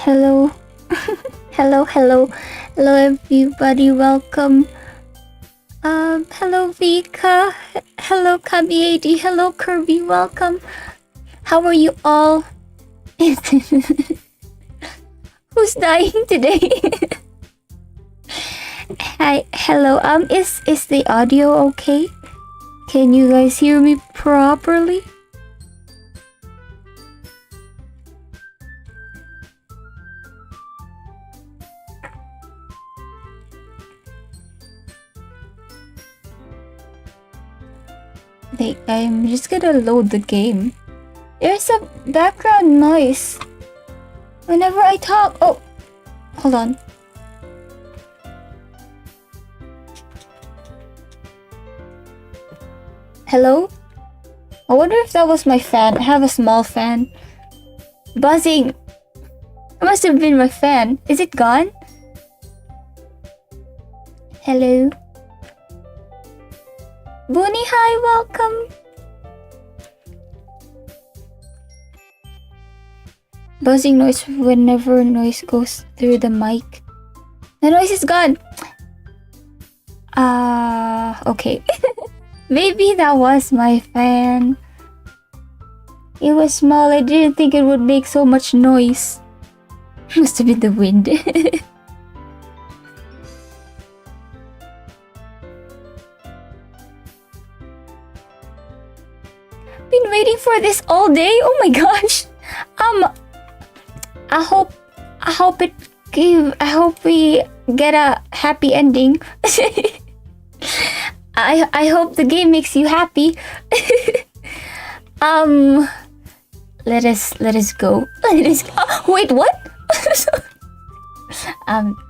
Hello. Hello everybody, welcome. Hello Vika. Hello Kabiadi. Hello Kirby, welcome. How are you all? Who's dying today? Hi, hello. Is the audio okay? Can you guys hear me properly? I'm just gonna load the game. There's a background noise whenever I talk. Oh, hold on. Hello? I wonder if that was my fan. I have a small fan. Buzzing. It must have been my fan. Is it gone? Hello? Booney, hi, welcome. Buzzing noise whenever noise goes through the mic. The noise is gone. Okay. Maybe that was my fan. It was small. I didn't think it would make so much noise. Must have been the wind. Been waiting for this all day. Oh my gosh. I hope we get a happy ending. I hope the game makes you happy. Let us go. Wait, what?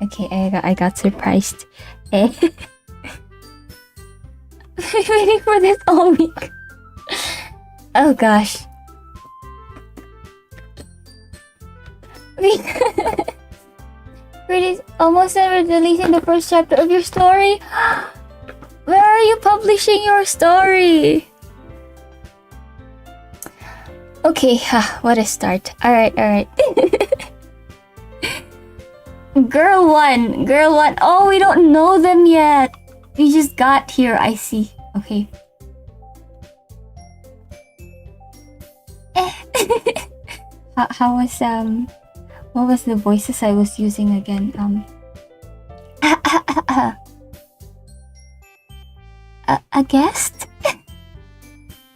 Okay, I got surprised. Waiting for this all week. Oh gosh. Really, almost never releasing the first chapter of your story. Where are you publishing your story? Okay, what a start. Alright. Girl 1. Oh, we don't know them yet. We just got here, I see. Okay. How was what was the voices I was using again? A guest?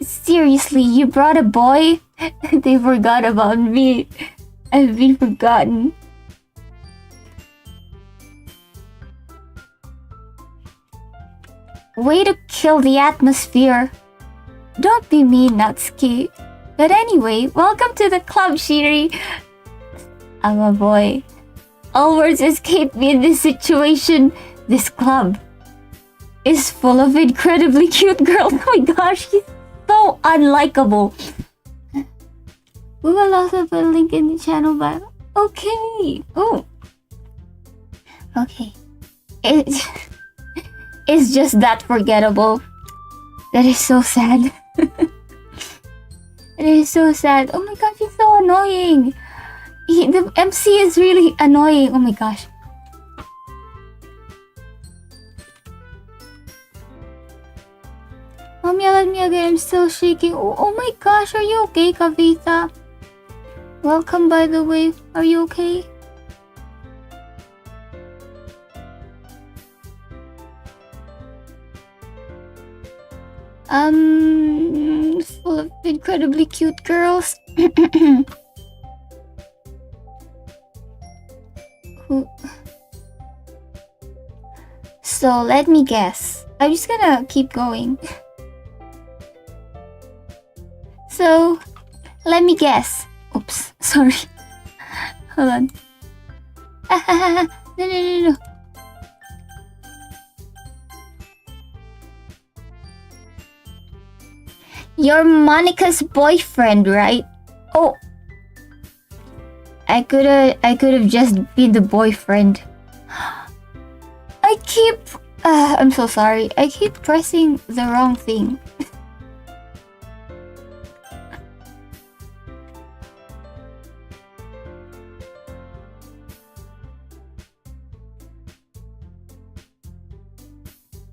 Seriously, you brought a boy? They forgot about me. I've been forgotten. Way to kill the atmosphere. Don't be mean, Natsuki. But anyway, welcome to the club, Shiiri. I'm a boy. All words escape me in this situation. This club is full of incredibly cute girls. Oh my gosh, she's so unlikable. We will also put a link in the channel bio. Okay. Oh. Okay. It's just that forgettable. That is so sad. It is so sad. Oh my gosh, he's so annoying. The MC is really annoying. Oh my gosh. Mom yell at me again. I'm still shaking. Oh my gosh, are you okay, Kavita? Welcome, by the way. Are you okay? Full of incredibly cute girls. So let me guess. I'm just gonna keep going. So let me guess. Oops, sorry. Hold on. No. You're Monica's boyfriend, right? Oh, I could have just been the boyfriend. I'm so sorry. I keep pressing the wrong thing.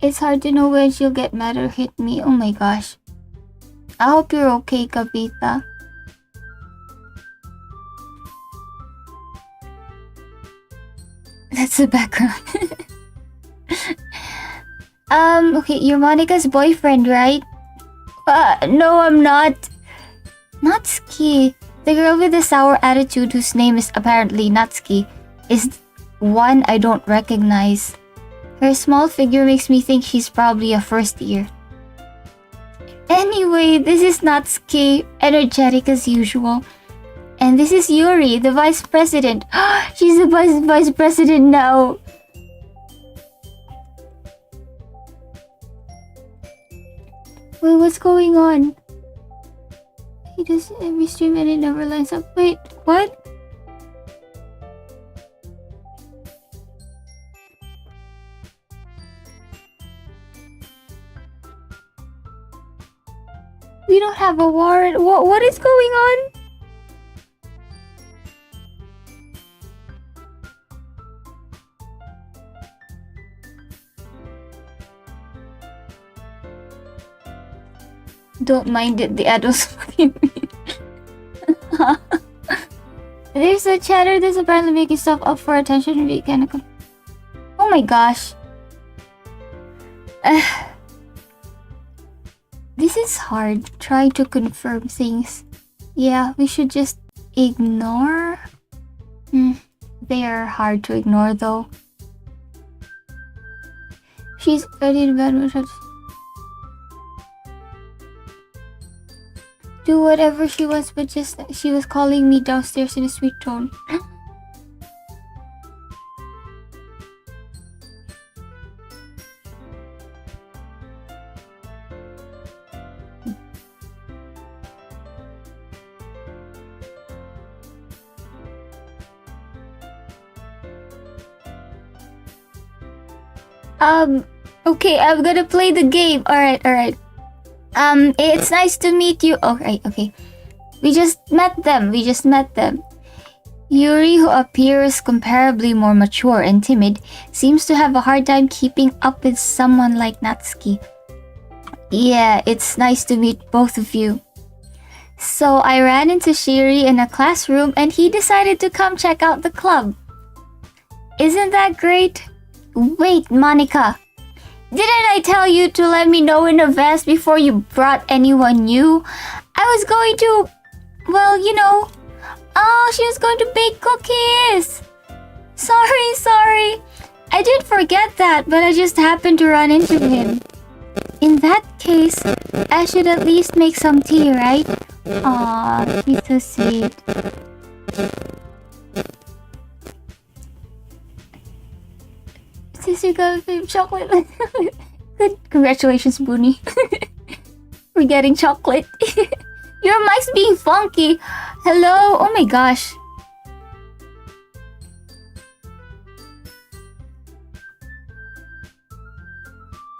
It's hard to know when she'll get mad or hit me. Oh my gosh. I hope you're okay, Kavita. That's the background. Okay, you're Monica's boyfriend, right? No, I'm not. Natsuki. The girl with the sour attitude whose name is apparently Natsuki is one I don't recognize. Her small figure makes me think she's probably a first year. Anyway, this is Natsuki, energetic as usual. And this is Yuri, the vice president. She's the vice president now. Wait, what's going on? He does every stream and it never lines up. Wait, what? We don't have a warrant. What is going on? Don't mind it, the adults. What do you mean? There's a chatter that's apparently making stuff up for attention. We can. Oh my gosh. This is hard, trying to confirm things. Yeah, we should just ignore. They are hard to ignore though. She's ready to bed. Do whatever she wants, but just she was calling me downstairs in a sweet tone. Okay, I'm gonna play the game. Alright. It's nice to meet you. Alright, okay. We just met them. Yuri, who appears comparably more mature and timid, seems to have a hard time keeping up with someone like Natsuki. Yeah, it's nice to meet both of you. So I ran into Shiiri in a classroom and he decided to come check out the club. Isn't that great? Wait, Monica. Didn't I tell you to let me know in advance before you brought anyone new? I was going to... Well, you know... Oh, she was going to bake cookies! Sorry. I did forget that, but I just happened to run into him. In that case, I should at least make some tea, right? Aw, he's so sweet. Sister got a chocolate. Good. Congratulations, Booney. We're getting chocolate. Your mic's being funky. Hello? Oh my gosh.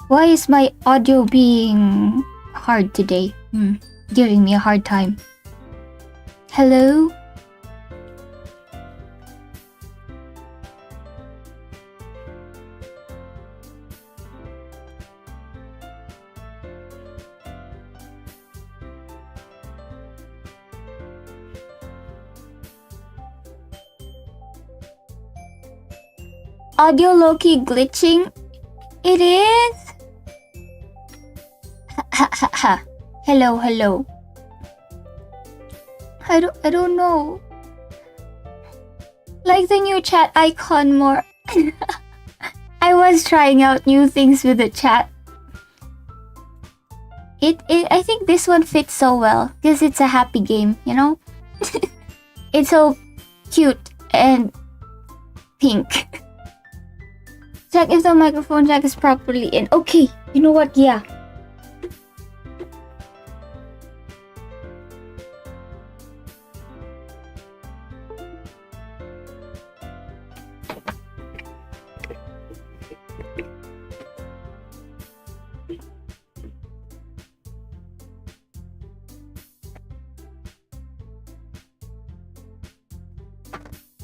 Why is my audio being hard today? Giving me a hard time. Hello? Audio low-key glitching? It is? Ha. Hello. I don't know. Like the new chat icon more. I was trying out new things with the chat. I think this one fits so well because it's a happy game, you know? It's so cute and pink. Check if the microphone jack is properly in. Okay, you know what? Yeah.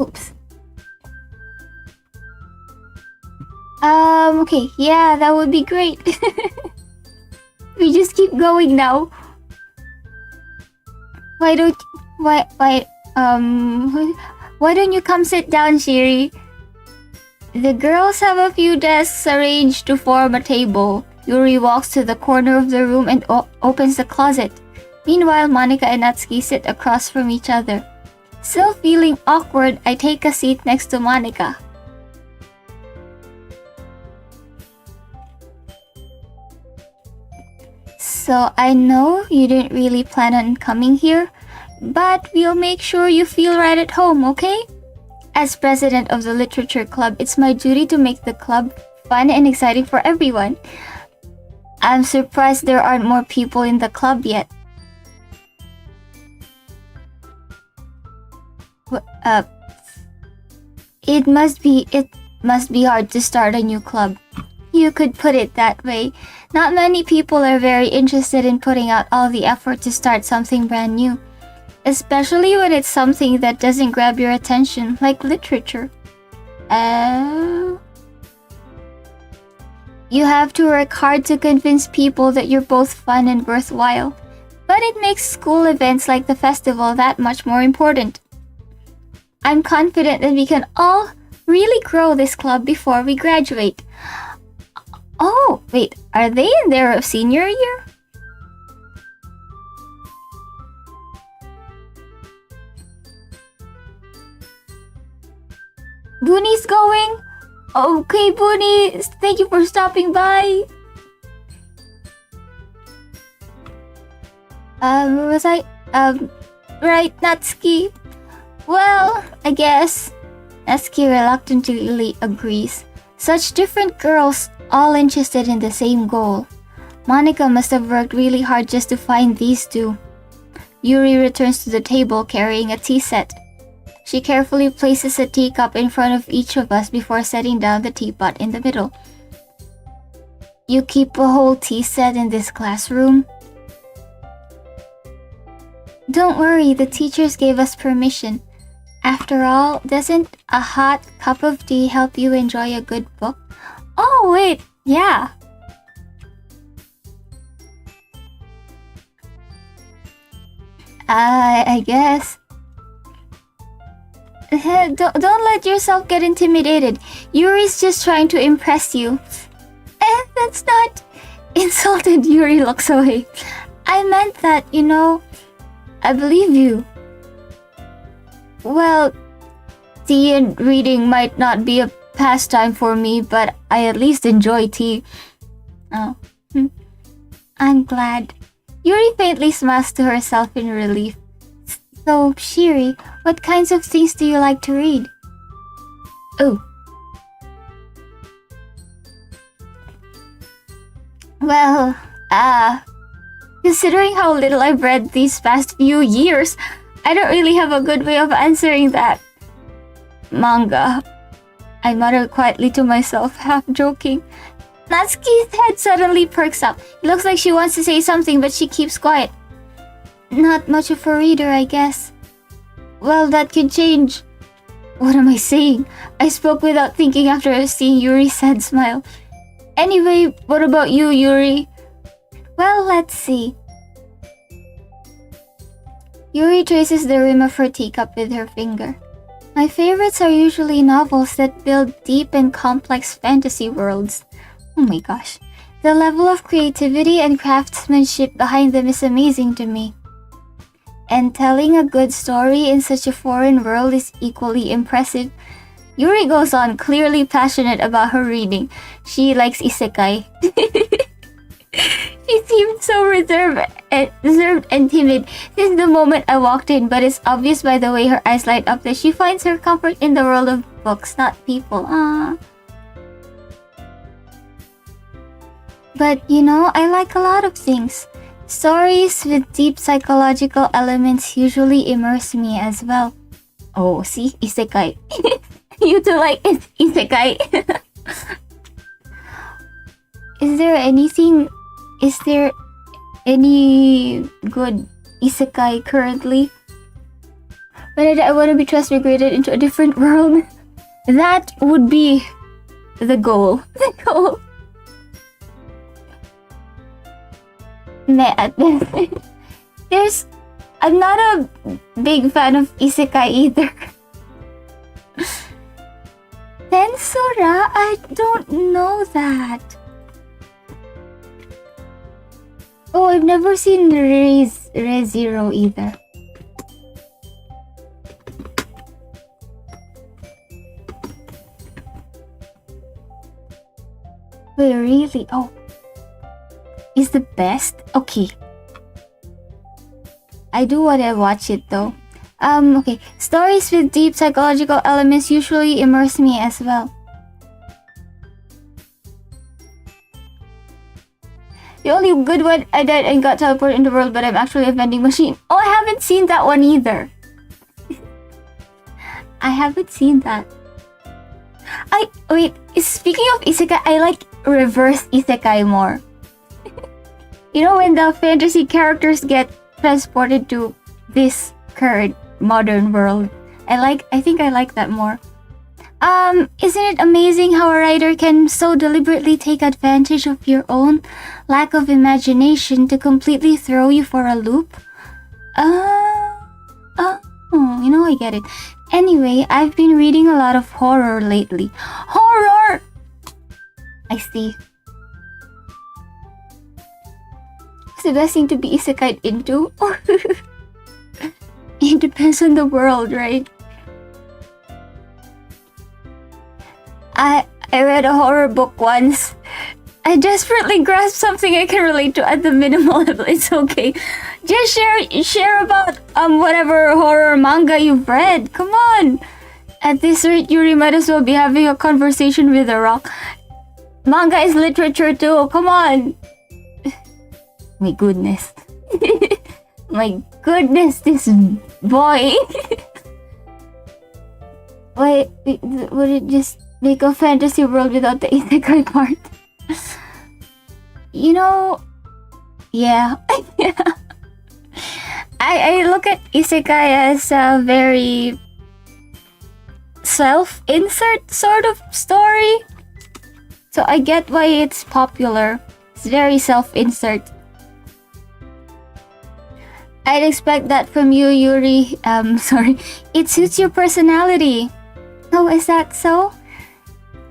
Oops. Okay, yeah, that would be great. We just keep going now. Why don't why don't you come sit down, Shiiri? The girls have a few desks arranged to form a table. Yuri walks to the corner of the room and opens the closet. Meanwhile, Monica and Natsuki sit across from each other. Still feeling awkward, I take a seat next to Monica. So I know you didn't really plan on coming here, but we'll make sure you feel right at home, okay? As president of the literature club, it's my duty to make the club fun and exciting for everyone. I'm surprised there aren't more people in the club yet. It must be hard to start a new club. You could put it that way. Not many people are very interested in putting out all the effort to start something brand new, especially when it's something that doesn't grab your attention, like literature. You have to work hard to convince people that you're both fun and worthwhile, but it makes school events like the festival that much more important. I'm confident that we can all really grow this club before we graduate. Oh, wait, are they in their senior year? Booney's going? Okay, Booney, thank you for stopping by. Right, Natsuki? Well, I guess. Natsuki reluctantly agrees. Such different girls, all interested in the same goal. Monica must have worked really hard just to find these two. Yuri returns to the table carrying a tea set. She carefully places a teacup in front of each of us before setting down the teapot in the middle. You keep a whole tea set in this classroom? Don't worry, the teachers gave us permission. After all, doesn't a hot cup of tea help you enjoy a good book? Oh, wait, yeah. I guess. Don't let yourself get intimidated. Yuri's just trying to impress you. That's not... Insulted Yuri looks away. I meant that, I believe you. Well, tea and reading might not be a pastime for me, but I at least enjoy tea. Oh. I'm glad. Yuri faintly smiles to herself in relief. So, Shiiri, what kinds of things do you like to read? Oh. Well, considering how little I've read these past few years, I don't really have a good way of answering that. Manga. I mutter quietly to myself, half joking. Natsuki's head suddenly perks up. It looks like she wants to say something, but she keeps quiet. Not much of a reader, I guess. Well, that could change. What am I saying? I spoke without thinking after seeing Yuri's sad smile. Anyway, what about you, Yuri? Well, let's see. Yuri traces the rim of her teacup with her finger. My favorites are usually novels that build deep and complex fantasy worlds. Oh my gosh. The level of creativity and craftsmanship behind them is amazing to me. And telling a good story in such a foreign world is equally impressive. Yuri goes on, clearly passionate about her reading. She likes isekai. She seemed so reserved and timid since the moment I walked in, but it's obvious by the way her eyes light up that she finds her comfort in the world of books, not people. But I like a lot of things. Stories with deep psychological elements usually immerse me as well. Oh, see? Isekai. You too like isekai. Is there any good isekai currently? When I want to be transmigrated into a different world? That would be the goal. The goal. I'm not a big fan of isekai either. Tensura? I don't know that. Oh, I've never seen Re:Zero either. Wait, really? Oh. Is the best? Okay. I do want to watch it though. Okay. Stories with deep psychological elements usually immerse me as well. The only good one, I died and got teleported in the world, but I'm actually a vending machine. Oh, I haven't seen that one either. I haven't seen that. Wait, speaking of isekai, I like reverse isekai more. You know, when the fantasy characters get transported to this current modern world. I think I like that more. Isn't it amazing how a writer can so deliberately take advantage of your own lack of imagination to completely throw you for a loop? You know, I get it. Anyway, I've been reading a lot of horror lately. Horror! I see. What's the best thing to be isekai into? It depends on the world, right? I read a horror book once. I desperately grasped something I can relate to at the minimal level. It's okay. Just share about whatever horror manga you've read. Come on. At this rate, Yuri might as well be having a conversation with a rock. Manga is literature too. Come on. My goodness. My goodness, this boy. Wait, would it just make a fantasy world without the isekai part? You know, yeah. I look at isekai as a very self-insert sort of story. So I get why it's popular. It's very self-insert. I'd expect that from you, Yuri. Sorry. It suits your personality. Oh, is that so?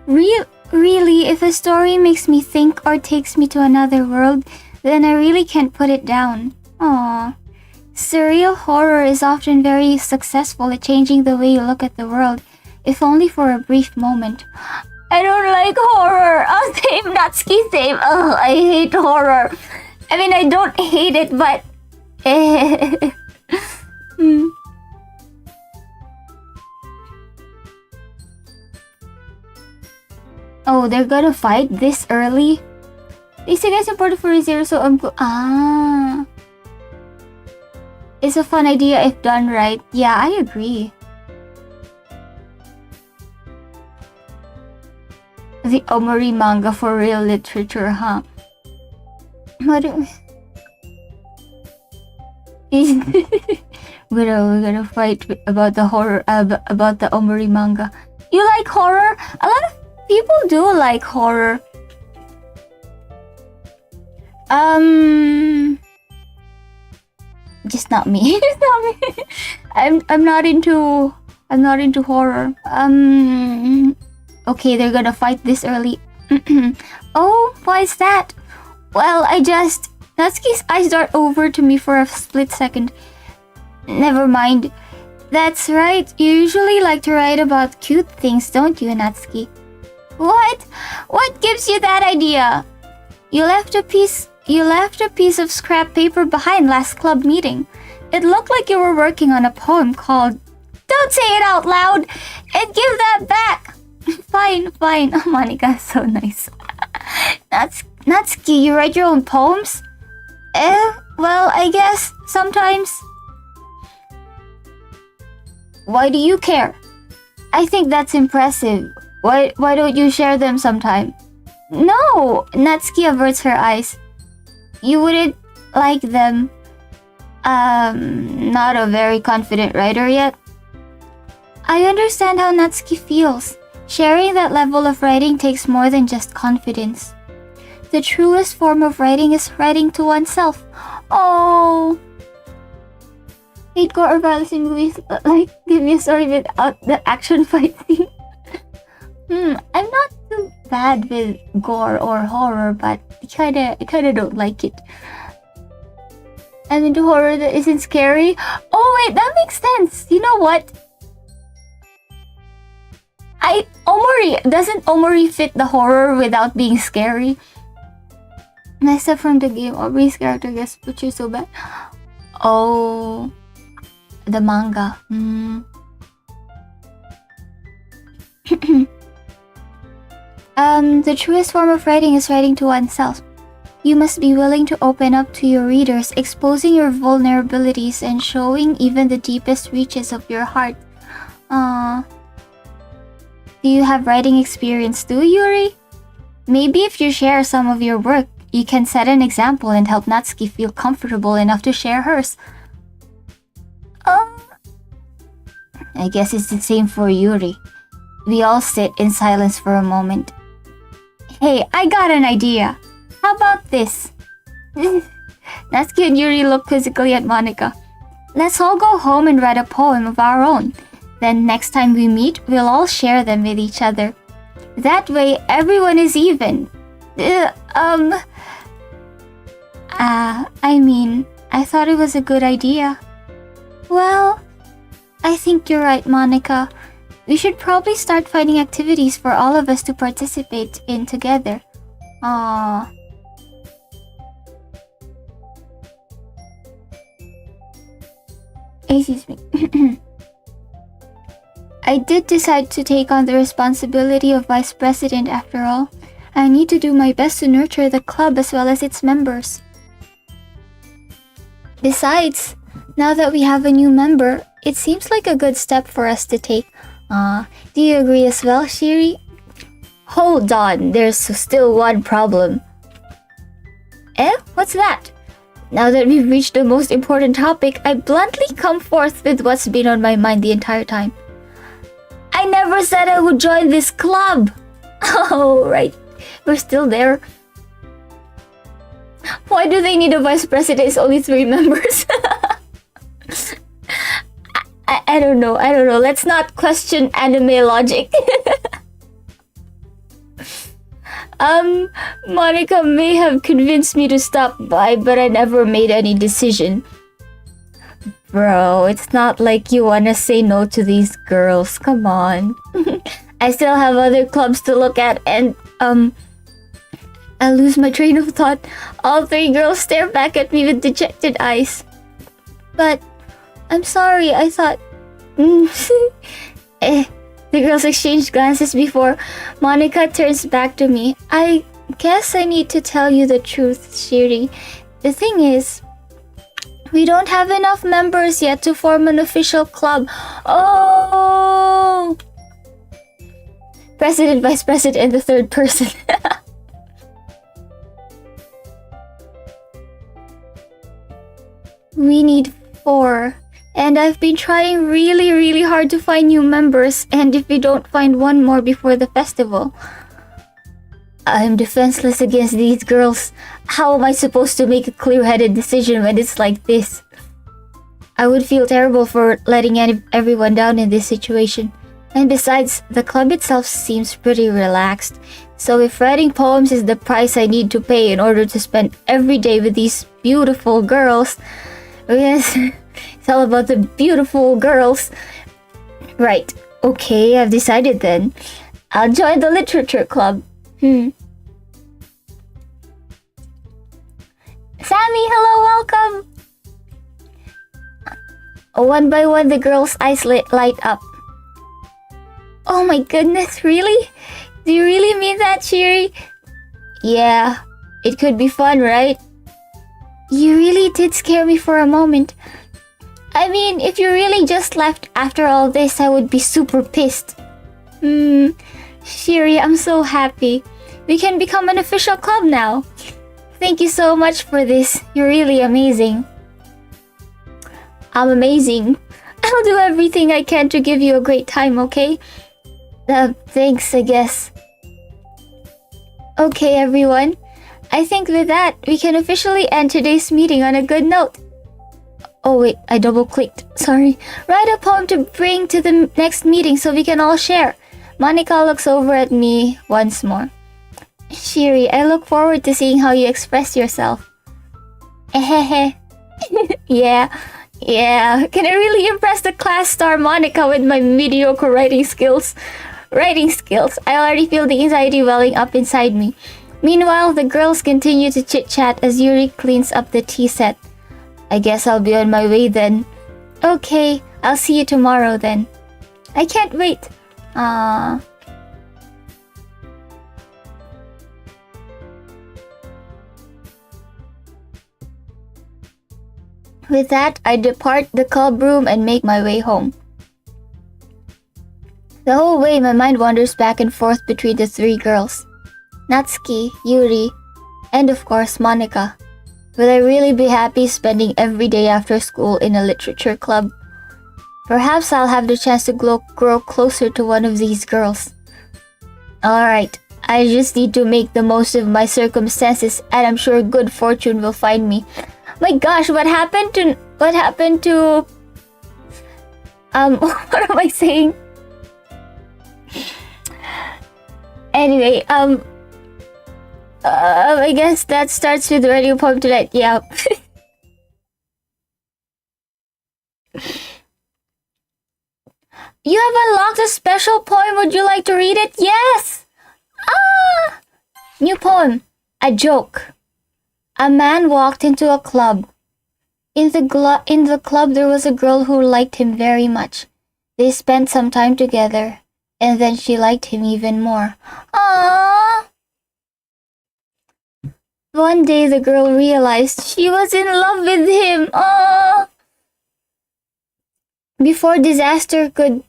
Really, if a story makes me think or takes me to another world, then I really can't put it down. Aww. Surreal horror is often very successful at changing the way you look at the world, if only for a brief moment. I don't like horror. Oh, same, Natsuki, same. Oh, I hate horror. I mean, I don't hate it, but... Oh, they're gonna fight this early? They say guys supported for Re:Zero, so I'm it's a fun idea if done right. Yeah, I agree. The Omori manga for real literature, huh? What do we're gonna fight about the horror, about the Omori manga. You like horror? A lot of people do like horror. Just not me. Just not me. I'm not into horror. Okay, they're gonna fight this early. Oh, why is that? Well, Natsuki's eyes dart over to me for a split second. Never mind. That's right. You usually like to write about cute things, don't you, Natsuki? What? What gives you that idea? You left a piece of scrap paper behind last club meeting. It looked like you were working on a poem called... Don't say it out loud! And give that back! Fine. Oh, Monika's so nice. Natsuki, you write your own poems? Well, I guess sometimes. Why do you care? I think that's impressive. Why don't you share them sometime? No! Natsuki averts her eyes. You wouldn't like them. Not a very confident writer yet. I understand how Natsuki feels. Sharing that level of writing takes more than just confidence. The truest form of writing is writing to oneself. Oh! Hate gore or violence in movies, like, give me a story without the action fight scene. I'm not too bad with gore or horror, but I kinda don't like it. I'm into horror that isn't scary. Oh wait, that makes sense. You know what? Doesn't Omori fit the horror without being scary? Except from the game, Omori's character gets butchered so bad. Oh, the manga. The truest form of writing is writing to oneself. You must be willing to open up to your readers, exposing your vulnerabilities and showing even the deepest reaches of your heart. Do you have writing experience too, Yuri? Maybe if you share some of your work, you can set an example and help Natsuki feel comfortable enough to share hers. I guess it's the same for Yuri. We all sit in silence for a moment. Hey, I got an idea. How about this? Natsuki and Yuri look quizzically at Monika. Let's all go home and write a poem of our own. Then next time we meet, we'll all share them with each other. That way, everyone is even. I thought it was a good idea. Well, I think you're right, Monika. We should probably start finding activities for all of us to participate in together. Excuse me. I did decide to take on the responsibility of vice president after all. I need to do my best to nurture the club as well as its members. Besides, now that we have a new member, it seems like a good step for us to take. Do you agree as well, Shiiri? Hold on, there's still one problem. What's that? Now that we've reached the most important topic, I bluntly come forth with what's been on my mind the entire time. I never said I would join this club! Oh, right. We're still there. Why do they need a vice president? It's only 3 members. I don't know. Let's not question anime logic. Monika may have convinced me to stop by, but I never made any decision. Bro, it's not like you wanna say no to these girls. Come on. I still have other clubs to look at and, I lose my train of thought. All 3 girls stare back at me with dejected eyes. But, I'm sorry, I thought... The girls exchange glances before Monika turns back to me. I guess I need to tell you the truth, Shiiri. The thing is, we don't have enough members yet to form an official club. Oh! President, vice president, and the 3rd person. We need 4. And I've been trying really hard to find new members, and if we don't find one more before the festival, I'm defenseless against these girls. How am I supposed to make a clear-headed decision when it's like this? I would feel terrible for letting everyone down in this situation. And besides, the club itself seems pretty relaxed. So if writing poems is the price I need to pay in order to spend every day with these beautiful girls... Yes, it's all about the beautiful girls. Right, okay, I've decided then. I'll join the literature club. Sammy, hello, welcome! One by one, the girls' eyes light up. Oh my goodness, really? Do you really mean that, Shiiri? Yeah, it could be fun, right? You really did scare me for a moment. I mean, if you really just left after all this, I would be super pissed. Shiiri, I'm so happy. We can become an official club now. Thank you so much for this. You're really amazing. I'm amazing. I'll do everything I can to give you a great time, okay? Thanks, I guess. Okay, everyone. I think with that, we can officially end today's meeting on a good note. Oh wait, I double-clicked. Sorry. Write a poem to bring to the next meeting so we can all share. Monica looks over at me once more. Shiiri, I look forward to seeing how you express yourself. Ehehe. Yeah. Can I really impress the class star Monica with my mediocre writing skills? I already feel the anxiety welling up inside me. Meanwhile, the girls continue to chit-chat as Yuri cleans up the tea set. I guess I'll be on my way then. Okay, I'll see you tomorrow then. I can't wait. With that, I depart the club room and make my way home. The whole way, my mind wanders back and forth between the three girls. Natsuki, Yuri, and of course Monica. Will I really be happy spending every day after school in a literature club? Perhaps I'll have the chance to grow closer to one of these girls. Alright, I just need to make the most of my circumstances and I'm sure good fortune will find me. My gosh, what happened to... what am I saying? Anyway, I guess that starts with the radio poem tonight. Yeah. You have unlocked a special poem. Would you like to read it? Yes! Ah! New poem. A joke. A man walked into a club. In the club there was a girl who liked him very much. They spent some time together, and then she liked him even more. Ah! One day the girl realized she was in love with him. Oh! Before disaster could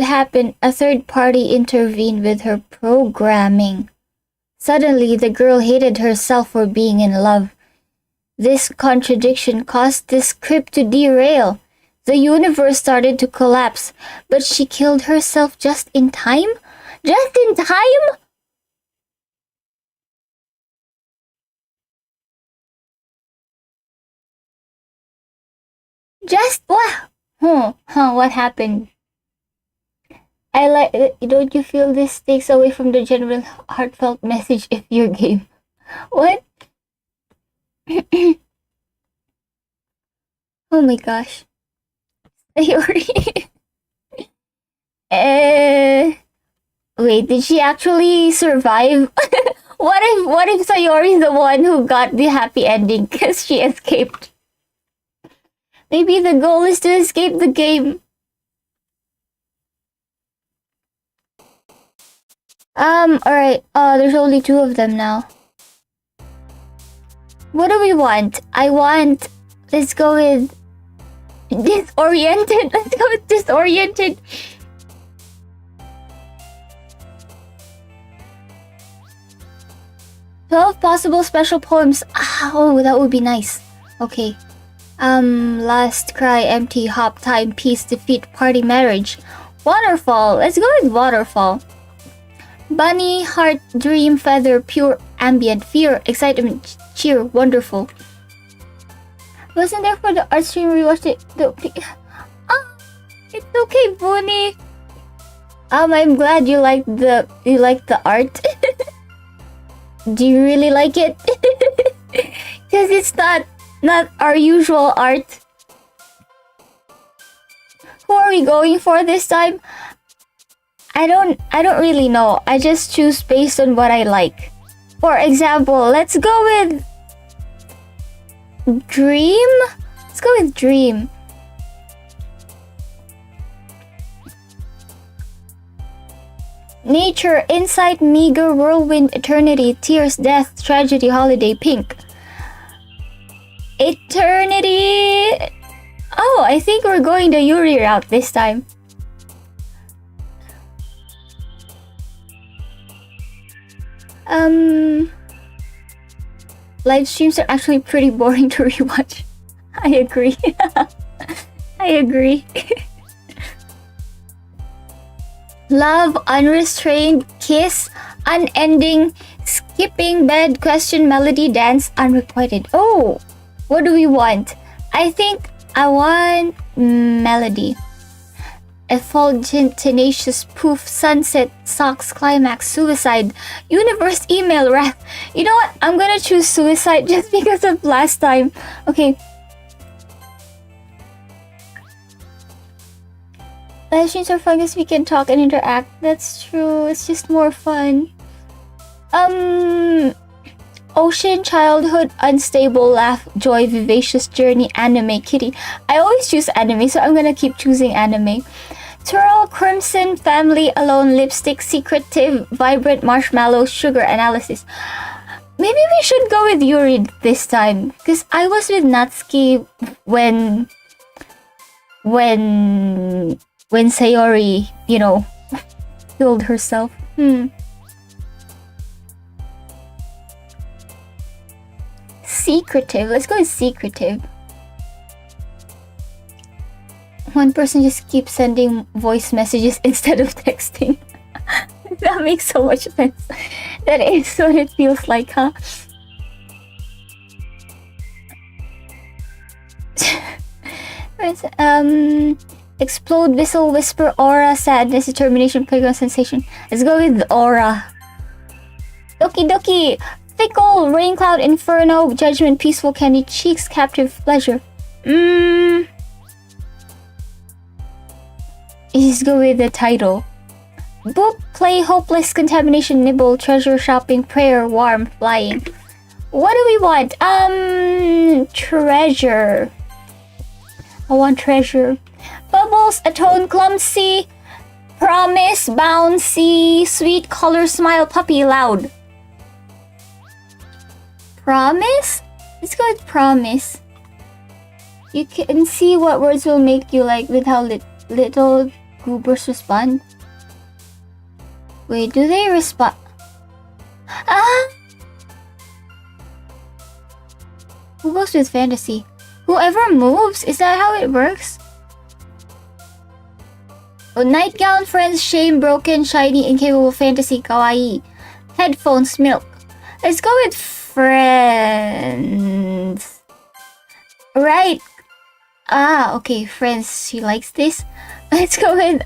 happen, a third party intervened with her programming. Suddenly, the girl hated herself for being in love. This contradiction caused the script to derail. The universe started to collapse, but she killed herself just in time? Just in time? Just what? What happened? Don't you feel this takes away from the general heartfelt message of your game? What? Oh my gosh. Sayori. Wait, did she actually survive? What if Sayori is the one who got the happy ending because she escaped? Maybe the goal is to escape the game. Alright. There's only 2 of them now. What do we want? Let's go with disoriented. Let's go with disoriented. "12 possible special poems." Oh, that would be nice. Okay. Last cry, empty, hop, time, peace, defeat, party, marriage. Waterfall. Let's go with waterfall. Bunny, heart, dream, feather, pure, ambient, fear, excitement, cheer, wonderful. Wasn't there for the art stream we watched it? It's okay, Bunny. I'm glad you liked the art. Do you really like it? Because it's not our usual art. Who are we going for this time? I don't really know. I just choose based on what I like. For example, let's go with Dream. Let's go with Dream. Nature, insight, meager, whirlwind, eternity, tears, death, tragedy, holiday, pink. Eternity. Oh, I think we're going the Yuri route this time. Live streams are actually pretty boring to rewatch. I agree. I agree. Love, unrestrained, kiss, unending, skipping bed, question, melody, dance, unrequited. Oh, what do we want? I think I want melody. Effulgent, tenacious, poof, sunset, socks, climax, suicide, universe, email, wrath. You know what? I'm gonna choose suicide just because of last time. Okay. Live streams are fun because we can talk and interact. That's true. It's just more fun. Ocean, childhood, unstable, laugh, joy, vivacious, journey, anime, kitty. I always choose anime, so I'm gonna keep choosing anime. Twirl, crimson, family, alone, lipstick, secretive, vibrant, marshmallow, sugar, analysis. Maybe we should go with Yuri this time, because I was with Natsuki when Sayori, killed herself. Secretive. Let's go with secretive. One person just keeps sending voice messages instead of texting. That makes so much sense. That is what it feels like, huh? Explode, whistle, whisper, aura, sadness, determination, playground, sensation. Let's go with aura. Doki Doki! Fickle, rain cloud, inferno, judgment, peaceful, candy, cheeks, captive, pleasure. Let's go with the title. Boop, play, hopeless, contamination, nibble, treasure, shopping, prayer, warm, flying. What do we want? Treasure. I want treasure. Bubbles, atone, clumsy, promise, bouncy, sweet, color, smile, puppy, loud. Promise? Let's go with promise. You can see what words will make you like with how little goobers respond. Wait, do they respond? Who goes with fantasy? Whoever moves? Is that how it works? Oh, nightgown, friends, shame, broken, shiny, incapable, fantasy, kawaii. Headphones, milk. Let's go with friends. Right. Okay, friends. She likes this. Let's go with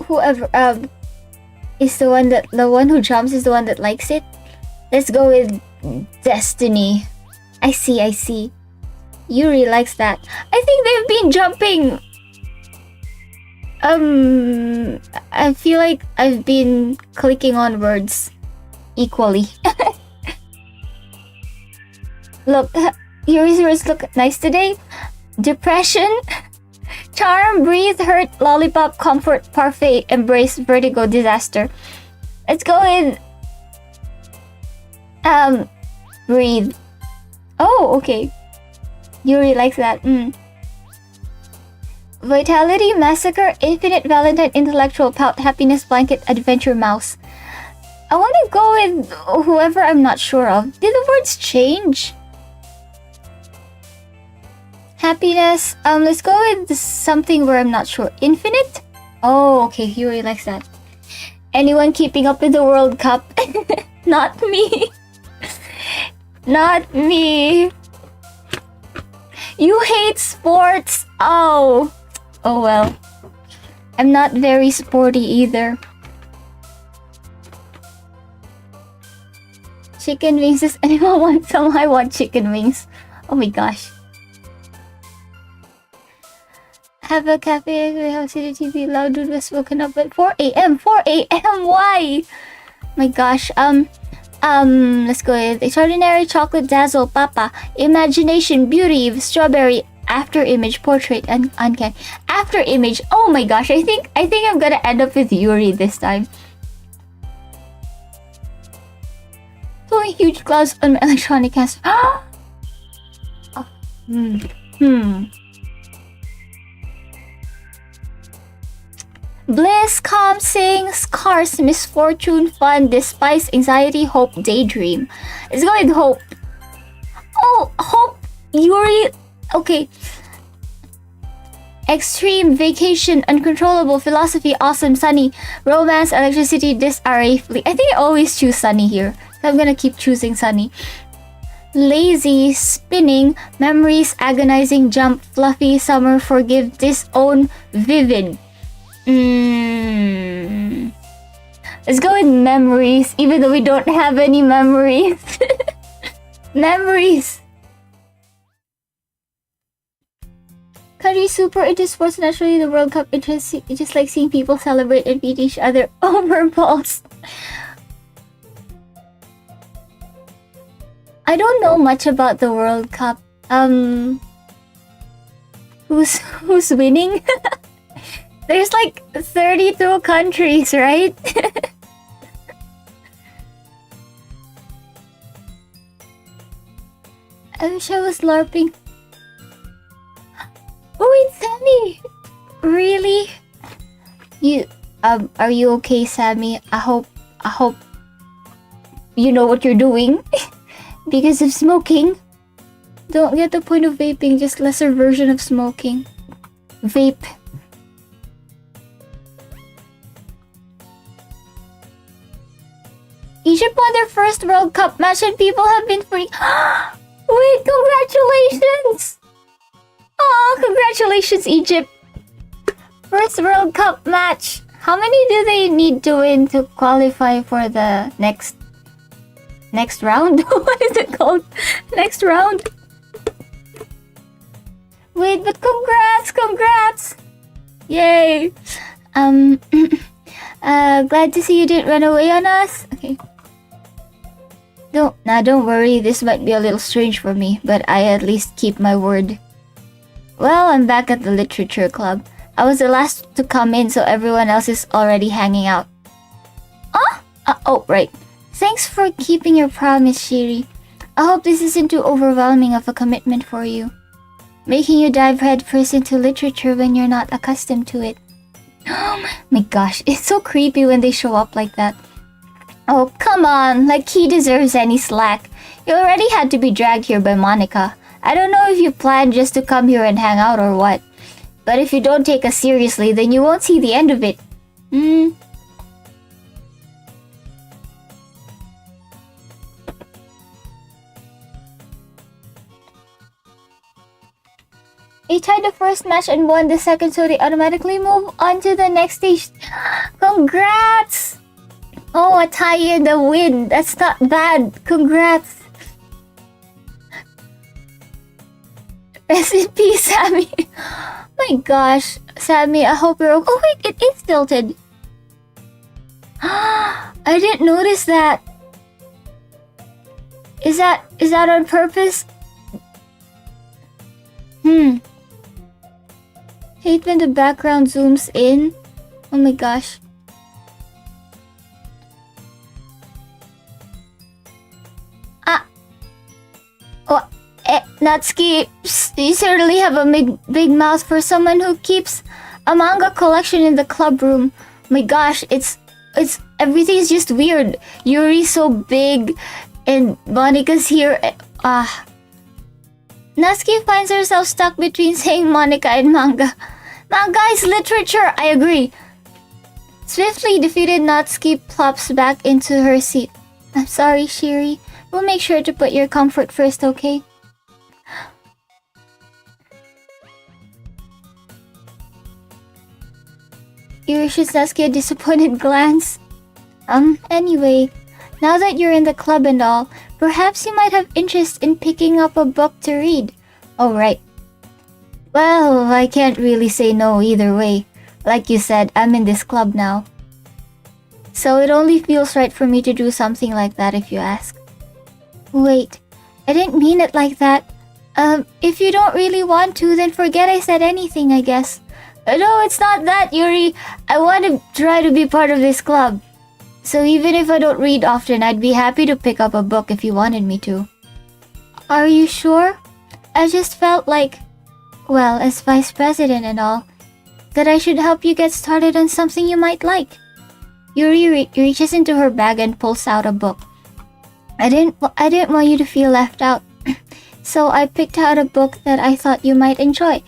whoever is the one who jumps is the one that likes it. Let's go with destiny. I see. Yuri likes that. I think they've been jumping. I feel like I've been clicking on words equally. Look, Yuri's words look nice today. Depression, charm, breathe, hurt, lollipop, comfort, parfait, embrace, vertigo, disaster. Let's go with breathe. Oh, okay. Yuri likes that. Vitality, massacre, infinite, valentine, intellectual, pout, happiness, blanket, adventure, mouse. I want to go with whoever I'm not sure of. Did the words change? Happiness. Let's go with something where I'm not sure. Infinite? Oh, okay. Yuri likes that. Anyone keeping up with the World Cup? Not me. Not me. You hate sports. Oh well. I'm not very sporty either. Chicken wings. Does anyone want some? I want chicken wings. Oh my gosh. Have a cafe, we have city TV, loud dude was woken up at 4 a.m. 4 a.m. Why? My gosh. Let's go with extraordinary, chocolate, dazzle, papa, imagination, beauty, strawberry, after image, portrait, and uncanny. After image. Oh my gosh. I think I'm gonna end up with Yuri this time. Throwing huge clouds on my electronic cast. Bliss, calm, sing, scars, misfortune, fun, despise, anxiety, hope, daydream. Let's go with hope. Oh, hope Yuri. Okay. Extreme, vacation, uncontrollable, philosophy, awesome, sunny, romance, electricity, disarray, fleet. I think I always choose sunny here. So I'm gonna keep choosing sunny. Lazy, spinning, memories, agonizing, jump, fluffy, summer, forgive, disown, vivid. Let's go with memories, even though we don't have any memories. Memories. Country super into sports. Naturally, the World Cup interests. It's just like seeing people celebrate and beat each other over balls. I don't know much about the World Cup. Who's winning? There's like 32 countries, right? I wish I was LARPing. Oh wait, Sammy! Really? Are you okay, Sammy? I hope you know what you're doing. Because of smoking. Don't get the point of vaping, just lesser version of smoking. Vape. Egypt won their first World Cup match and people have been free. Wait, congratulations! Oh, congratulations, Egypt. First World Cup match. How many do they need to win to qualify for the next round? What is it called? Next round? Wait, but congrats! Yay! Glad to see you didn't run away on us. Okay. Don't worry, this might be a little strange for me, but I at least keep my word. Well, I'm back at the literature club. I was the last to come in, so everyone else is already hanging out. Oh, right. Thanks for keeping your promise, Shiiri. I hope this isn't too overwhelming of a commitment for you. Making you dive headfirst into literature when you're not accustomed to it. Oh my gosh, it's so creepy when they show up like that. Oh, come on, like he deserves any slack. You already had to be dragged here by Monica. I don't know if you planned just to come here and hang out or what. But if you don't take us seriously, then you won't see the end of it. They tied the first match and won the second, so they automatically move on to the next stage. Congrats! Oh, a tie and a win. That's not bad. Congrats. Rest in peace, Sammy. My gosh, Sammy, I hope you're okay. Oh wait, it is tilted. I didn't notice that. Is that on purpose? Hate when the background zooms in. Oh my gosh. Natsuki, you certainly have a big mouth for someone who keeps a manga collection in the club room. My gosh, it's everything's just weird. Yuri's so big, and Monica's here. Natsuki finds herself stuck between saying Monica and manga. Manga is literature, I agree. Swiftly defeated, Natsuki plops back into her seat. I'm sorry, Shiiri. We'll make sure to put your comfort first, okay? Yuri shoots Natsuki a disappointed glance. Anyway, now that you're in the club and all, perhaps you might have interest in picking up a book to read. Oh, right. Well, I can't really say no either way. Like you said, I'm in this club now. So it only feels right for me to do something like that if you ask. Wait, I didn't mean it like that. If you don't really want to, then forget I said anything, I guess. No, it's not that, Yuri. I want to try to be part of this club. So even if I don't read often, I'd be happy to pick up a book if you wanted me to. Are you sure? I just felt like, well, as vice president and all, that I should help you get started on something you might like. Yuri reaches into her bag and pulls out a book. I didn't want you to feel left out. so I picked out a book that I thought you might enjoy.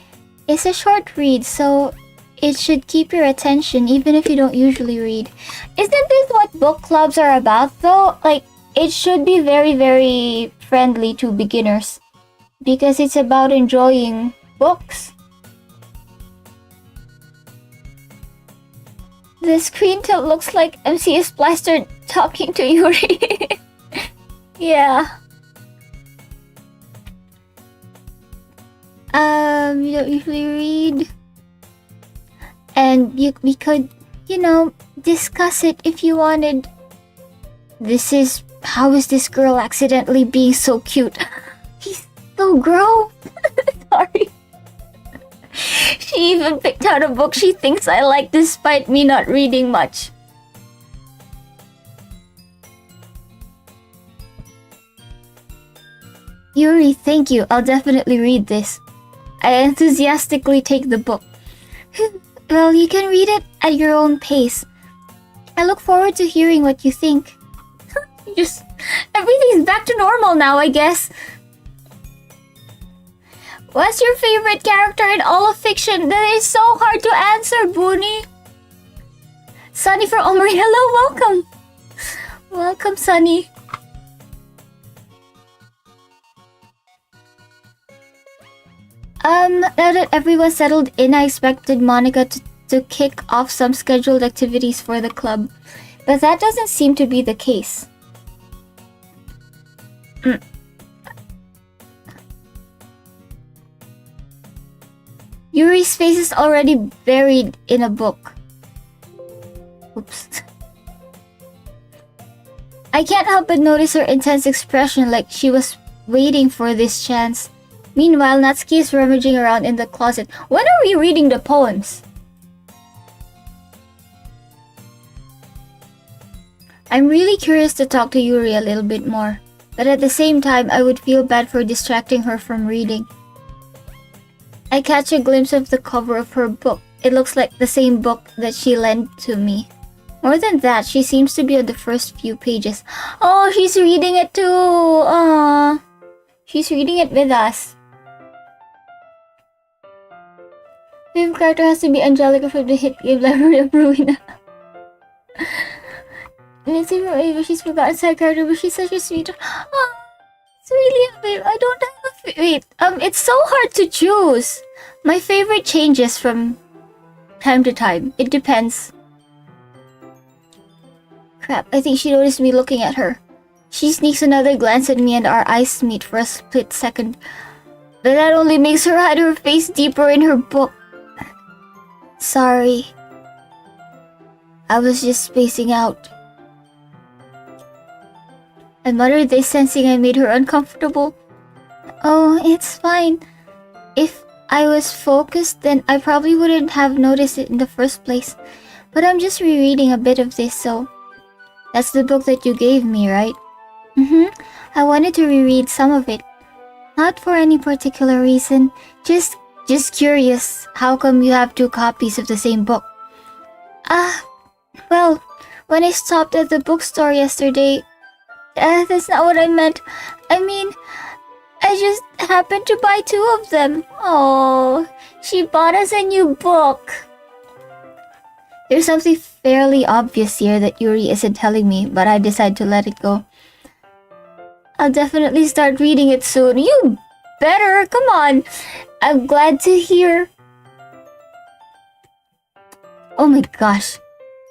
It's a short read, so it should keep your attention even if you don't usually read. Isn't this what book clubs are about though? Like, it should be very, very friendly to beginners because it's about enjoying books. The screen tilt looks like MC is plastered talking to Yuri. Yeah. You don't usually read. And we could, discuss it if you wanted. How is this girl accidentally being so cute? He's so gross. Sorry. She even picked out a book she thinks I like despite me not reading much. Yuri, thank you. I'll definitely read this. I enthusiastically take the book. Well, you can read it at your own pace. I look forward to hearing what you think. Everything's back to normal now, I guess. What's your favorite character in all of fiction? That is so hard to answer, Booney. Sunny from Omri, hello, welcome. Welcome, Sunny. Now that everyone's settled in, I expected Monica to kick off some scheduled activities for the club. But that doesn't seem to be the case. Yuri's face is already buried in a book. Oops. I can't help but notice her intense expression, like she was waiting for this chance. Meanwhile, Natsuki is rummaging around in the closet. When are we reading the poems? I'm really curious to talk to Yuri a little bit more, but at the same time, I would feel bad for distracting her from reading. I catch a glimpse of the cover of her book. It looks like the same book that she lent to me. More than that, she seems to be on the first few pages. Oh, she's reading it too! Aww. She's reading it with us. Favorite character has to be Angelica from the hit game Library of Ruina. Nancy from Ava, she's forgotten side character, but she's such a sweet. Oh, it's really a bit. I don't have a wait. It's so hard to choose. My favorite changes from time to time. It depends. Crap, I think she noticed me looking at her. She sneaks another glance at me and our eyes meet for a split second. But that only makes her hide her face deeper in her book. Sorry. I was just spacing out. I muttered this, sensing I made her uncomfortable. Oh, it's fine. If I was focused, then I probably wouldn't have noticed it in the first place. But I'm just rereading a bit of this, so... That's the book that you gave me, right? I wanted to reread some of it. Not for any particular reason. Just curious. How come you have 2 copies of the same book? Well, when I stopped at the bookstore yesterday... that's not what I meant. I mean, I just happened to buy 2 of them. Oh, she bought us a new book. There's something fairly obvious here that Yuri isn't telling me, but I decide to let it go. I'll definitely start reading it soon. You better, come on. I'm glad to hear. Oh my gosh.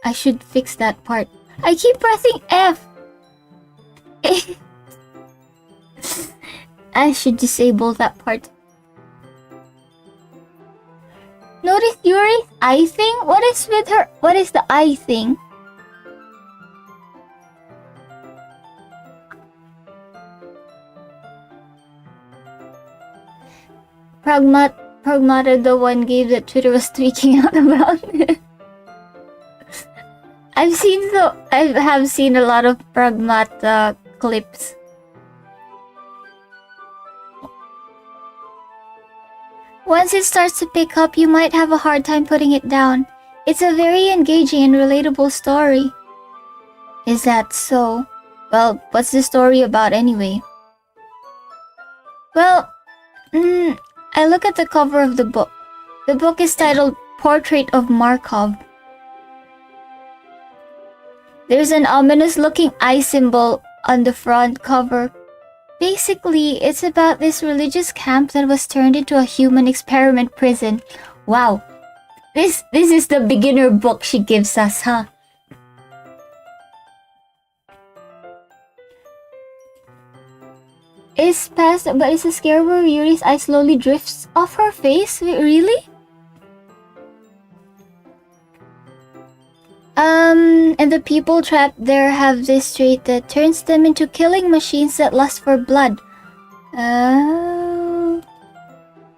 I should fix that part. I keep pressing F. I should disable that part. Notice Yuri's eye thing? What is with her? What is the eye thing? Pragmata, the one game that Twitter was tweaking out about. I have seen a lot of Pragmata clips. Once it starts to pick up, you might have a hard time putting it down. It's a very engaging and relatable story. Is that so? Well, what's the story about anyway? Well, I look at the cover of the book. The book is titled Portrait of Markov. There's an ominous-looking eye symbol on the front cover. Basically, it's about this religious camp that was turned into a human experiment prison. Wow. This is the beginner book she gives us, huh? It's past, but it's a scare where Yuri's eye slowly drifts off her face? Wait, really? And the people trapped there have this trait that turns them into killing machines that lust for blood.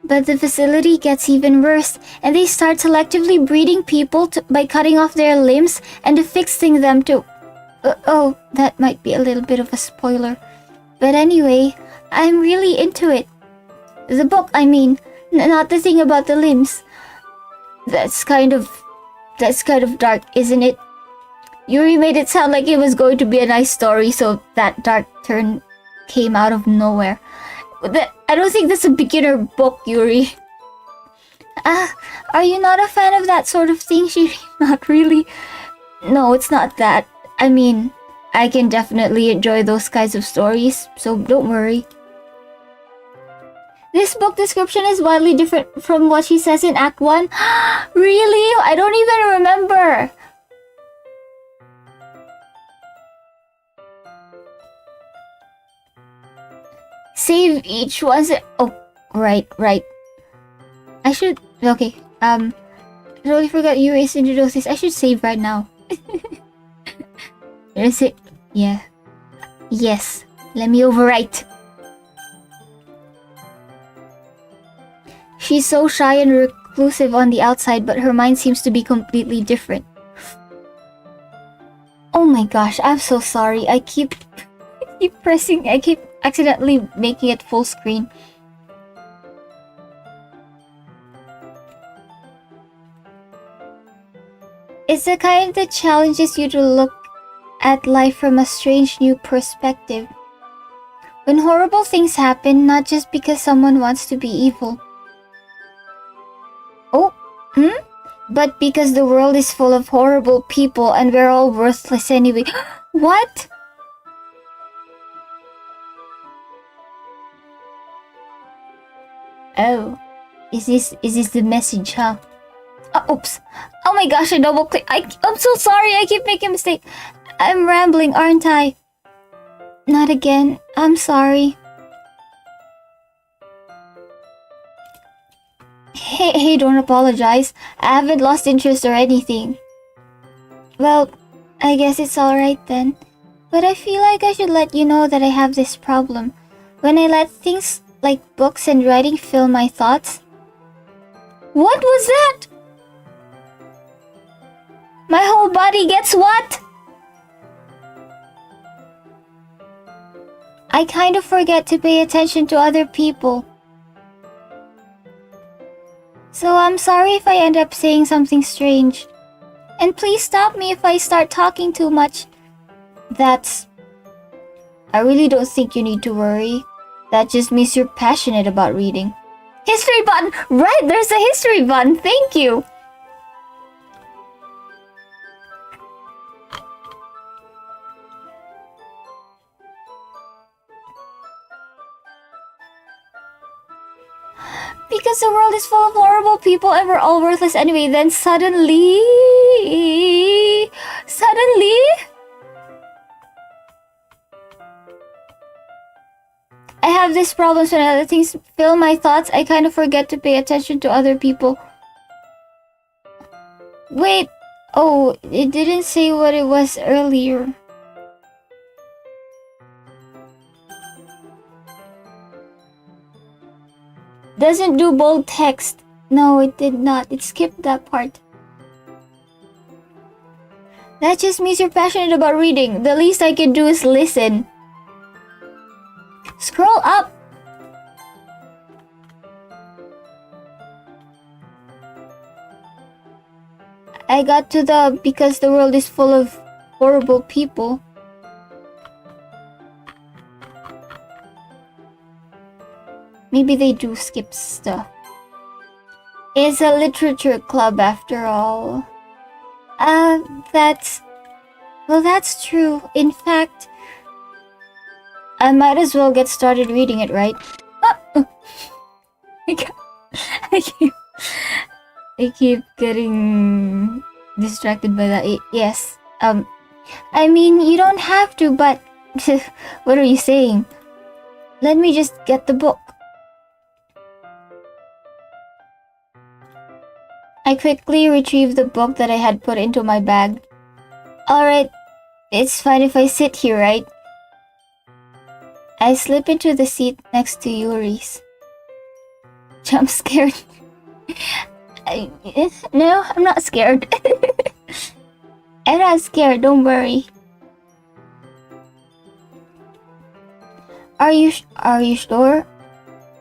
But the facility gets even worse, and they start selectively breeding people by cutting off their limbs and affixing them to... oh, that might be a little bit of a spoiler. But anyway, I'm really into it. The book, I mean, not the thing about the limbs. That's kind of dark, isn't it? Yuri made it sound like it was going to be a nice story, so that dark turn came out of nowhere. I don't think that's a beginner book, Yuri. Are you not a fan of that sort of thing, Shiiri? Not really. No, it's not that. I mean, I can definitely enjoy those kinds of stories, so don't worry. This book description is wildly different from what she says in Act 1. Really? I don't even remember. Save each one. Oh, right. I should... Okay, I totally forgot you introduced this. I should save right now. Is it? Yeah. Yes. Let me overwrite. She's so shy and reclusive on the outside, but her mind seems to be completely different. Oh my gosh, I'm so sorry. I keep accidentally making it full screen. It's the kind that challenges you to look at life from a strange new perspective. When horrible things happen, not just because someone wants to be evil. But because the world is full of horrible people and we're all worthless anyway. What? Oh, is this the message, huh? Oops. Oh my gosh, I double clicked. I'm so sorry, I keep making a mistake. I'm rambling, aren't I? Not again. I'm sorry. Hey, don't apologize. I haven't lost interest or anything. Well, I guess it's alright then. But I feel like I should let you know that I have this problem. When I let things like books and writing fill my thoughts. What was that? My whole body gets what? I kind of forget to pay attention to other people. So I'm sorry if I end up saying something strange. And please stop me if I start talking too much. I really don't think you need to worry. That just means you're passionate about reading. History button! Right, there's a history button. Thank you. Because the world is full of horrible people and we're all worthless anyway, then suddenly... I have these problems when other things fill my thoughts. I kind of forget to pay attention to other people. Wait. Oh, it didn't say what it was earlier. Doesn't do bold text. No, it did not. It skipped that part. That just means you're passionate about reading. The least I can do is listen. Scroll up. I got to the because the world is full of horrible people. Maybe they do skip stuff. It's a literature club after all. That's true. In fact, I might as well get started reading it, right? I keep getting distracted by that. Yes. I mean, you don't have to, but what are you saying? Let me just get the book. I quickly retrieved the book that I had put into my bag. Alright, it's fine if I sit here, right? I slip into the seat next to Yuri's. Jump scared. No, I'm not scared. I'm not scared, don't worry. Are you sure?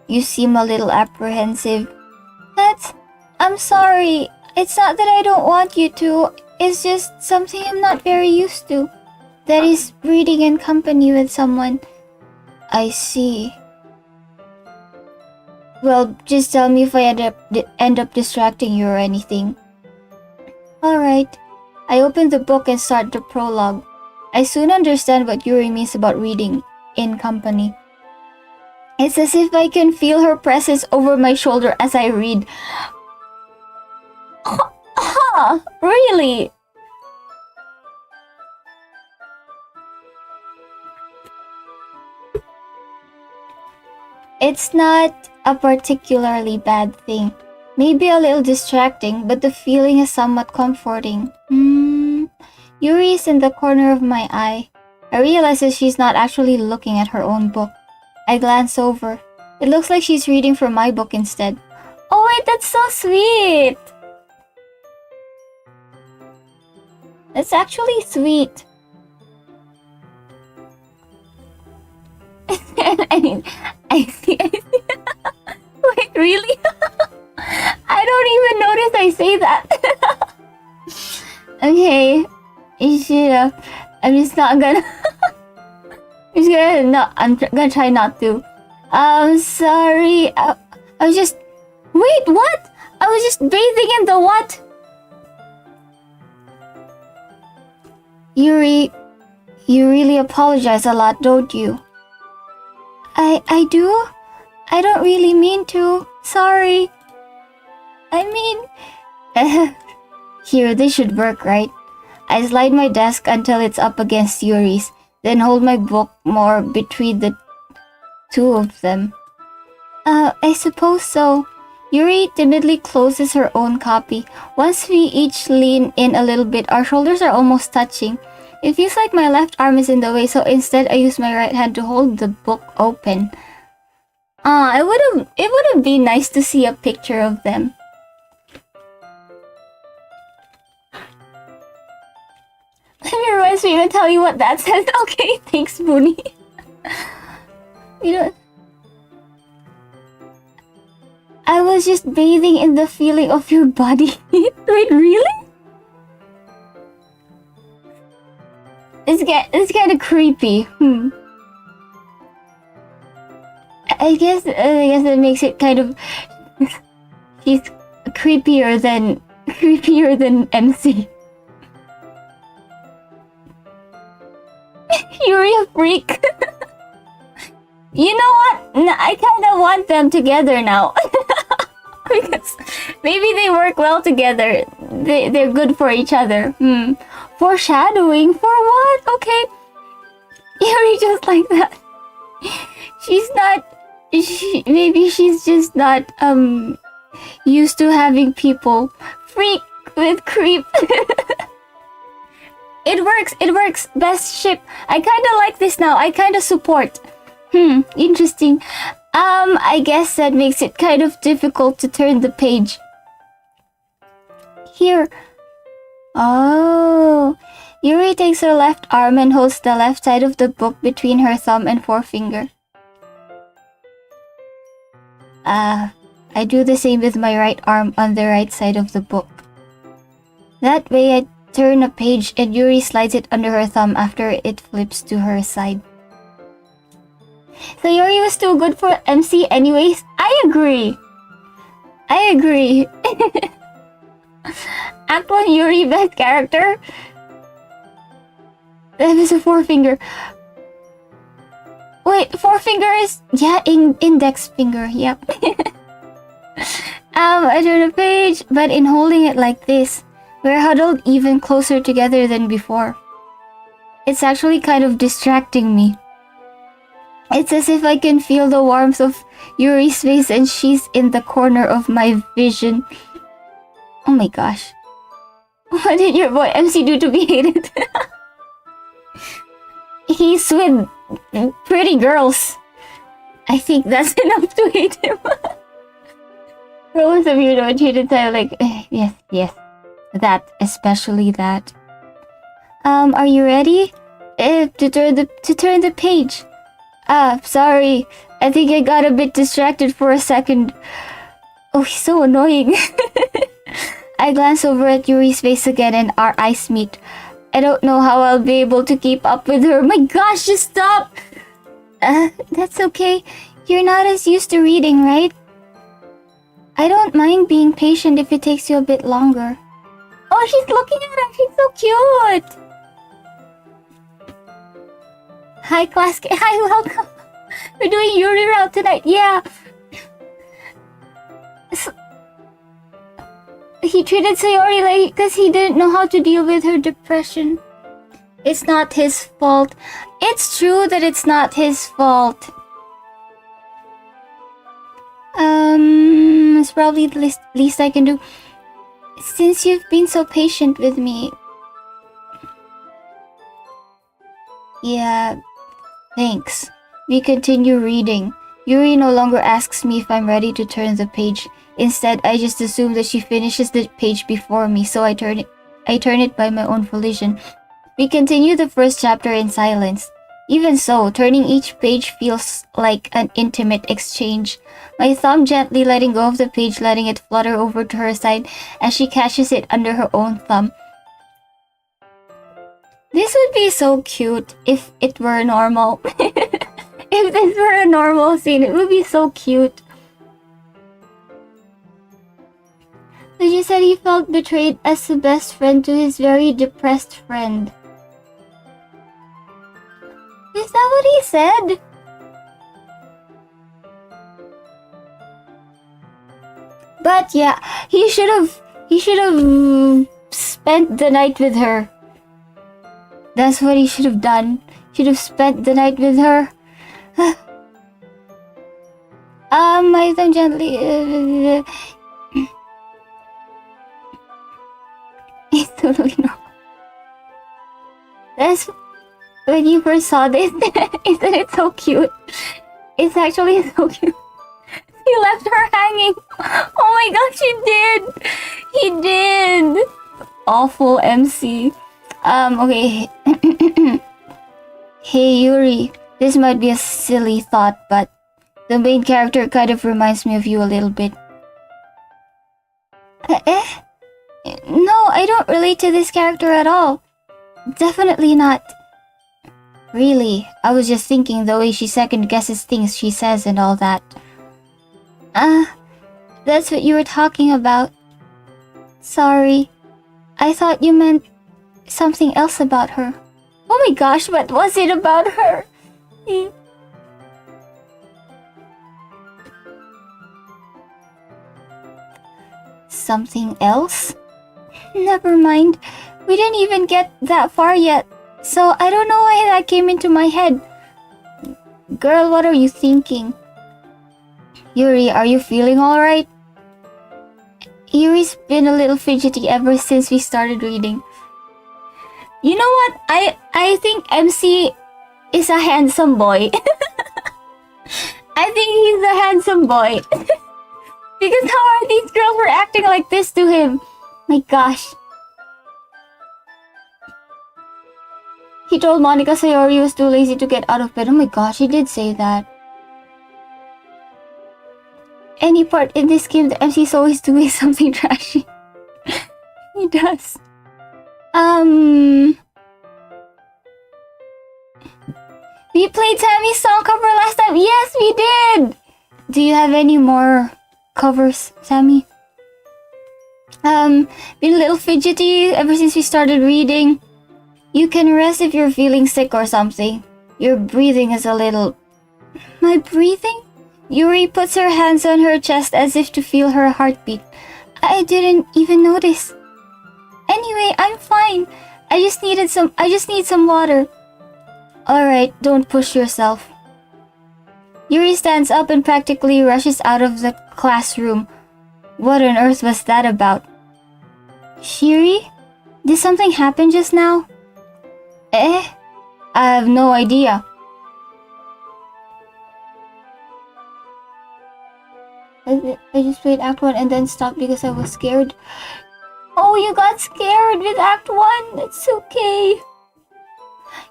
You seem a little apprehensive. I'm sorry. It's not that I don't want you to. It's just something I'm not very used to. That is reading in company with someone. I see. Well, just tell me if I end up distracting you or anything. Alright. I open the book and start the prologue. I soon understand what Yuri means about reading in company. It's as if I can feel her presence over my shoulder as I read. Really? It's not a particularly bad thing. Maybe a little distracting, but the feeling is somewhat comforting. Yuri is in the corner of my eye. I realize that she's not actually looking at her own book. I glance over. It looks like she's reading from my book instead. Oh wait, that's so sweet! That's actually sweet. I see. Wait, really? I don't even notice I say that. Okay. I'm just not gonna... I'm gonna try not to. Sorry. I was just... Wait, what? I was just bathing in the what? Yuri, you really apologize a lot, don't you? I do? I don't really mean to. Sorry. I mean... Here, this should work, right? I slide my desk until it's up against Yuri's, then hold my book more between the two of them. I suppose so. Yuri timidly closes her own copy. Once we each lean in a little bit, our shoulders are almost touching. It feels like my left arm is in the way, so instead I use my right hand to hold the book open. It would've been nice to see a picture of them. Let me rewind and tell you what that says. Okay, thanks, Booney. I was just bathing in the feeling of your body. Wait, really? It's kind of creepy. I guess that makes it kind of... She's creepier than MC. You're a freak. You know what? I kind of want them together now. Because maybe they work well together. They're good for each other. Foreshadowing? For what? Okay. Yuri just like that. Maybe she's just not used to having people freak with creep. It works. Best ship. I kinda like this now. I kinda support. Interesting. I guess that makes it kind of difficult to turn the page. Here. Oh. Yuri takes her left arm and holds the left side of the book between her thumb and forefinger. I do the same with my right arm on the right side of the book. That way I turn a page and Yuri slides it under her thumb after it flips to her side. Sayori was too good for MC anyways. I agree. Act 1 Yuri, best character. That was a forefinger. Wait, forefinger is... Yeah, index finger, yep. I turn the page, but in holding it like this, we're huddled even closer together than before. It's actually kind of distracting me. It's as if I can feel the warmth of Yuri's face and she's in the corner of my vision. Oh my gosh. What did your boy MC do to be hated? He's with pretty girls. I think that's enough to hate him. Rows of you know cheated time like yes. That, especially that. Are you ready? To turn the page. Sorry. I think I got a bit distracted for a second. Oh, he's so annoying. I glance over at Yuri's face again and our eyes meet. I don't know how I'll be able to keep up with her. My gosh, just stop! That's okay. You're not as used to reading, right? I don't mind being patient if it takes you a bit longer. Oh, she's looking at him. She's so cute. Hi, class. Hi, welcome. We're doing Yuri route tonight. Yeah. He treated Sayori like because he didn't know how to deal with her depression. It's not his fault. It's true that it's not his fault. It's probably the least I can do. Since you've been so patient with me. Yeah, thanks. We continue reading. Yuri no longer asks me if I'm ready to turn the page. Instead, I just assume that she finishes the page before me, so I turn it by my own volition. We continue the first chapter in silence. Even so, turning each page feels like an intimate exchange. My thumb gently letting go of the page, letting it flutter over to her side as she catches it under her own thumb. This would be so cute if it were normal. If this were a normal scene, it would be so cute. So you said he felt betrayed as the best friend to his very depressed friend. Is that what he said? But yeah, he should have spent the night with her. That's what he should have done. Should have spent the night with her. I them gently. It's totally not. That's when you first saw this. Isn't it so cute? It's actually so cute. He left her hanging. Oh my gosh, he did. He did. Awful MC. Okay. Hey Yuri, this might be a silly thought, but the main character kind of reminds me of you a little bit. No, I don't relate to this character at all. Definitely not. Really, I was just thinking the way she second guesses things she says and all that. That's what you were talking about. Sorry. I thought you meant something else about her. Oh my gosh, what was it about her? Something else? Never mind. We didn't even get that far yet, so I don't know why that came into my head. Girl, what are you thinking? Yuri, are you feeling alright? Yuri's been a little fidgety ever since we started reading. You know what? I think MC is a handsome boy. I think he's a handsome boy. Because how are these girls reacting like this to him? My gosh. He told Monica Sayori was too lazy to get out of bed. Oh my gosh, he did say that. Any part in this game the MC is always doing something trashy. He does. We played Tammy's song cover last time. Yes, we did. Do you have any more covers, Sammy? Been a little fidgety ever since we started reading. You can rest if you're feeling sick or something. Your breathing is a little... My breathing? Yuri puts her hands on her chest as if to feel her heartbeat. I didn't even notice. Anyway, I'm fine. I just need some water. Alright, don't push yourself. Yuri stands up and practically rushes out of the classroom. What on earth was that about? Shiiri? Did something happen just now? I have no idea. I just played Act 1 and then stopped because I was scared. Oh, you got scared with Act 1? It's okay.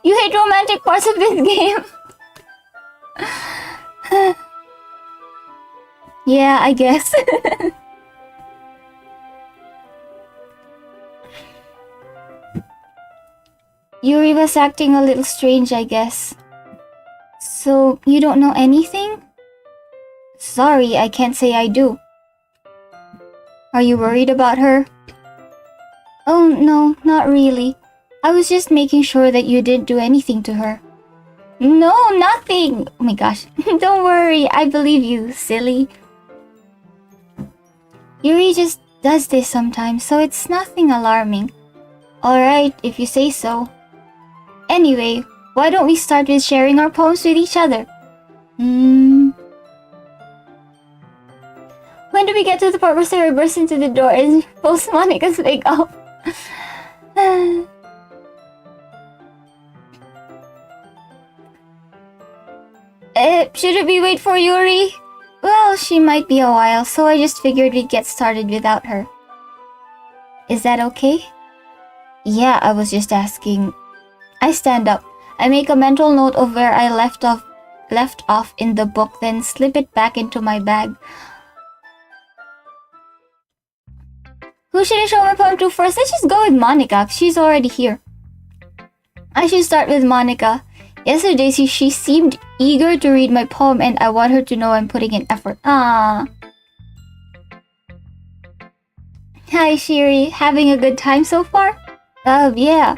You hate romantic parts of this game. Yeah, I guess. Yuri was acting a little strange, I guess. So, you don't know anything? Sorry, I can't say I do. Are you worried about her? Oh, no, not really. I was just making sure that you didn't do anything to her. No, nothing! Oh my gosh. Don't worry, I believe you, silly. Yuri just does this sometimes, so it's nothing alarming. Alright, if you say so. Anyway, why don't we start with sharing our poems with each other? When do we get to the part where Sarah bursts into the door and pulls Monica's wig off? Shouldn't we wait for Yuri? Well, she might be a while, so I just figured we'd get started without her. Is that okay? Yeah, I was just asking. I stand up. I make a mental note of where I left off in the book, then slip it back into my bag. Who should I show my poem to first? Let's just go with Monica. She's already here. I should start with Monica. Yesterday, she seemed eager to read my poem and I want her to know I'm putting in effort. Ah. Hi, Shiiri. Having a good time so far? Yeah.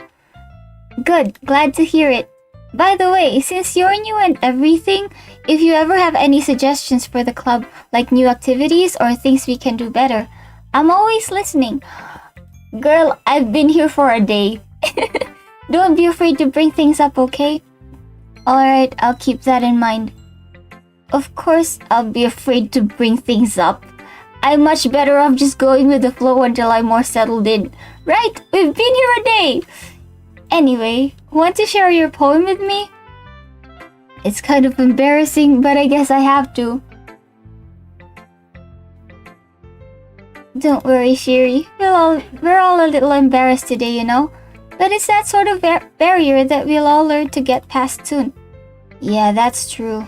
Good. Glad to hear it. By the way, since you're new and everything, if you ever have any suggestions for the club, like new activities or things we can do better, I'm always listening. Girl, I've been here for a day. Don't be afraid to bring things up, okay? Alright, I'll keep that in mind. Of course, I'll be afraid to bring things up. I'm much better off just going with the flow until I'm more settled in. Right? We've been here a day! Anyway, want to share your poem with me? It's kind of embarrassing, but I guess I have to. Don't worry, Shiiri. We're all a little embarrassed today, you know? But it's that sort of barrier that we'll all learn to get past soon. Yeah, that's true.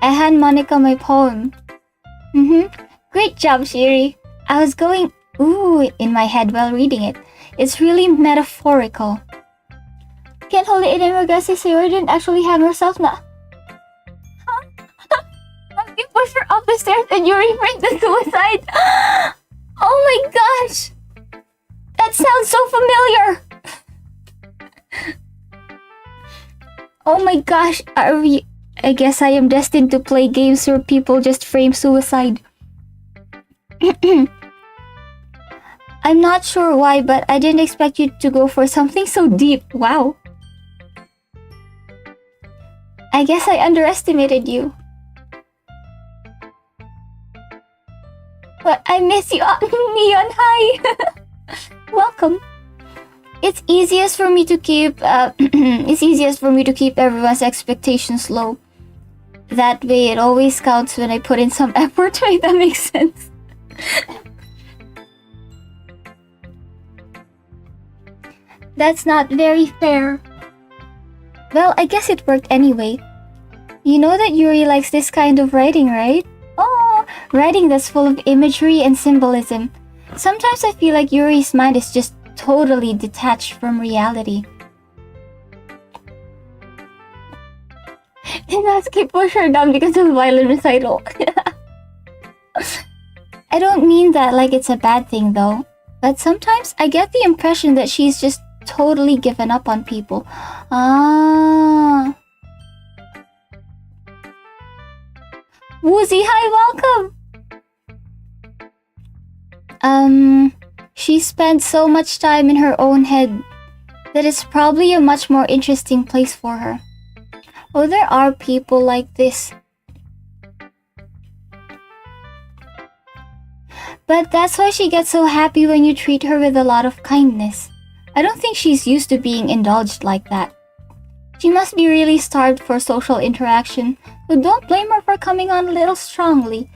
I hand Monica my poem. Great job, Shiiri. I was going ooh in my head while reading it. It's really metaphorical. Can't hold it in regards to Sayori didn't actually hang herself now. You push her up the stairs and Yuri brings the suicide. Oh my gosh! That sounds so familiar! Oh my gosh, are we... I guess I am destined to play games where people just frame suicide. I'm not sure why, but I didn't expect you to go for something so deep. Wow. I guess I underestimated you. But I miss you, Neon. Hi. Welcome. It's easiest for me to keep everyone's expectations low. That way it always counts when I put in some effort, if that makes sense. That's not very fair. Well, I guess it worked anyway. You know that Yuri likes this kind of writing, right? Oh, writing that's full of imagery and symbolism. Sometimes I feel like Yuri's mind is just totally detached from reality. Did Natsuki push her down because of violent recital? I don't mean that like it's a bad thing though. But sometimes I get the impression that she's just totally given up on people. Ah. Woozy, hi, welcome! She spent so much time in her own head that it's probably a much more interesting place for her. Oh, there are people like this. But that's why she gets so happy when you treat her with a lot of kindness. I don't think she's used to being indulged like that. She must be really starved for social interaction, so don't blame her for coming on a little strongly.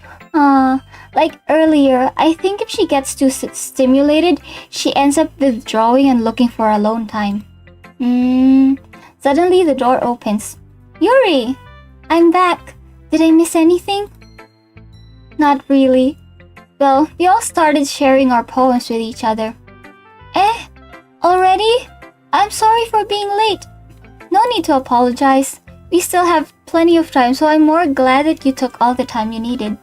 Like earlier, I think if she gets too stimulated, she ends up withdrawing and looking for alone time. Suddenly the door opens. Yuri! I'm back. Did I miss anything? Not really. Well, we all started sharing our poems with each other. Eh? Already? I'm sorry for being late. No need to apologize. We still have plenty of time, so I'm more glad that you took all the time you needed.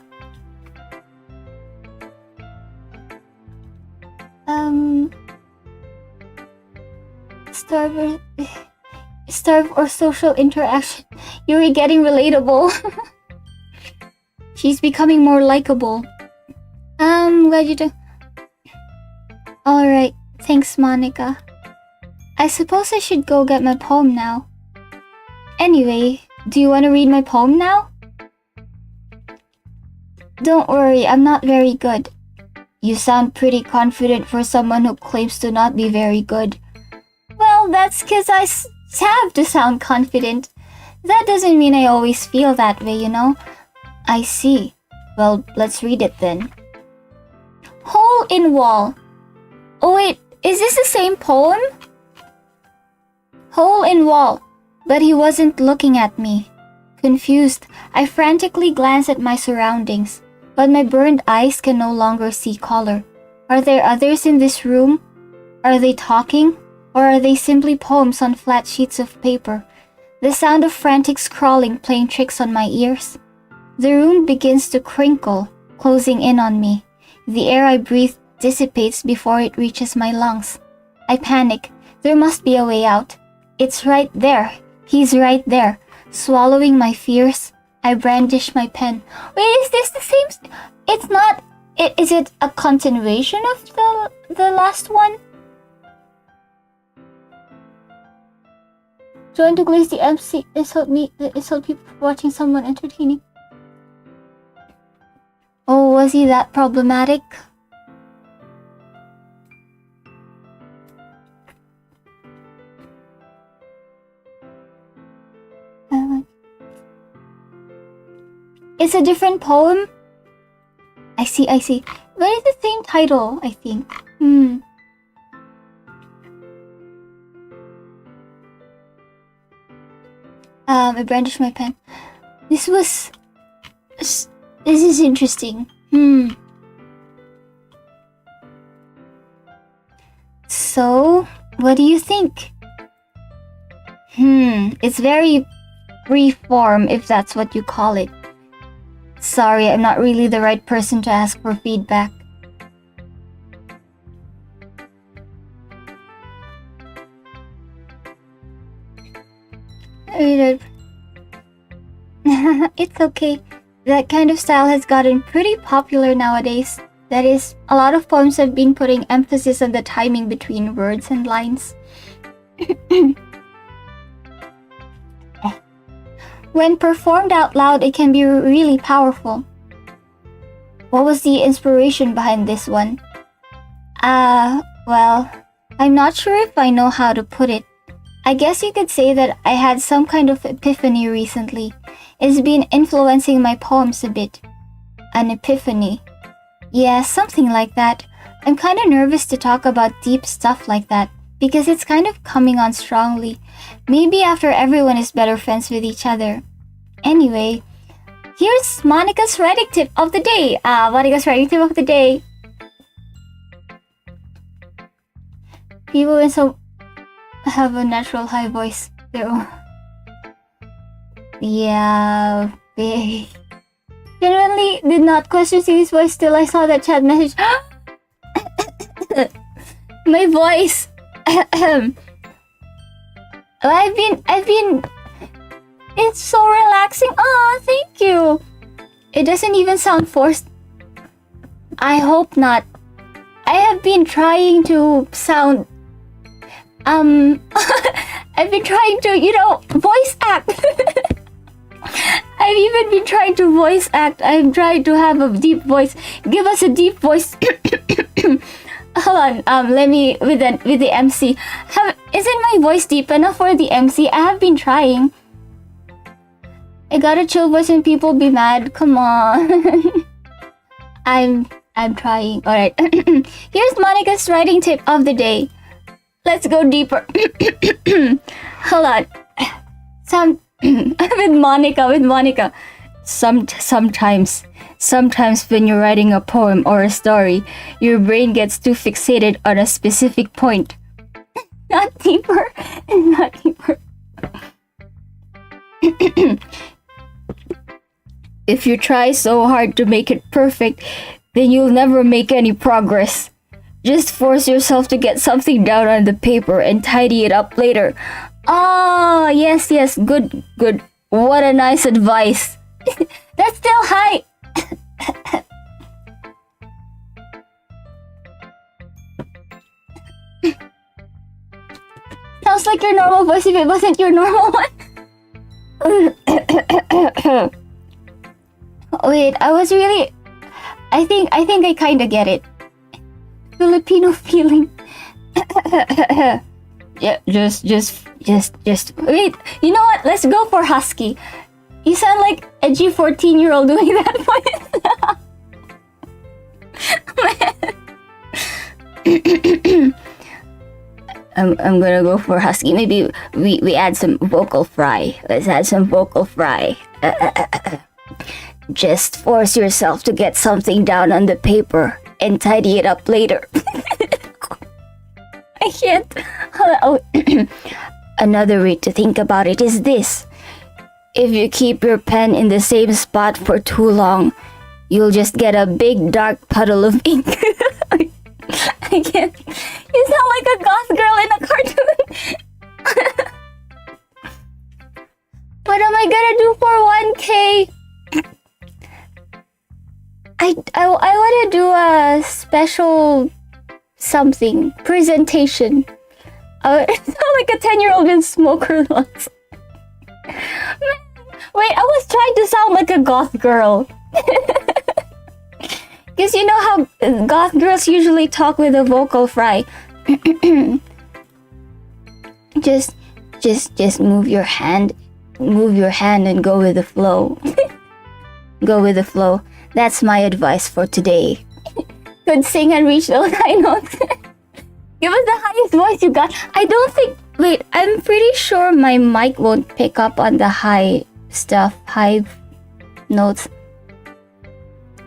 Starve or social interaction. You're getting relatable. She's becoming more likable. Glad you do. Alright, thanks, Monica. I suppose I should go get my poem now. Anyway, do you want to read my poem now? Don't worry, I'm not very good. You sound pretty confident for someone who claims to not be very good. Well, that's 'cause I have to sound confident. That doesn't mean I always feel that way, you know? I see. Well, let's read it then. Hole in wall. Oh wait, is this the same poem? Hole in wall. But he wasn't looking at me. Confused, I frantically glanced at my surroundings, but my burned eyes can no longer see color. Are there others in this room? Are they talking? Or are they simply poems on flat sheets of paper? The sound of frantic scrawling playing tricks on my ears. The room begins to crinkle, closing in on me. The air I breathe dissipates before it reaches my lungs. I panic. There must be a way out. It's right there. He's right there. Swallowing my fears, I brandish my pen. Wait, is this the same? It's not. Is it a continuation of the last one? Join to glaze the MC. Insult people for watching someone entertaining. Oh, was he that problematic? It's a different poem? I see. But it's the same title, I think. I brandish my pen. This is interesting. So, what do you think? It's very free form, if that's what you call it. Sorry, I'm not really the right person to ask for feedback. It's okay. That kind of style has gotten pretty popular nowadays. That is, a lot of poems have been putting emphasis on the timing between words and lines. When performed out loud, it can be really powerful. What was the inspiration behind this one? Well, I'm not sure if I know how to put it. I guess you could say that I had some kind of epiphany recently. It's been influencing my poems a bit. An epiphany. Yeah, something like that. I'm kind of nervous to talk about deep stuff like that, because it's kind of coming on strongly. Maybe after everyone is better friends with each other. Anyway, here's Monica's writing tip of the day. Monica's writing tip of the day. People in some have a natural high voice. Their own. Yeah, big. Genuinely did not question Siri's voice till I saw that chat message. My voice. I've been. It's so relaxing. Oh, thank you. It doesn't even sound forced. I hope not. I have been trying to sound. I've been trying to, voice act. I've even been trying to voice act. I'm trying to have a deep voice. Give us a deep voice. Hold on. Let me with the MC. Isn't my voice deep enough for the MC? I have been trying. I got a chill voice and people be mad. Come on. I'm trying. All right. Here's Monica's writing tip of the day. Let's go deeper. Hold on. With Monica. Sometimes when you're writing a poem or a story, your brain gets too fixated on a specific point. Not deeper. Not deeper. If you try so hard to make it perfect, then you'll never make any progress. Just force yourself to get something down on the paper and tidy it up later. Oh, yes, good. What a nice advice. That's still high. Sounds like your normal voice if it wasn't your normal one. Wait, I think I kinda get it. Filipino feeling. Yeah, just wait. You know what? Let's go for husky. You sound like edgy 14-year-old doing that voice. I'm gonna go for husky. Maybe we add some vocal fry. Let's add some vocal fry. Just force yourself to get something down on the paper and tidy it up later. I can't. Oh. Another way to think about it is this. If you keep your pen in the same spot for too long, you'll just get a big dark puddle of ink. I can't. You sound like a goth girl in a cartoon. What am I gonna do for 1K? I want to do a special something presentation. It's not like a 10-year-old in smoker lungs. Wait, I was trying to sound like a goth girl. Because you know how goth girls usually talk with a vocal fry. just move your hand and go with the flow. Go with the flow. That's my advice for today. Could sing and reach those high notes. Give us the highest voice you got. I don't think... Wait, I'm pretty sure my mic won't pick up on the high stuff, high notes.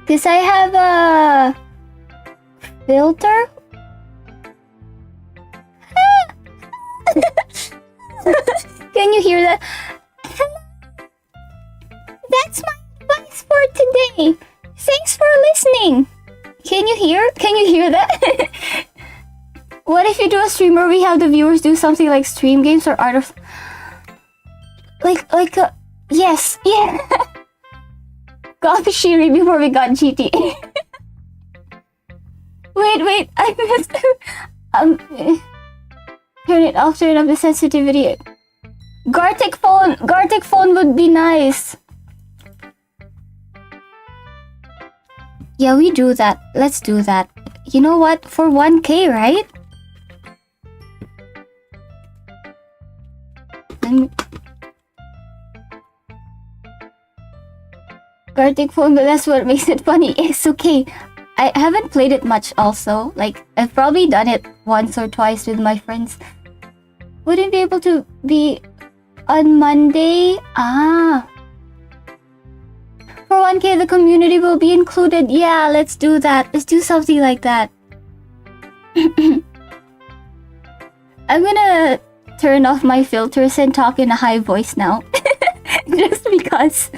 Because I have a filter. Can you hear that? That's my advice for today. Thanks for listening. Can you hear that? What if you do a stream where we have the viewers do something like stream games or art of... Like a... Yes, yeah. Got Shiiri before we got GTA. Wait, I missed... turn up the sensitivity. Gartic phone would be nice. Yeah, we do that. Let's do that. You know what? For 1K, right? Gartic phone, but that's what makes it funny. It's okay. I haven't played it much also. Like, I've probably done it once or twice with my friends. Wouldn't be able to be on Monday? For 1K, the community will be included. Yeah, let's do that. Let's do something like that. I'm gonna turn off my filters and talk in a high voice now. Just because.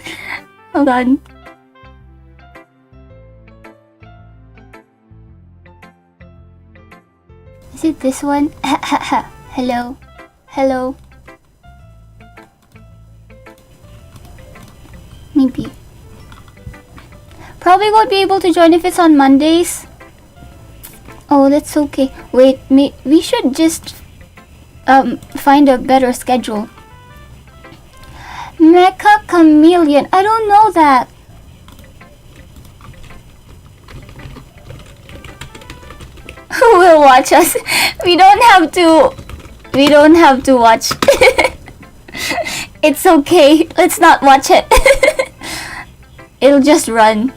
Hold on. Is it this one? Hello. Hello. Maybe. Probably won't be able to join if it's on Mondays. Oh, that's okay. Wait, we should just find a better schedule. Mecha Chameleon. I don't know that. Who will watch us? We don't have to watch. It's okay. Let's not watch it. It'll just run.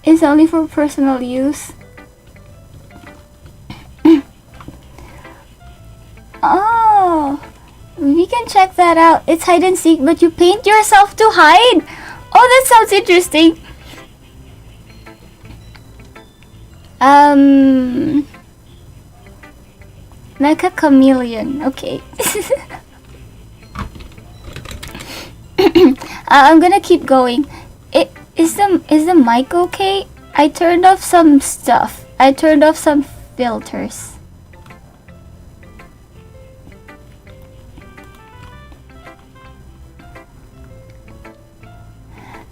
It's only for personal use. Oh, we can check that out. It's hide and seek, but you paint yourself to hide. Oh, that sounds interesting. Mecha Chameleon. Okay. I'm gonna keep going. Is the mic okay? I turned off some stuff. I turned off some filters.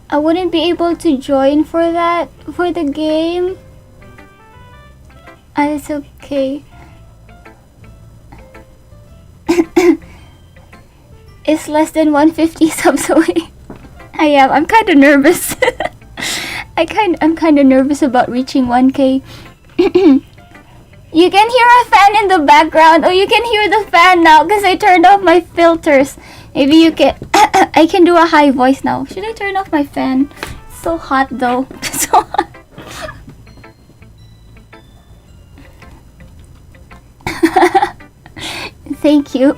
I wouldn't be able to join for that, for the game. It's okay. It's less than 150 subs away. I am. I'm kind of nervous. I'm kind of nervous about reaching 1K. You can hear a fan in the background. Oh, you can hear the fan now because I turned off my filters. Maybe you can. I can do a high voice now. Should I turn off my fan? It's so hot though. It's so hot. Thank you.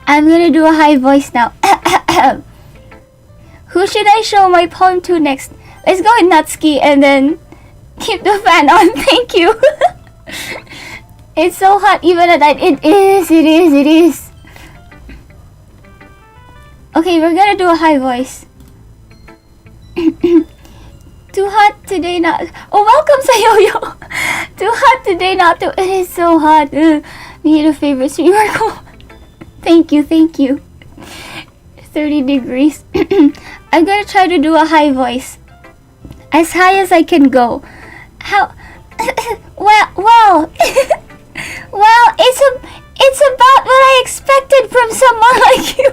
I'm gonna do a high voice now. Who should I show my poem to next? Let's go with Natsuki and then keep the fan on. Thank you. It's so hot even at night. It is. Okay, we're gonna do a high voice. Too hot today not. Oh, welcome Sayoyo. Too hot today not to. It is so hot. Need a favorite streamer. Thank you. 30 degrees. I'm gonna try to do a high voice. As high as I can go. How? Well, it's about what I expected from someone like you.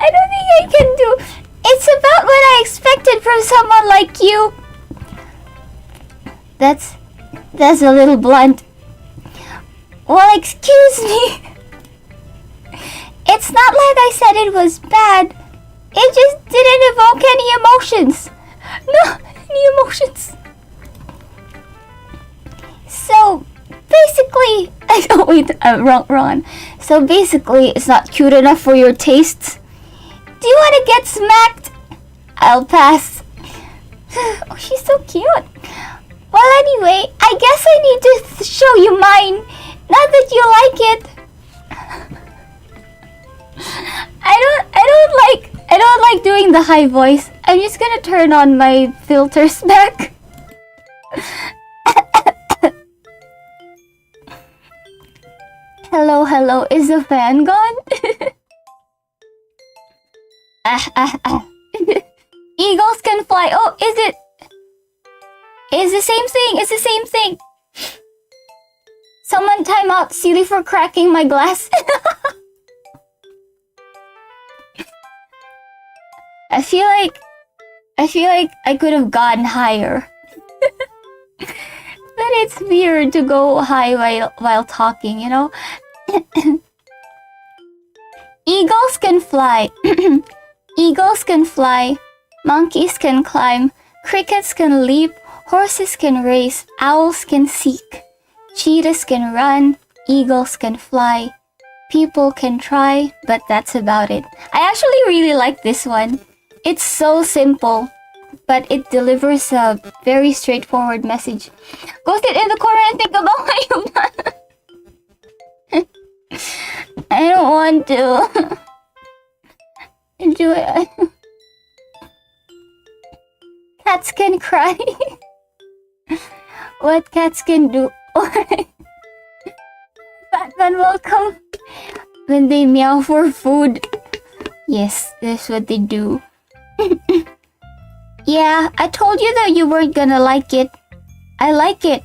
I don't think I can do. It's about what I expected from someone like you. That's a little blunt. Well, excuse me. It's not like I said it was bad. It just didn't evoke any emotions. No, any emotions. So, basically... Oh, wait, wrong. So, basically, it's not cute enough for your tastes. Do you want to get smacked? I'll pass. Oh, she's so cute. Well, anyway, I guess I need to show you mine. Not that you like it. I don't like doing the high voice. I'm just gonna turn on my filters back. Hello, is the fan gone? Eagles can fly. Oh, is it? It's the same thing. Someone time out Silly for cracking my glass. I feel like I could have gone higher. But it's weird to go high while talking, you know? Eagles can fly. Eagles can fly. Monkeys can climb. Crickets can leap. Horses can race. Owls can seek. Cheetahs can run. Eagles can fly. People can try, but that's about it. I actually really like this one. It's so simple, but it delivers a very straightforward message. Go sit in the corner and think about what you've done. I don't want to. Do it. Cats can cry. What cats can do. Batman will come when they meow for food. Yes, that's what they do. Yeah, I told you that you weren't gonna like it. I like it.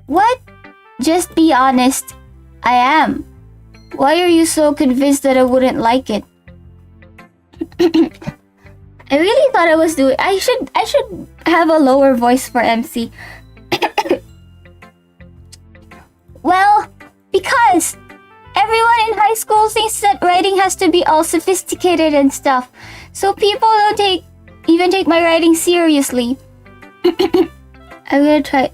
What? Just be honest. I am. Why are you so convinced that I wouldn't like it? I really thought I was doing... I should have a lower voice for MC. Well, because everyone in high school thinks that writing has to be all sophisticated and stuff. So people don't even take my writing seriously. I'm gonna try...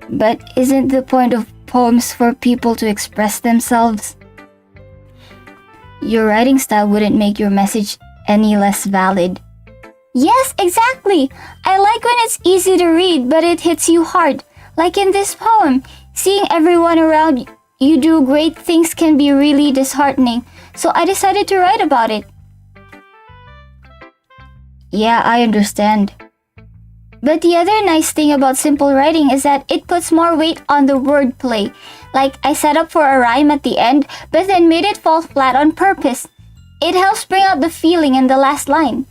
But isn't the point of poems for people to express themselves? Your writing style wouldn't make your message any less valid. Yes, exactly! I like when it's easy to read, but it hits you hard. Like in this poem, seeing everyone around you do great things can be really disheartening. So I decided to write about it. Yeah, I understand. But the other nice thing about simple writing is that it puts more weight on the wordplay. Like, I set up for a rhyme at the end, but then made it fall flat on purpose. It helps bring out the feeling in the last line.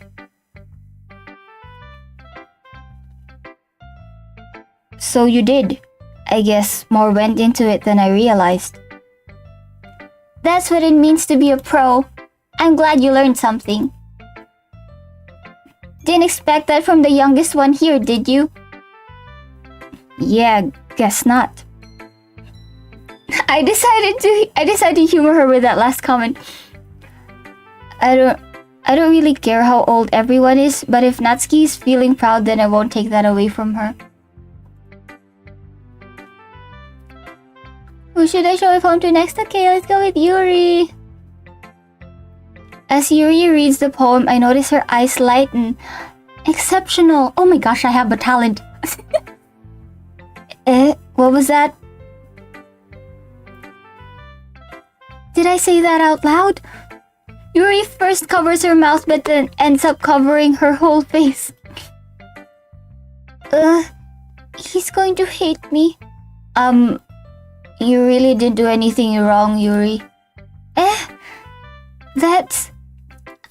So you did. I guess more went into it than I realized. That's what it means to be a pro. I'm glad you learned something. Didn't expect that from the youngest one here, did you? Yeah, guess not. I decided to humor her with that last comment. I don't really care how old everyone is, but if Natsuki is feeling proud, then I won't take that away from her. Who should I show a poem to next? Okay, let's go with Yuri. As Yuri reads the poem, I notice her eyes lighten. Exceptional! Oh my gosh, I have a talent. What was that? Did I say that out loud? Yuri first covers her mouth but then ends up covering her whole face. He's going to hate me. You really didn't do anything wrong, Yuri. That's...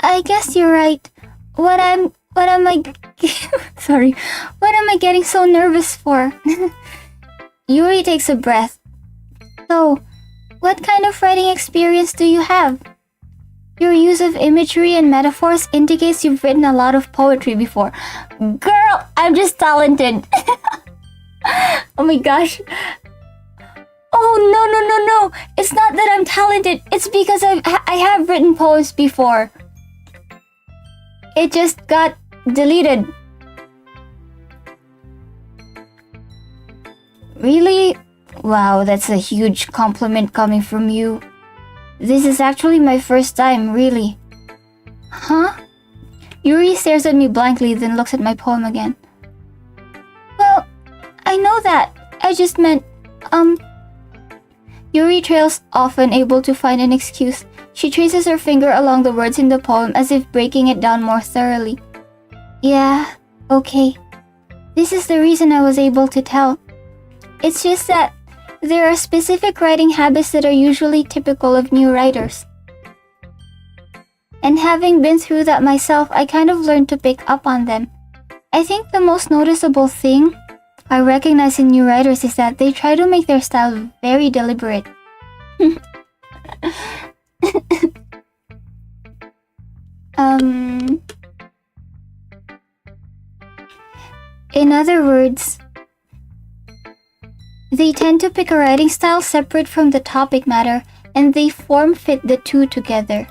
I guess you're right. What am I... Sorry. What am I getting so nervous for? Yuri takes a breath. So, what kind of writing experience do you have? Your use of imagery and metaphors indicates you've written a lot of poetry before. Girl, I'm just talented. Oh my gosh. Oh, no. It's not that I'm talented. It's because I have written poems before. It just got deleted. Really? Wow, that's a huge compliment coming from you. This is actually my first time, really. Huh? Yuri stares at me blankly, then looks at my poem again. Well, I know that. I just meant, Yuri trails off, unable to find an excuse. She traces her finger along the words in the poem as if breaking it down more thoroughly. Yeah, okay. This is the reason I was able to tell. It's just that there are specific writing habits that are usually typical of new writers. And having been through that myself, I kind of learned to pick up on them. I think the most noticeable thing I recognize in new writers is that they try to make their style very deliberate. In other words, they tend to pick a writing style separate from the topic matter, and they form-fit the two together.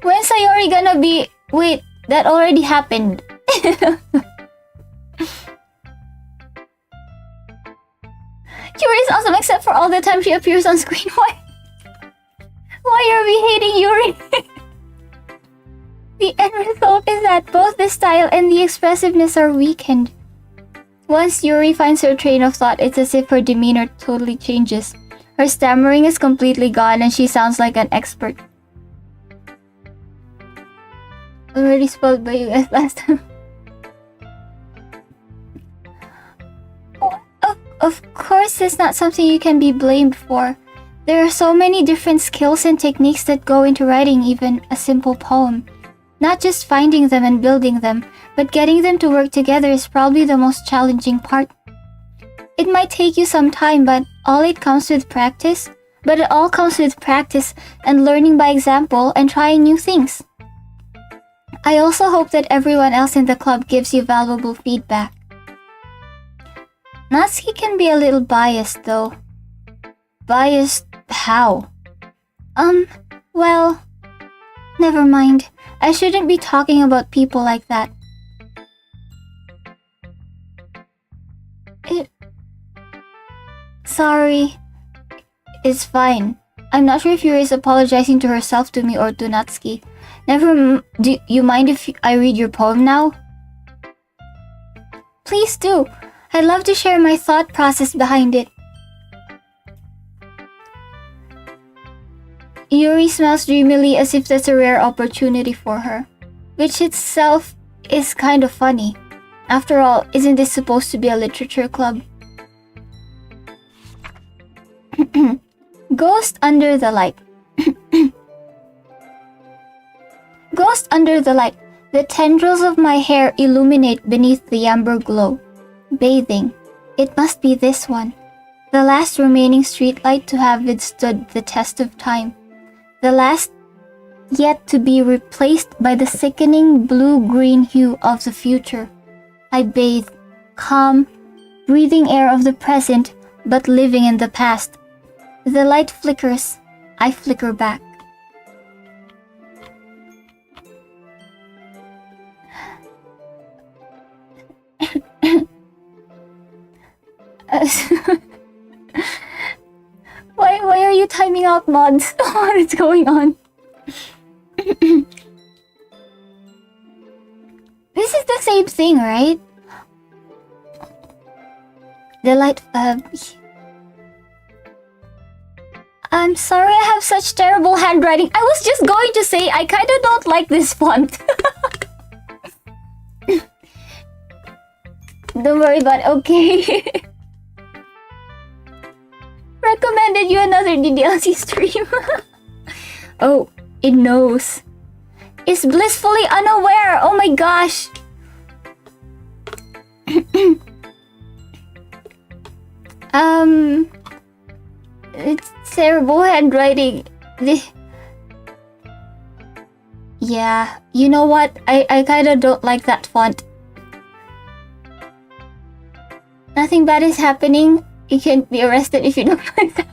When's Sayori gonna be... Wait, that already happened. Yuri is awesome except for all the time she appears on screen. Why are we hating Yuri? The end result is that both the style and the expressiveness are weakened. Once Yuri finds her train of thought, it's as if her demeanor totally changes. Her stammering is completely gone and she sounds like an expert. Already spoiled by you guys last time. Of course, it's not something you can be blamed for. There are so many different skills and techniques that go into writing even a simple poem. Not just finding them and building them, but getting them to work together is probably the most challenging part. It might take you some time, but it all comes with practice and learning by example and trying new things. I also hope that everyone else in the club gives you valuable feedback. Natsuki can be a little biased though. Biased how? Well, never mind. I shouldn't be talking about people like that. Sorry. It's fine. I'm not sure if Yuri is apologizing to herself, to me, or to Natsuki. Do you mind if I read your poem now? Please do. I'd love to share my thought process behind it. Yuri smiles dreamily as if that's a rare opportunity for her, which itself is kind of funny. After all, isn't this supposed to be a literature club? Ghost under the light. Ghost under the light. The tendrils of my hair illuminate beneath the amber glow. Bathing. It must be this one. The last remaining streetlight to have withstood the test of time. The last yet to be replaced by the sickening blue-green hue of the future. I bathe, calm, breathing air of the present, but living in the past. The light flickers. I flicker back. Why are you timing out mods? What is going on? This is the same thing, right? The light, I'm sorry I have such terrible handwriting. I was just going to say I kinda don't like this font. Don't worry about it, okay? Recommended you another DDLC stream. Oh, it knows. It's blissfully unaware. Oh my gosh. It's terrible handwriting. Yeah, you know what? I kinda don't like that font. Nothing bad is happening. You can't be arrested if you don't like that.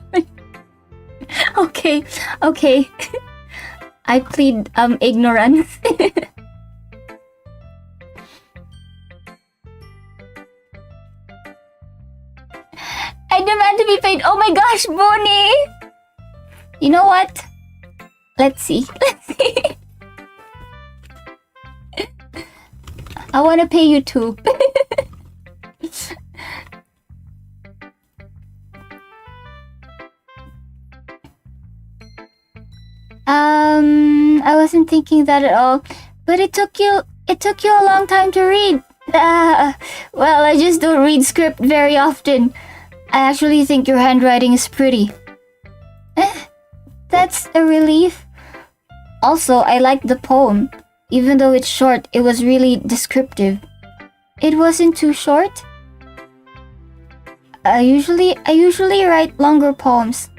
Okay. I plead ignorance. I demand to be paid. Oh my gosh, Bonnie! You know what? Let's see. I wanna pay you too. I wasn't thinking that at all. But it took you a long time to read. Well, I just don't read script very often. I actually think your handwriting is pretty. That's a relief. Also, I liked the poem. Even though it's short, it was really descriptive. It wasn't too short? I usually write longer poems.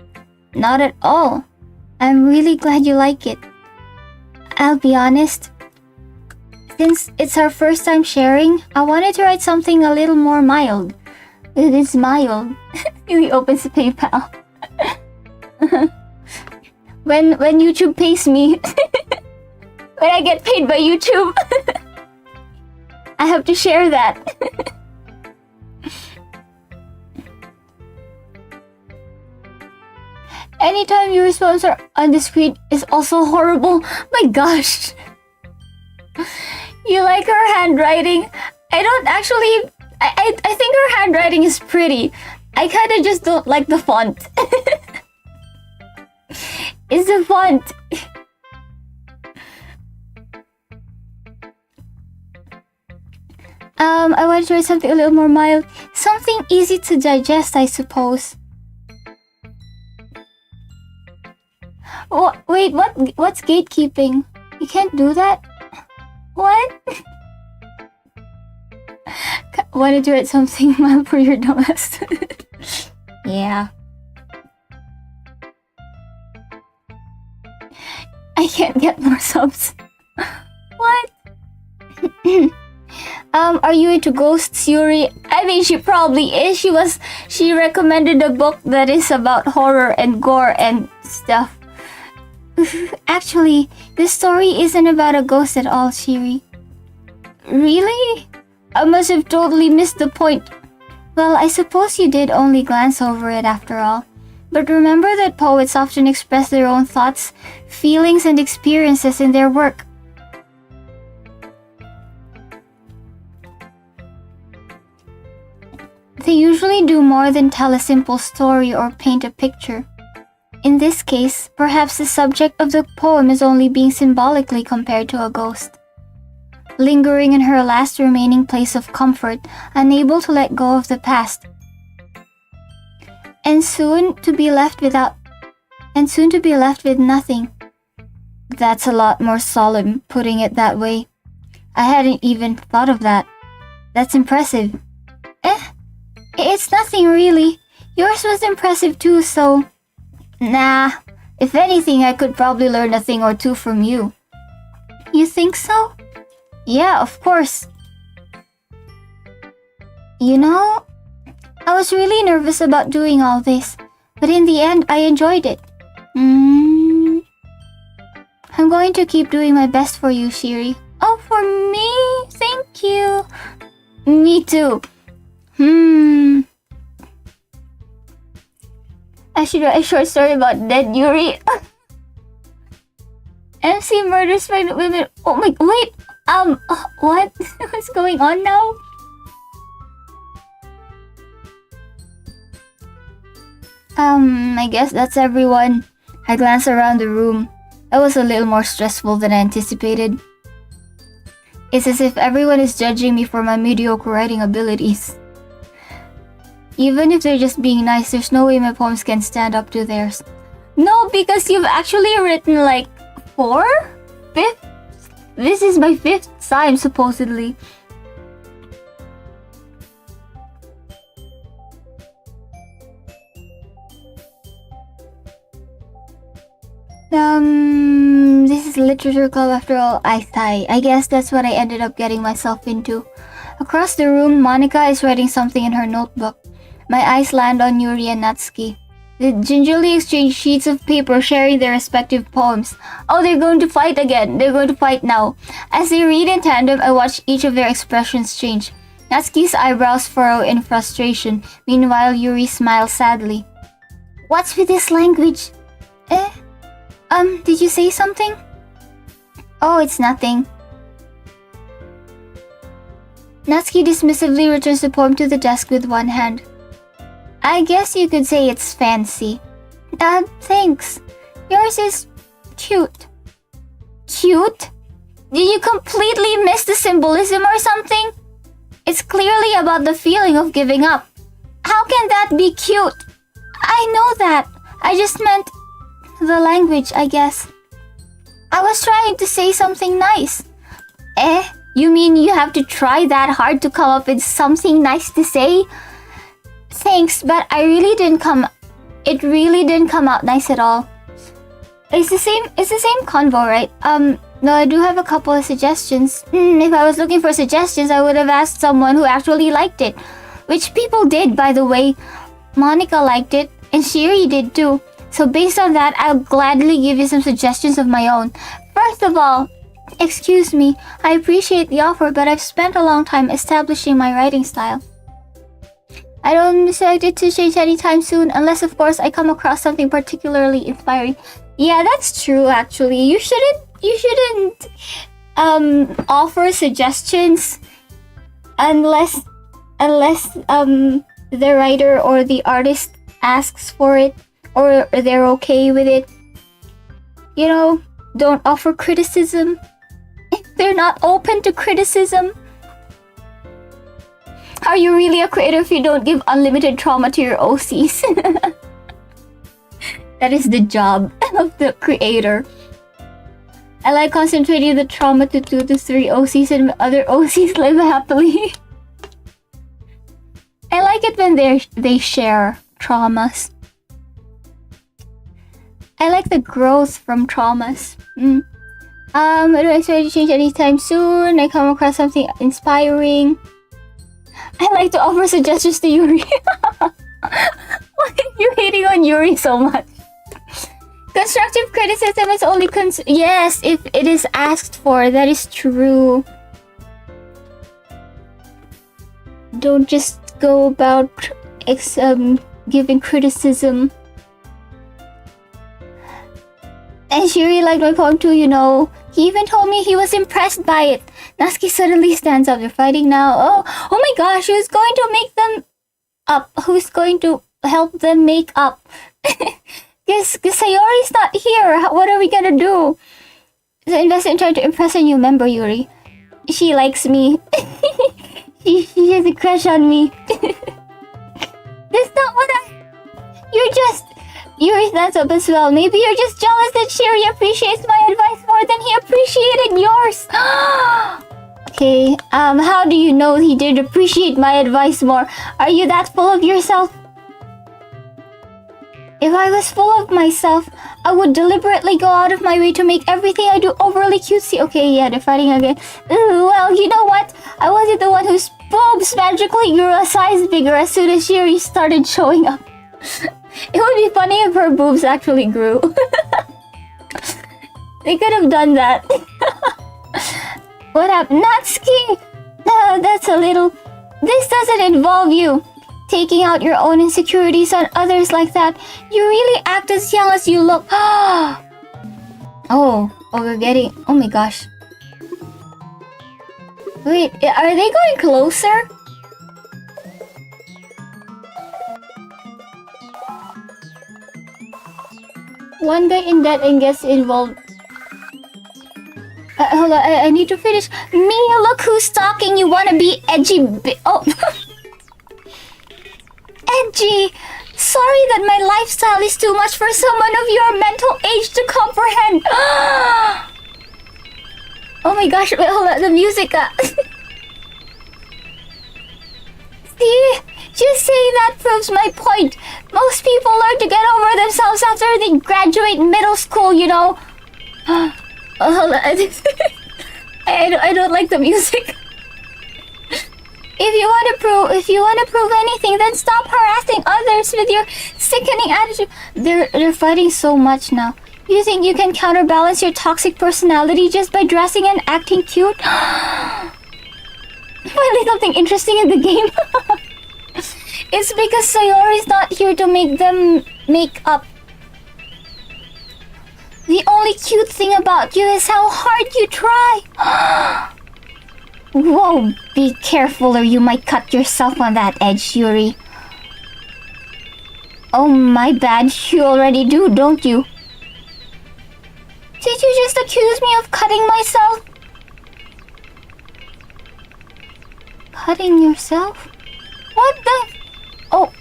Not at all. I'm really glad you like it. I'll be honest. Since it's our first time sharing, I wanted to write something a little more mild. It is mild. He opens the PayPal. When YouTube pays me, when I get paid by YouTube, I have to share that. Anytime your response are on the screen is also horrible. My gosh. You like her handwriting? I don't actually... I think her handwriting is pretty. I kinda just don't like the font. is the font. I want to try something a little more mild. Something easy to digest, I suppose. Wait, what's gatekeeping? You can't do that? What? Wanted to write something mild for your dumbass. Yeah. I can't get more subs. What? Are you into ghosts, Yuri? I mean, she probably is. She recommended a book that is about horror and gore and stuff. Actually, this story isn't about a ghost at all, Shiiri. Really? I must have totally missed the point. Well, I suppose you did only glance over it after all. But remember that poets often express their own thoughts, feelings, and experiences in their work. They usually do more than tell a simple story or paint a picture. In this case, perhaps the subject of the poem is only being symbolically compared to a ghost. Lingering in her last remaining place of comfort, unable to let go of the past. And soon to be left with nothing. That's a lot more solemn, putting it that way. I hadn't even thought of that. That's impressive. It's nothing really. Yours was impressive too, so... Nah, if anything, I could probably learn a thing or two from you. You think so? Yeah, of course. You know, I was really nervous about doing all this, but in the end, I enjoyed it. I'm going to keep doing my best for you, Shiiri. Oh, for me? Thank you. Me too. I should write a short story about dead Yuri. MC murders pregnant women. Oh my, wait. What? What's going on now? I guess that's everyone. I glanced around the room. That was a little more stressful than I anticipated. It's as if everyone is judging me for my mediocre writing abilities. Even if they're just being nice, there's no way my poems can stand up to theirs. No, because you've actually written like 4? 5th? This is my 5th time, supposedly. This is literature club after all, I sigh. I guess that's what I ended up getting myself into. Across the room, Monica is writing something in her notebook. My eyes land on Yuri and Natsuki. They gingerly exchange sheets of paper, sharing their respective poems. Oh, they're going to fight again. They're going to fight now. As they read in tandem, I watch each of their expressions change. Natsuki's eyebrows furrow in frustration. Meanwhile, Yuri smiles sadly. What's with this language? Did you say something? Oh, it's nothing. Natsuki dismissively returns the poem to the desk with one hand. I guess you could say it's fancy. Thanks. Yours is cute. Cute? Did you completely miss the symbolism or something? It's clearly about the feeling of giving up. How can that be cute? I know that. I just meant the language, I guess. I was trying to say something nice. You mean you have to try that hard to come up with something nice to say? Thanks, but it really didn't come out nice at all. It's the same convo, right? No, I do have a couple of suggestions. If I was looking for suggestions, I would have asked someone who actually liked it. Which people did, by the way. Monica liked it, and Shiiri did too. So based on that, I'll gladly give you some suggestions of my own. First of all, excuse me, I appreciate the offer, but I've spent a long time establishing my writing style. I don't expect it to change anytime soon, unless of course I come across something particularly inspiring. Yeah, that's true actually. You shouldn't offer suggestions unless the writer or the artist asks for it or they're okay with it. you know, don't offer criticism. If they're not open to criticism, are you really a creator if you don't give unlimited trauma to your OCs? That is the job of the creator. I like concentrating the trauma to 2 to 3 OCs and other OCs live happily. I like it when they share traumas. I like the growth from traumas. I don't expect to change anytime soon. I come across something inspiring. I like to offer suggestions to Yuri. Why are you hating on Yuri so much? Constructive criticism is only yes, if it is asked for. That is true. Don't just go about giving criticism. And Shiiri liked my poem too, you know. He even told me he was impressed by it. Natsuki suddenly stands up. They're fighting now. Oh my gosh, who's going to make them up? Who's going to help them make up? Because Sayori's not here. What are we gonna do? So invest in trying to impress a new member, Yuri. She likes me. she has a crush on me. That's not what Yuri stands up as well. Maybe you're just jealous that Shiiri appreciates my advice more than he appreciated yours. Okay, how do you know he did appreciate my advice more? Are you that full of yourself? If I was full of myself, I would deliberately go out of my way to make everything I do overly cutesy. Okay, yeah, they're fighting again. Well, you know what? I wasn't the one whose boobs magically grew a size bigger as soon as Shiiri started showing up. It would be funny if her boobs actually grew. They could have done that. What happened? Natsuki! No, that's a little... This doesn't involve you. Taking out your own insecurities on others like that. You really act as young as you look. Oh, we're getting... Oh my gosh. Wait, are they going closer? One guy in that and gets involved. Hold on, I need to finish. Me, look who's talking. You wanna be edgy oh. Edgy. Sorry that my lifestyle is too much for someone of your mental age to comprehend. Oh my gosh, wait, hold on, the music. See? Just saying that proves my point. Most people learn to get over themselves after they graduate middle school, you know. Hold on. I don't like the music. If you want to prove anything, then stop harassing others with your sickening attitude. They're fighting so much now. You think you can counterbalance your toxic personality just by dressing and acting cute? Finally something interesting in the game. It's because Sayori's not here to make them make up. The only cute thing about you is how hard you try. Whoa, be careful or you might cut yourself on that edge, Yuri. Oh, my bad. You already do, don't you? Did you just accuse me of cutting myself? Cutting yourself? What the... Oh.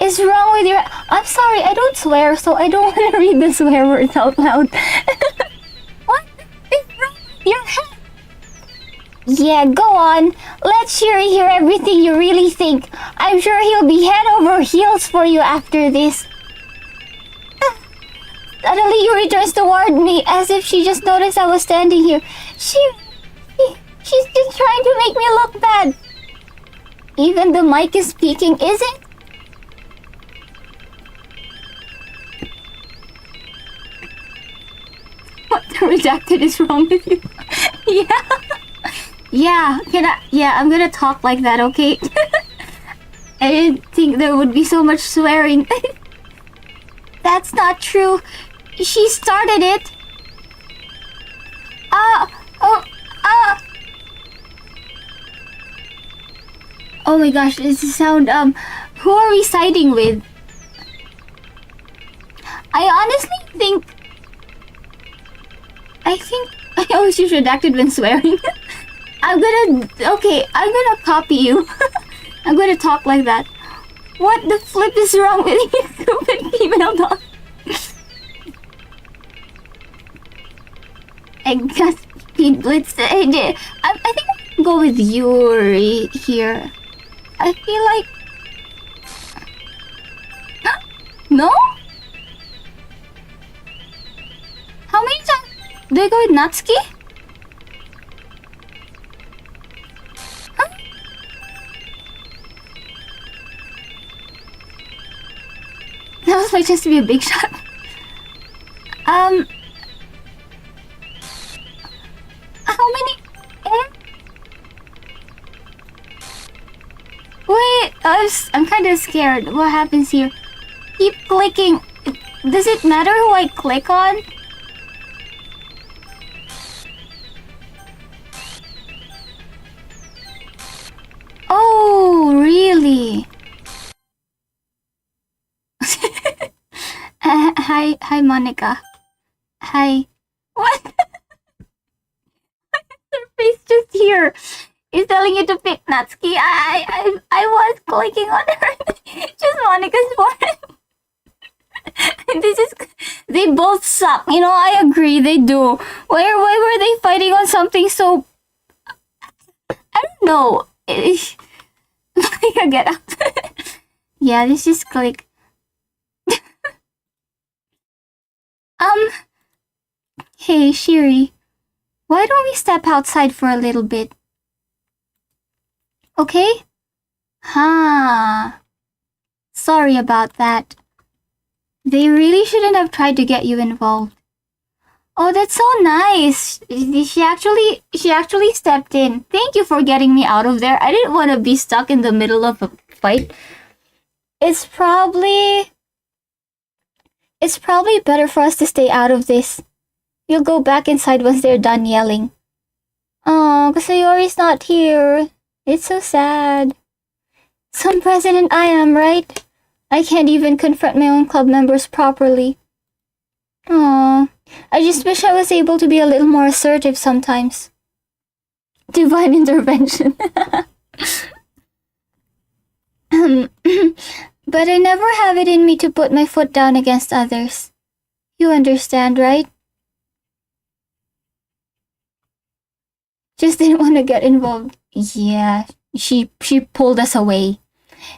Is wrong with your... I'm sorry, I don't swear, so I don't want to read the swear words out loud. What is wrong with your head? Yeah, go on. Let Shiiri hear everything you really think. I'm sure he'll be head over heels for you after this. Suddenly Yuri turns toward me as if she just noticed I was standing here. She's just trying to make me look bad. Even the mic is speaking, is it? What the redacted is wrong with you? Yeah, I'm gonna talk like that, okay? I didn't think there would be so much swearing. That's not true. She started it. Oh my gosh, this is sound, who are we siding with? I honestly think I think I always use redacted when swearing. I'm gonna copy you. I'm gonna talk like that. What the flip is wrong with you, stupid female dog? I guess Speed Blitz. I think I'll go with Yuri here. I feel like... No? How many times do I go with Natsuki? Huh? That was like just to be a big shot. How many? Wait, I'm kind of scared. What happens here? Keep clicking. Does it matter who I click on? Oh, really? Hi, Monica. Hi. What? Her face just here is telling you to pick Natsuki. I was clicking on her. Just Monica's forehead. They both suck. You know, I agree, they do. Why were they fighting on something so... I don't know. Monica, get out. Yeah, let's just click. Hey, Shiiri. Why don't we step outside for a little bit? Okay? Sorry about that. They really shouldn't have tried to get you involved. Oh, that's so nice. She actually stepped in. Thank you for getting me out of there. I didn't want to be stuck in the middle of a fight. It's probably better for us to stay out of this. You'll go back inside once they're done yelling. Oh, Sayori's not here. It's so sad. Some president I am, right? I can't even confront my own club members properly. Aww. I just wish I was able to be a little more assertive sometimes. Divine intervention. But I never have it in me to put my foot down against others. You understand, right? Just didn't want to get involved. Yeah, she pulled us away.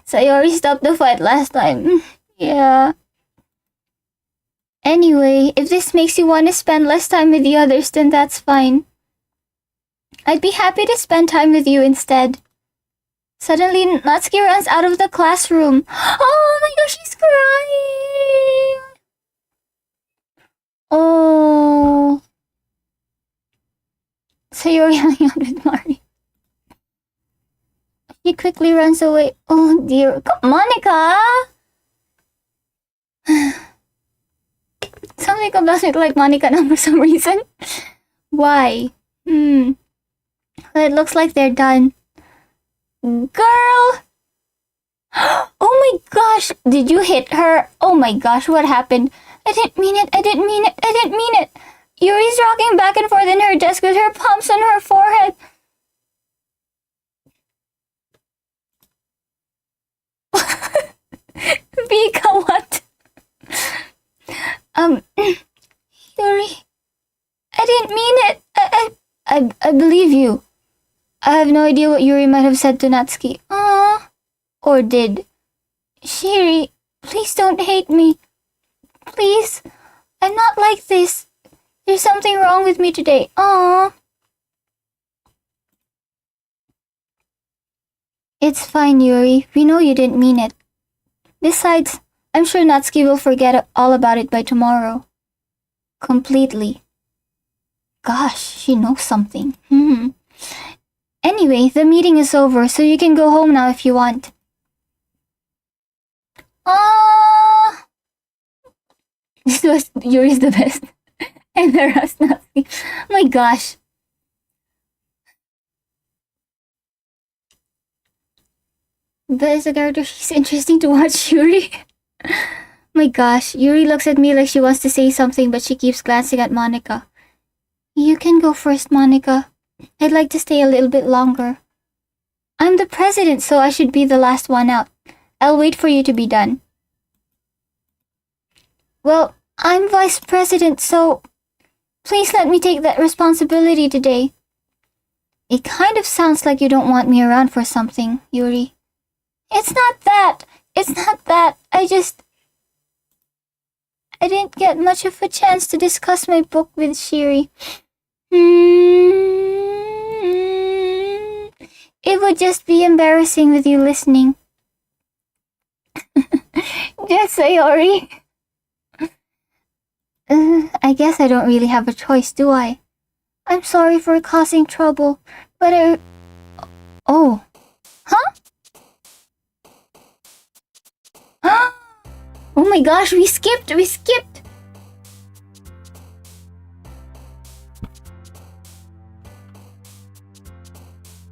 Sayori stopped the fight last time. Yeah. Anyway, if this makes you want to spend less time with the others, then that's fine. I'd be happy to spend time with you instead. Suddenly, Natsuki runs out of the classroom. Oh my gosh, she's crying! Oh. Sayori hanging out with Mari. She quickly runs away. Oh dear. Monica! Something about it like Monica now for some reason. Why? Well, it looks like they're done. Girl! Oh my gosh! Did you hit her? Oh my gosh, what happened? I didn't mean it. I didn't mean it. I didn't mean it. Yuri's rocking back and forth in her desk with her palms on her forehead. Vika, what? Yuri, I didn't mean it. I believe you. I have no idea what Yuri might have said to Natsuki. Aww. Or did. Shiiri, please don't hate me. Please. I'm not like this. There's something wrong with me today. Aww. It's fine, Yuri. We know you didn't mean it. Besides, I'm sure Natsuki will forget all about it by tomorrow. Completely. Gosh, she knows something. Anyway, the meeting is over, so you can go home now if you want. This was Yuri's the best. And the rest Natsuki. Oh my gosh. But as a character, she's interesting to watch, Yuri. My gosh, Yuri looks at me like she wants to say something, but she keeps glancing at Monica. You can go first, Monica. I'd like to stay a little bit longer. I'm the president, so I should be the last one out. I'll wait for you to be done. Well, I'm vice president, so please let me take that responsibility today. It kind of sounds like you don't want me around for something, Yuri. It's not that. I didn't get much of a chance to discuss my book with Shiiri. It would just be embarrassing with you listening. Just Sayori. I guess I don't really have a choice, do I? I'm sorry for causing trouble, but Oh. Huh? Oh my gosh, we skipped!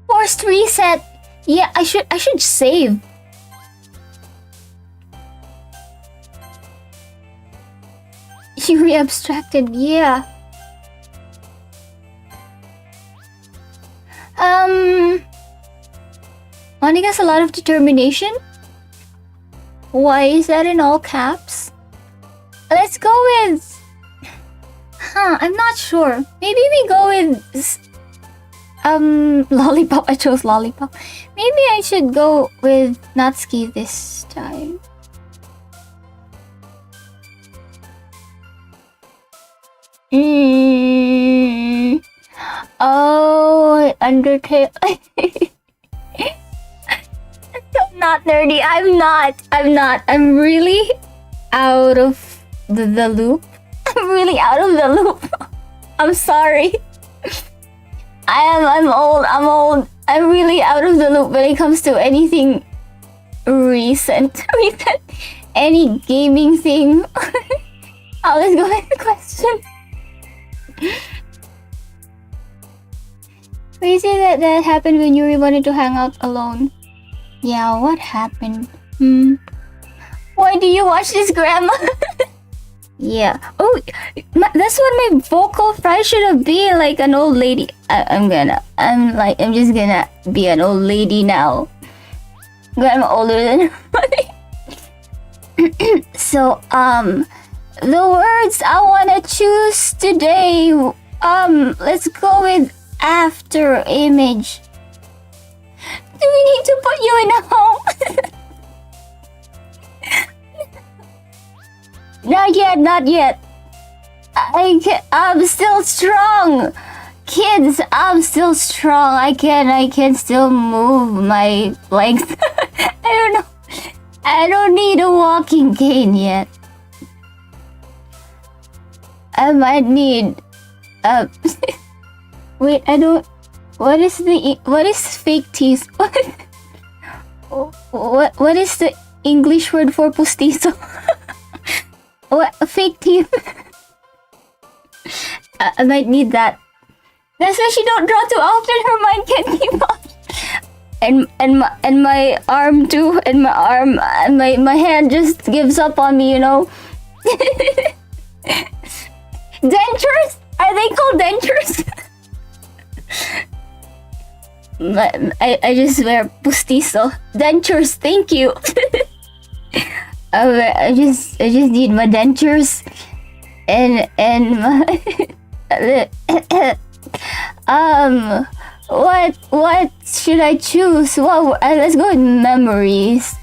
Forced reset! Yeah, I should save. You re-abstracted, yeah. Monica's a lot of determination? Why is that in all caps? Let's go with... I'm not sure. Maybe we go with... Lollipop. I chose Lollipop. Maybe I should go with Natsuki this time. Oh, Undertale. I'm not nerdy. I'm not. I'm really out of the loop. I'm really out of the loop. I'm sorry. I'm old. I'm really out of the loop when it comes to anything recent. Any gaming thing. Oh, let's go with the question. Crazy that happened when Yuri wanted to hang out alone. Yeah, what happened? Why do you watch this, Grandma? Yeah. Oh, that's what my vocal fry should have been, like an old lady. I'm just gonna be an old lady now. Grandma older than everybody. So, the words I wanna choose today, let's go with after image. Do we need to put you in a home? Not yet. I'm still strong. Kids, I'm still strong. I can still move my legs. I don't know. I don't need a walking cane yet. I might need wait, I don't... What is fake teeth? What is the English word for postizo? What? Fake teeth? I might need that. That's why she don't draw too often. Her mind can't keep up. And my arm too. And my arm, my hand just gives up on me, you know. Dentures? Are they called dentures? I just wear postizo. Dentures, thank you. I just need my dentures and my what should I choose? Well, let's go with memories.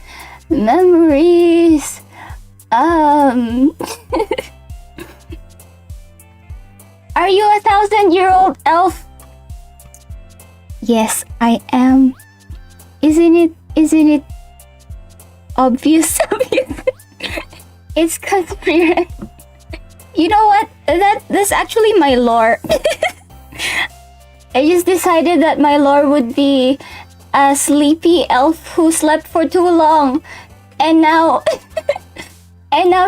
Are you a 1,000-year-old elf? Yes, I am. Isn't it obvious? It's conspiracy. You know what? That's actually my lore. I just decided that my lore would be a sleepy elf who slept for too long, and now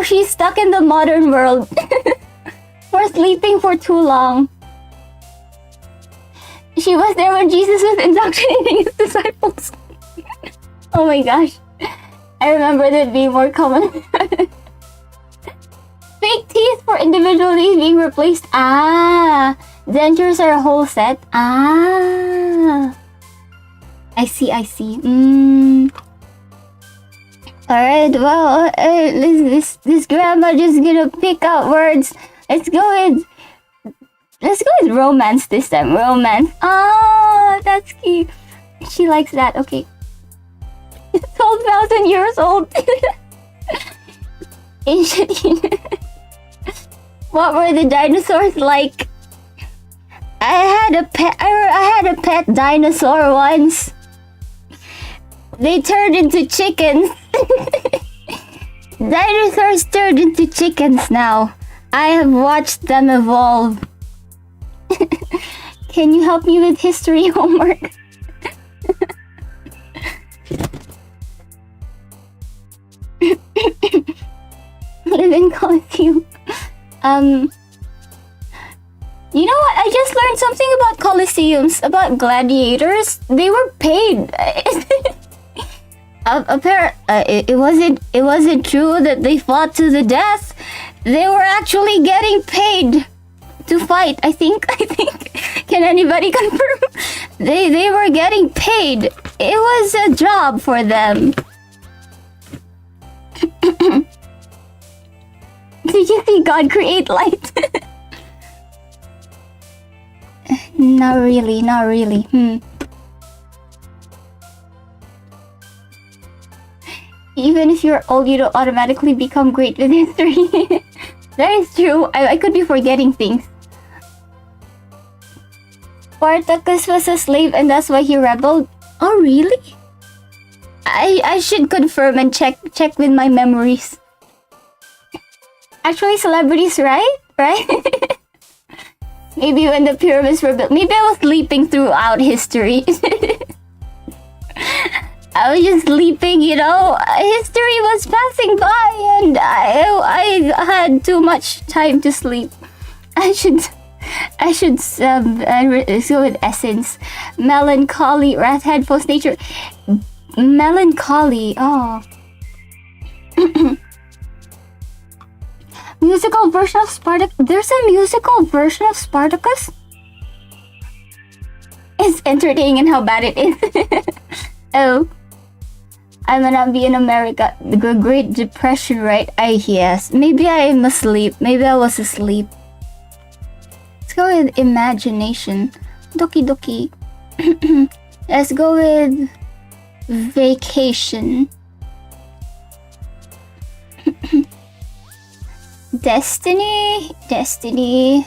she's stuck in the modern world for sleeping for too long. She was there when Jesus was indoctrinating his disciples. Oh my gosh. I remember that being more common. Fake teeth for individually being replaced. Dentures are a whole set. Ah. I see. Alright, well, this grandma just gonna pick out words. Let's go with romance this time. Romance. Oh, that's cute. She likes that. Okay. It's 12,000 years old. Ancient. What were the dinosaurs like? I had a pet dinosaur once. They turned into chickens. Dinosaurs turned into chickens now. I have watched them evolve. Can you help me with history homework? Living Coliseum. You know what? I just learned something about coliseums, about gladiators. They were paid. It wasn't true that they fought to the death. They were actually getting paid to fight. I think. Can anybody confirm? They were getting paid. It was a job for them. Did you see God create light? Not really. Even if you're old, you don't automatically become great with history. That is true. I could be forgetting things. Spartacus was a slave and that's why he rebelled. Oh, really? I should confirm and check with my memories. Actually, celebrities, right? Maybe when the pyramids were built. Maybe I was sleeping throughout history. I was just sleeping, you know. History was passing by and I had too much time to sleep. I should go with essence. Melancholy, wrath, head, post nature. Melancholy, oh. Musical version of Spartacus? There's a musical version of Spartacus? It's entertaining and how bad it is. Oh. I might not be in America. The Great Depression, right? Yes. Maybe I am asleep. Maybe I was asleep. Let's go with imagination. Doki Doki. Let's go with vacation. Destiny.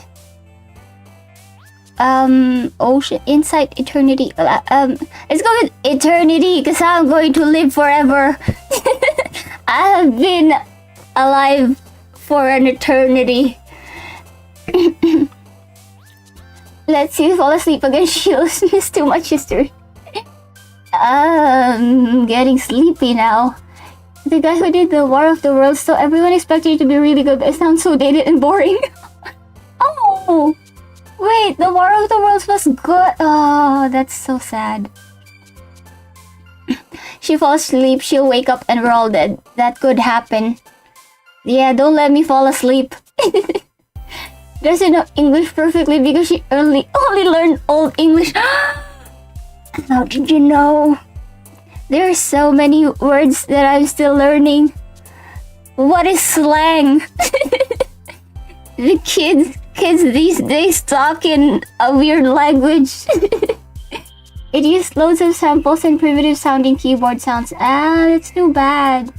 Ocean, insight, eternity. Let's go with eternity because I'm going to live forever. I have been alive for an eternity. Let's see, fall asleep again. She missed too much history. Getting sleepy now. The guy who did the War of the Worlds, so everyone expected it to be really good, but it sounds so dated and boring. Oh! Wait, the War of the Worlds was good. Oh, that's so sad. She falls asleep, she'll wake up and we're all dead. That could happen. Yeah, don't let me fall asleep. Doesn't know English perfectly because she only learned Old English. How did you know? There are so many words that I'm still learning. What is slang? The kids these days talk in a weird language. It used loads of samples and primitive sounding keyboard sounds. That's too bad.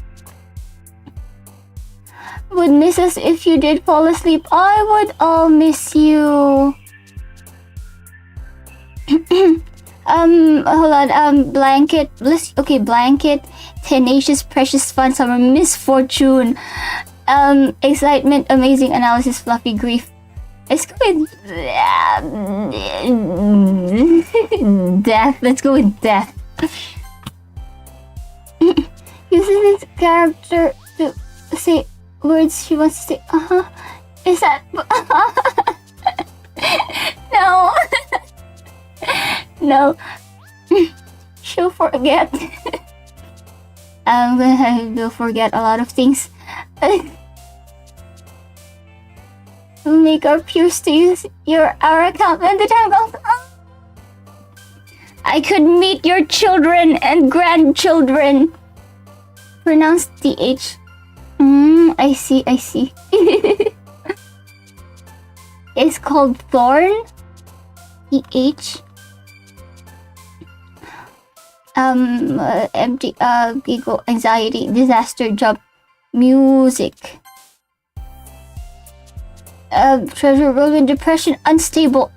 Would miss us if you did fall asleep. I would all miss you. Hold on, blanket, okay, blanket, tenacious, precious, fun, summer, misfortune, excitement, amazing, analysis, fluffy, grief. Let's go with death. Let's go with death. Using this character to say words she wants to say. Is that? No. No. She'll forget. We'll forget a lot of things. to make our peers to use our account when the time comes. I could meet your children and grandchildren. Pronounce TH. I see. It's called Thorn. TH. Empty. Giggle. Anxiety. Disaster. Jump. Music. Treasure. Whirlwind. Depression. Unstable.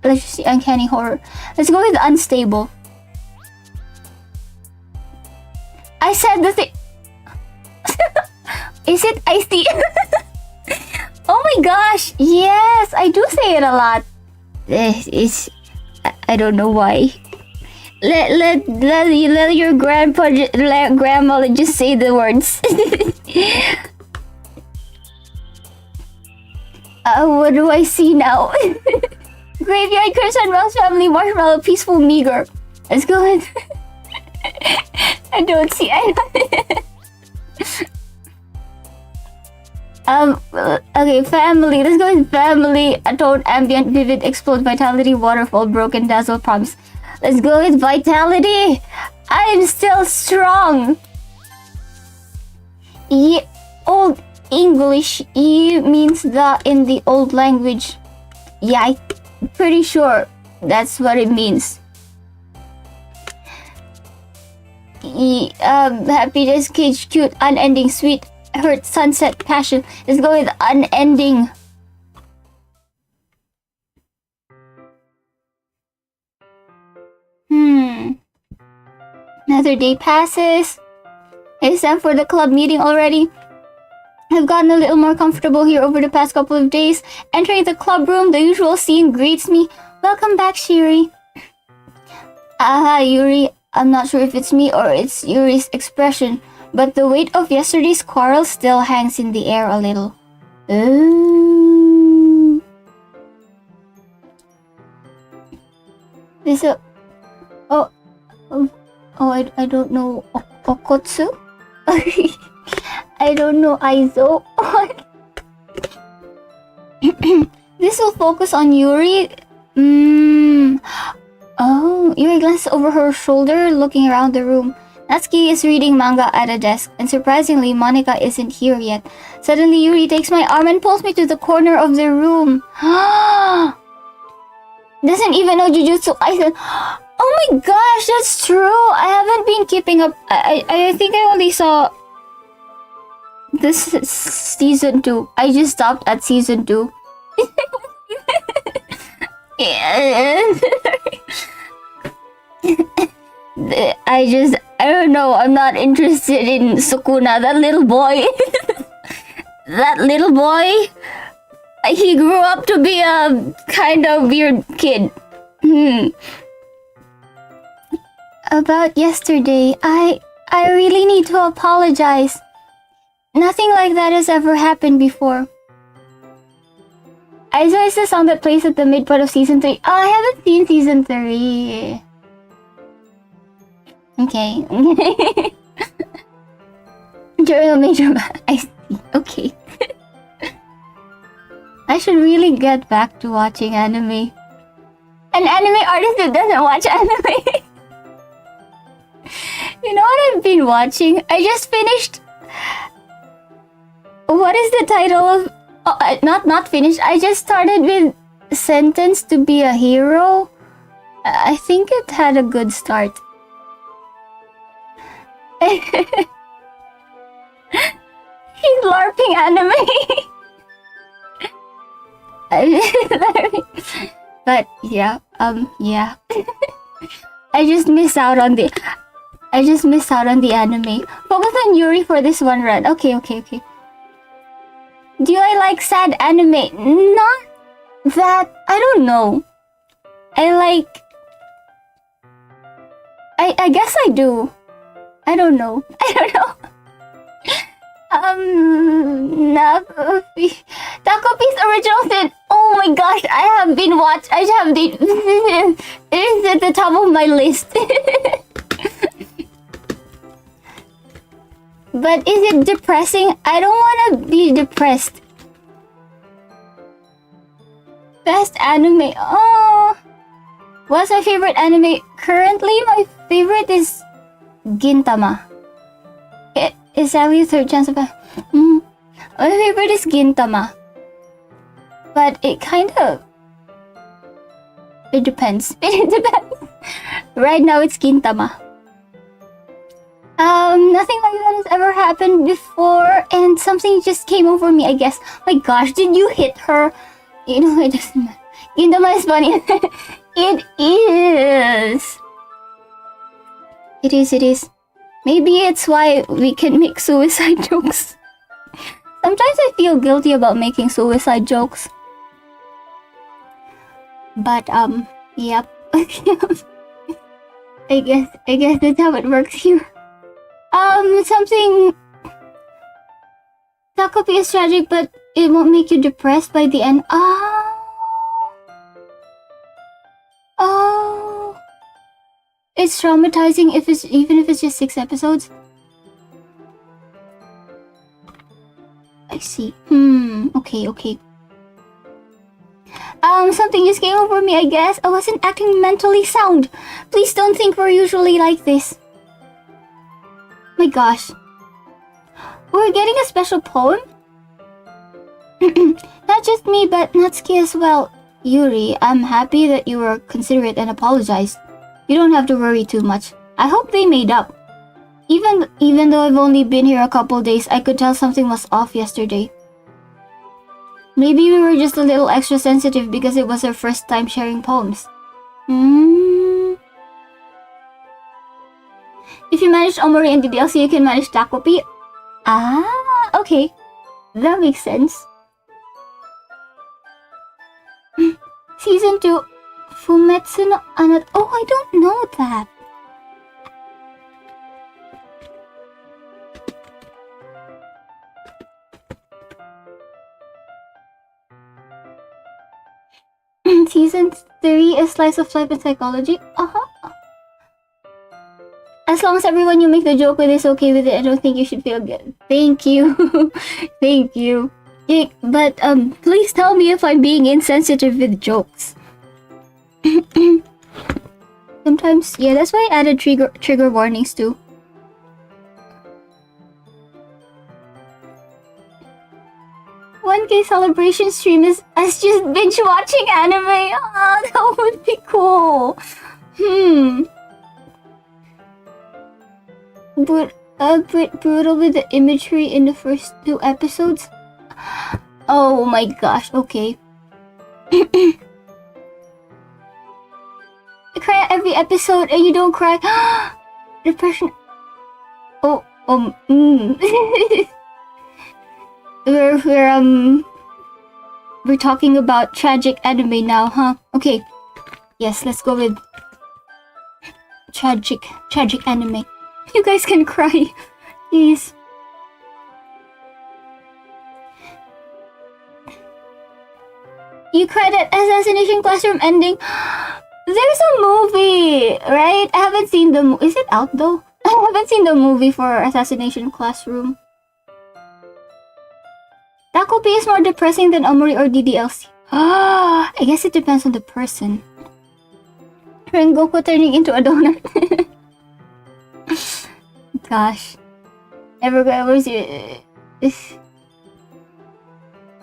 Let's just see. Uncanny horror. Let's go with unstable. I said the thing. Is it icy? Oh my gosh! Yes, I do say it a lot. It's I don't know why. Let your grandma just say the words. What do I see now? Graveyard curse on Ross family marshmallow peaceful meager. Let's go with. I don't see. Okay, family. Let's go with family. Atone, ambient, vivid, explode, vitality, waterfall, broken, dazzle, promise. Let's go with vitality. I'm still strong. Old English. E means the in the old language. Yeah, I'm pretty sure that's what it means. Happiness, cage, cute, unending, sweet, hurt, sunset, passion. Let's go with unending. Another day passes. It's time for the club meeting already. I've gotten a little more comfortable here over the past couple of days. Entering the club room, the usual scene greets me. Welcome back, Shiiri. Yuri. I'm not sure if it's me or it's Yuri's expression, but the weight of yesterday's quarrel still hangs in the air a little. This I don't know Okotsu. I don't know Aizo. This will focus on Yuri. Oh, Yuri glances over her shoulder, looking around the room. Natsuki is reading manga at a desk, and surprisingly, Monika isn't here yet. Suddenly, Yuri takes my arm and pulls me to the corner of the room. Doesn't even know Jujutsu Kaisen. Oh my gosh, that's true. I haven't been keeping up. I think I only saw this season 2. I just stopped at season 2. I don't know. I'm not interested in Sukuna. That little boy. That little boy. He grew up to be a kind of weird kid. About yesterday, I really need to apologize. Nothing like that has ever happened before. Aizo is the song that plays at the midpoint of season 3. Oh, I haven't seen season 3. Okay. During a major I see. Okay. I should really get back to watching anime. An anime artist that doesn't watch anime. You know what I've been watching? I just finished... What is the title of... Oh, not finished. I just started with Sentenced to be a Hero. I think it had a good start. He's LARPing anime. But yeah, yeah. I just miss out on the anime. Focus on Yuri for this one run. Okay. Do I like sad anime? Not that. I don't know. I guess I do. I don't know. Takopi's original sin. Oh my gosh, I have been watched. I have the. It is at the top of my list. But is it depressing? I don't want to be depressed. Best anime. Oh, what's my favorite anime? Currently, my favorite is Gintama. Is that your third chance of my favorite is Gintama. But it depends. It depends. Right now it's Gintama. Nothing like that has ever happened before, and something just came over me, I guess. My gosh, did you hit her? You know, it doesn't matter. Gintama is funny. It is. It is. Maybe it's why we can make suicide jokes. Sometimes I feel guilty about making suicide jokes. But, yep. I guess that's how it works here. Something that could be as tragic, but it won't make you depressed by the end. Oh, it's traumatizing even if it's just 6 episodes. I see. Okay. Something just came over me, I guess. I wasn't acting mentally sound. Please don't think we're usually like this. My gosh. We're getting a special poem? Not just me, but Natsuki as well. Yuri, I'm happy that you were considerate and apologized. You don't have to worry too much. I hope they made up. Even though I've only been here a couple days, I could tell something was off yesterday. Maybe we were just a little extra sensitive because it was our first time sharing poems. If you managed Omori and DDLC, you can manage Takopi. Okay. That makes sense. Season 2, Fumetsu no Anat. Oh, I don't know that. Season 3 is Slice of Life and Psychology. As long as everyone you make the joke with is okay with it, I don't think you should feel good. Thank you. Thank you. Yeah, but please tell me if I'm being insensitive with jokes. Sometimes, yeah, that's why I added trigger warnings too. $1K celebration stream is us just binge watching anime. That would be cool. But a bit brutal with the imagery in the first 2 episodes. Oh my gosh, okay. I cry at every episode and you don't cry. Depression. We're talking about tragic anime now, huh? Okay. Yes, let's go with tragic anime. You guys can cry. Please. You cried at Assassination Classroom ending. There's a movie, right? I haven't seen the is it out though? I haven't seen the movie for Assassination Classroom. Takopi is more depressing than Omori or DDLC. I guess it depends on the person. Rengoku turning into a donut. Gosh. Where's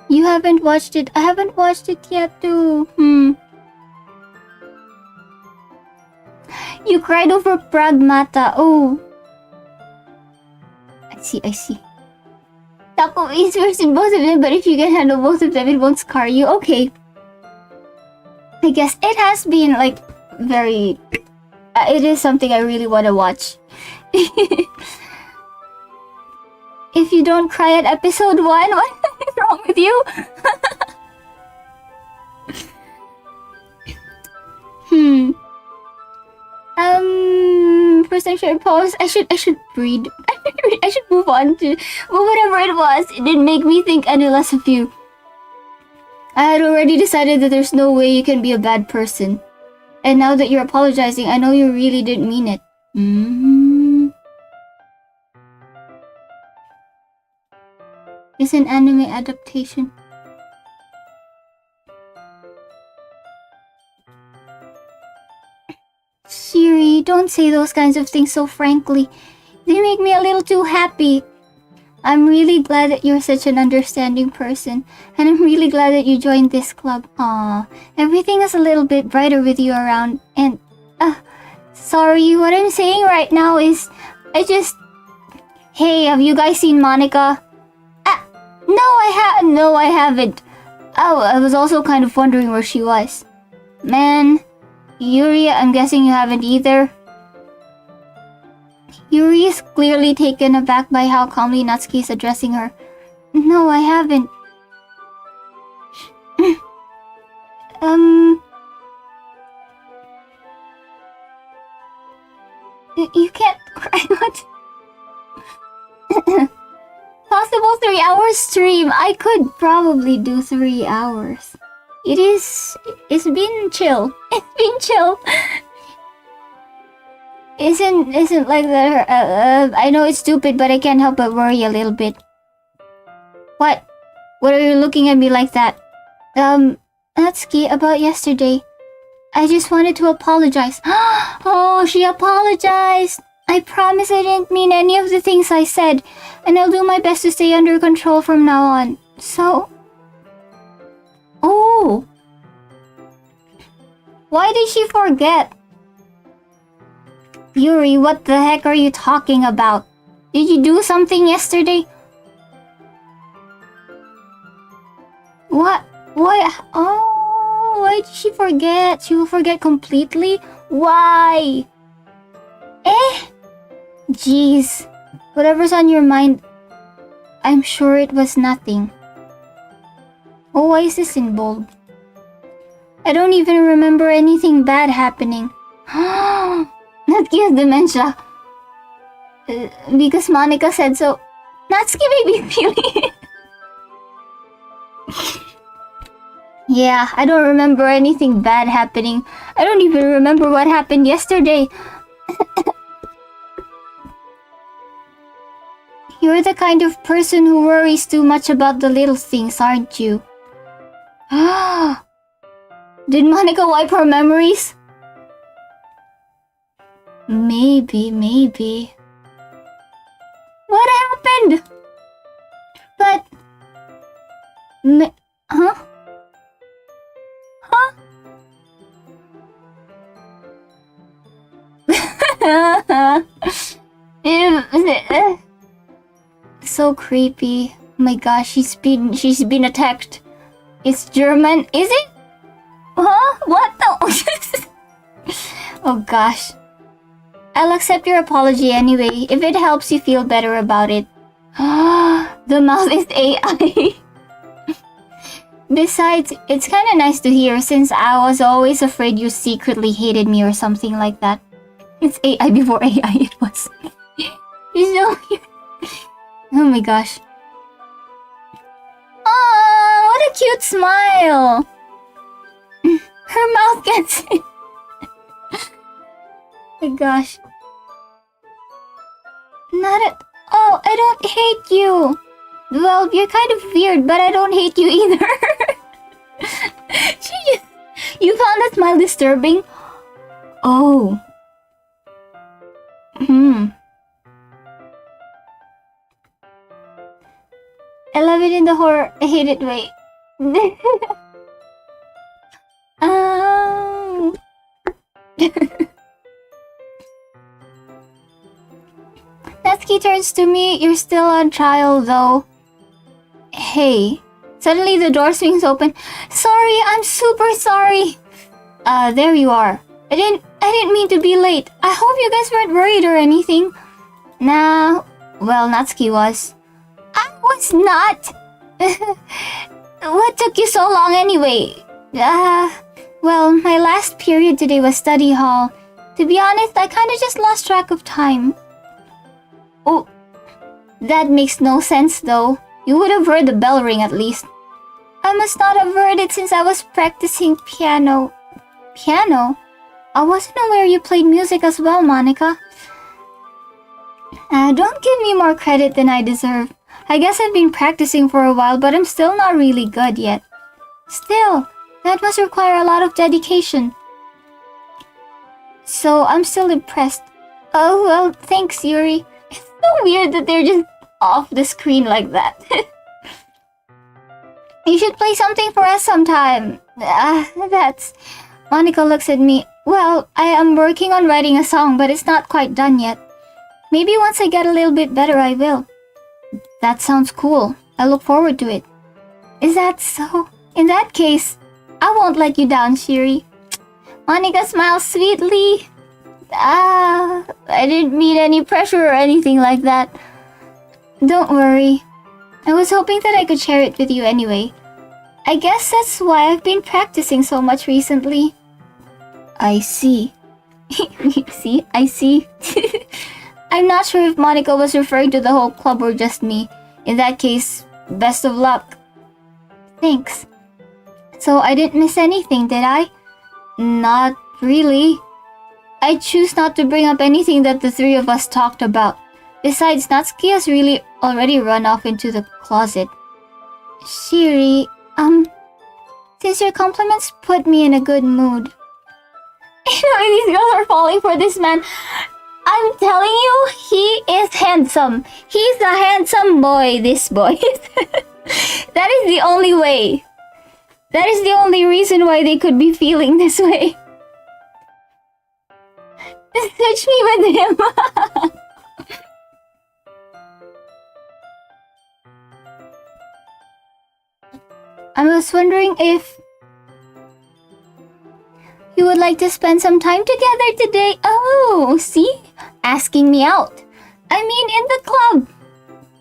you haven't watched it? I haven't watched it yet too. You cried over Pragmata. Oh. I see. Taco is worse in both of them, but if you can handle both of them, it won't scar you. Okay. I guess it has been like very... it is something I really want to watch. If you don't cry at episode 1, what is wrong with you? First time sharing poems. I should read. I should move on to... Well, whatever it was, it didn't make me think any less of you. I had already decided that there's no way you can be a bad person. And now that you're apologizing, I know you really didn't mean it. It's an anime adaptation. don't say those kinds of things so frankly. They make me a little too happy. I'm really glad that you're such an understanding person, and I'm really glad that you joined this club. Aw, everything is a little bit brighter with you around, and, sorry, what I'm saying right now is, Hey, have you guys seen Monica? No, I haven't. Oh, I was also kind of wondering where she was. Man, Yuri, I'm guessing you haven't either. Yuri is clearly taken aback by how calmly Natsuki is addressing her. No, I haven't. You can't cry. What? Possible 3-hour stream. I could probably do 3 hours. It's been chill. It's been chill. Isn't like that. I know it's stupid, but I can't help but worry a little bit. What? What are you looking at me like that? Natsuki, about yesterday. I just wanted to apologize. Oh, she apologized. I promise I didn't mean any of the things I said, and I'll do my best to stay under control from now on. So... Oh! Why did she forget? Yuri, what the heck are you talking about? Did you do something yesterday? What? Why? Oh, why did she forget? She will forget completely? Why? Jeez. Whatever's on your mind, I'm sure it was nothing. Oh, why is this in bold? I don't even remember anything bad happening. Natsuki has dementia. Because Monica said so. Natsuki may be feeling it. Yeah, I don't remember anything bad happening. I don't even remember what happened yesterday. You're the kind of person who worries too much about the little things, aren't you? Did Monica wipe her memories? Maybe. What happened? But... Huh? So creepy. Oh my gosh, she's been attacked. It's German, is it? Huh? What the? Oh gosh. I'll accept your apology anyway, if it helps you feel better about it. The mouth is AI. Besides, it's kinda nice to hear since I was always afraid you secretly hated me or something like that. It's AI before AI it was. So oh my gosh. Oh, what a cute smile. Her mouth gets it. Oh my gosh. Oh, I don't hate you. Well, you're kind of weird, but I don't hate you either. You found that smile disturbing? Oh. I love it in the horror, I hate it way. Natsuki turns to me. You're still on trial though. Hey. Suddenly the door swings open. Sorry, I'm super sorry. There you are. I didn't mean to be late. I hope you guys weren't worried or anything. Nah, well, Natsuki was. I was not. What took you so long anyway? Well, my last period today was study hall. To be honest, I kinda just lost track of time. Oh, that makes no sense though. You would have heard the bell ring at least. I must not have heard it since I was practicing piano. Piano? I wasn't aware you played music as well, Monica. Don't give me more credit than I deserve. I guess I've been practicing for a while, but I'm still not really good yet. Still, that must require a lot of dedication. So I'm still impressed. Oh well, thanks, Yuri. It's so weird that they're just off the screen like that. You should play something for us sometime. That's... Monica looks at me. Well, I am working on writing a song, but it's not quite done yet. Maybe once I get a little bit better, I will. That sounds cool. I look forward to it. Is that so? In that case, I won't let you down, Shiiri. Monica smiles sweetly. I didn't mean any pressure or anything like that. Don't worry. I was hoping that I could share it with you anyway. I guess that's why I've been practicing so much recently. I see. See? I see. I'm not sure if Monica was referring to the whole club or just me. In that case, best of luck. Thanks. So I didn't miss anything, did I? Not really. I choose not to bring up anything that the three of us talked about. Besides, Natsuki has really already run off into the closet. Shiiri, since your compliments put me in a good mood. You know, these girls are falling for this man. I'm telling you, he is handsome. He's a handsome boy, this boy. That is the only way. That is the only reason why they could be feeling this way. Switch me with him. I was wondering if you would like to spend some time together today. Oh, see? Asking me out. I mean, in the club.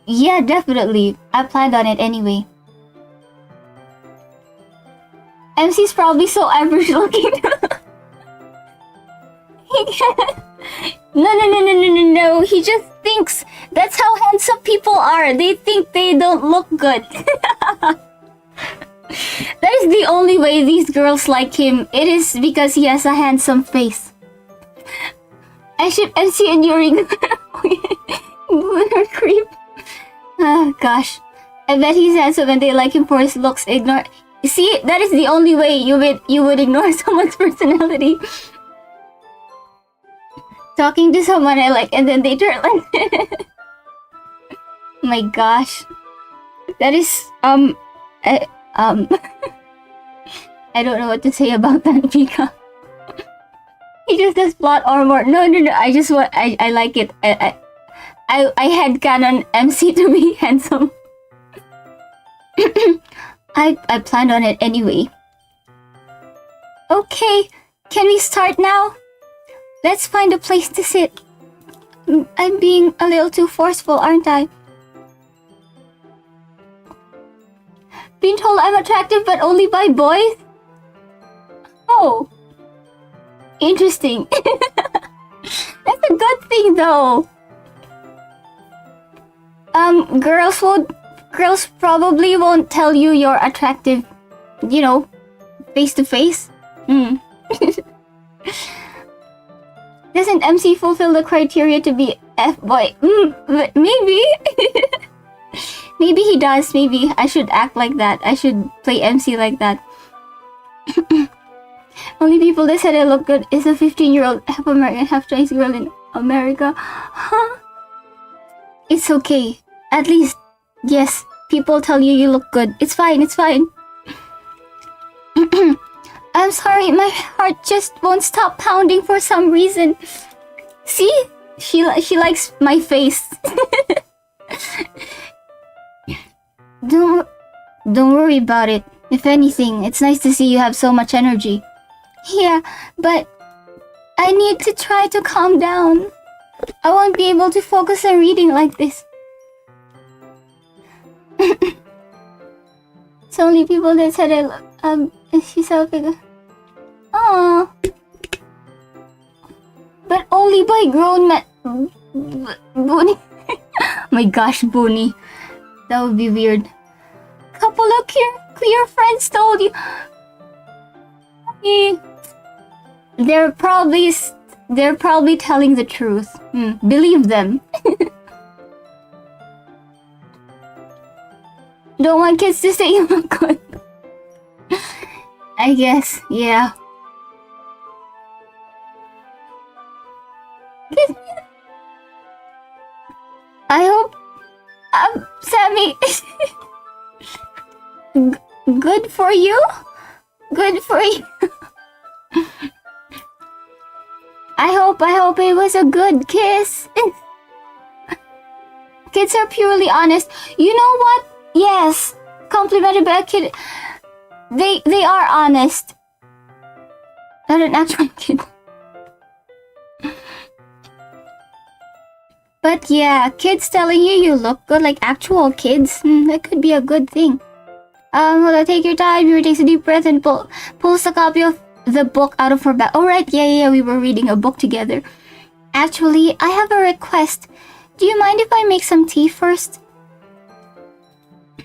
Yeah, definitely. I planned on it anyway. MC's probably so average looking. No. He just thinks that's how handsome people are. They think they don't look good. That is the only way these girls like him. It is because he has a handsome face. I should MC and Yuri. Creep. Oh gosh. I bet he's handsome and they like him for his looks. Ignore. See, that is the only way you would ignore someone's personality. Talking to someone I like and then they turn like my gosh. That is I don't know what to say about that, Pika. He just does plot armor. No. I just want. I like it. I had canon MC to be handsome. I planned on it anyway. Okay, can we start now? Let's find a place to sit. I'm being a little too forceful, aren't I? Being told I'm attractive but only by boys? Oh. Interesting. That's a good thing though. Girls probably won't tell you you're attractive, you know, face to face. Doesn't MC fulfill the criteria to be F-boy? Maybe. Maybe he does. Maybe I should act like that. I should play MC like that. Only people that said I look good is a 15-year-old half American, half Chinese girl in America. Huh? It's okay. At least, yes, people tell you you look good. It's fine. It's fine. I'm sorry, my heart just won't stop pounding for some reason. See? She likes my face. Don't worry about it. If anything, it's nice to see you have so much energy. Yeah, but I need to try to calm down. I won't be able to focus on reading like this. It's only people that said she's so big. Aww. But only by grown men. Boony. My gosh, Boony. That would be weird. Couple of queer friends told you. They're probably telling the truth. Believe them. Don't want kids to say you look good. I guess, yeah. I hope, Sammy, good for you? Good for you. I hope it was a good kiss. Kids are purely honest. You know what? Yes, complimented by a kid. They are honest. Not an actual kid. But yeah, kids telling you look good like actual kids. That could be a good thing. Well, take your time. Yuri takes a deep breath and pulls a copy of the book out of her bag. Oh right, yeah, we were reading a book together. Actually, I have a request. Do you mind if I make some tea first?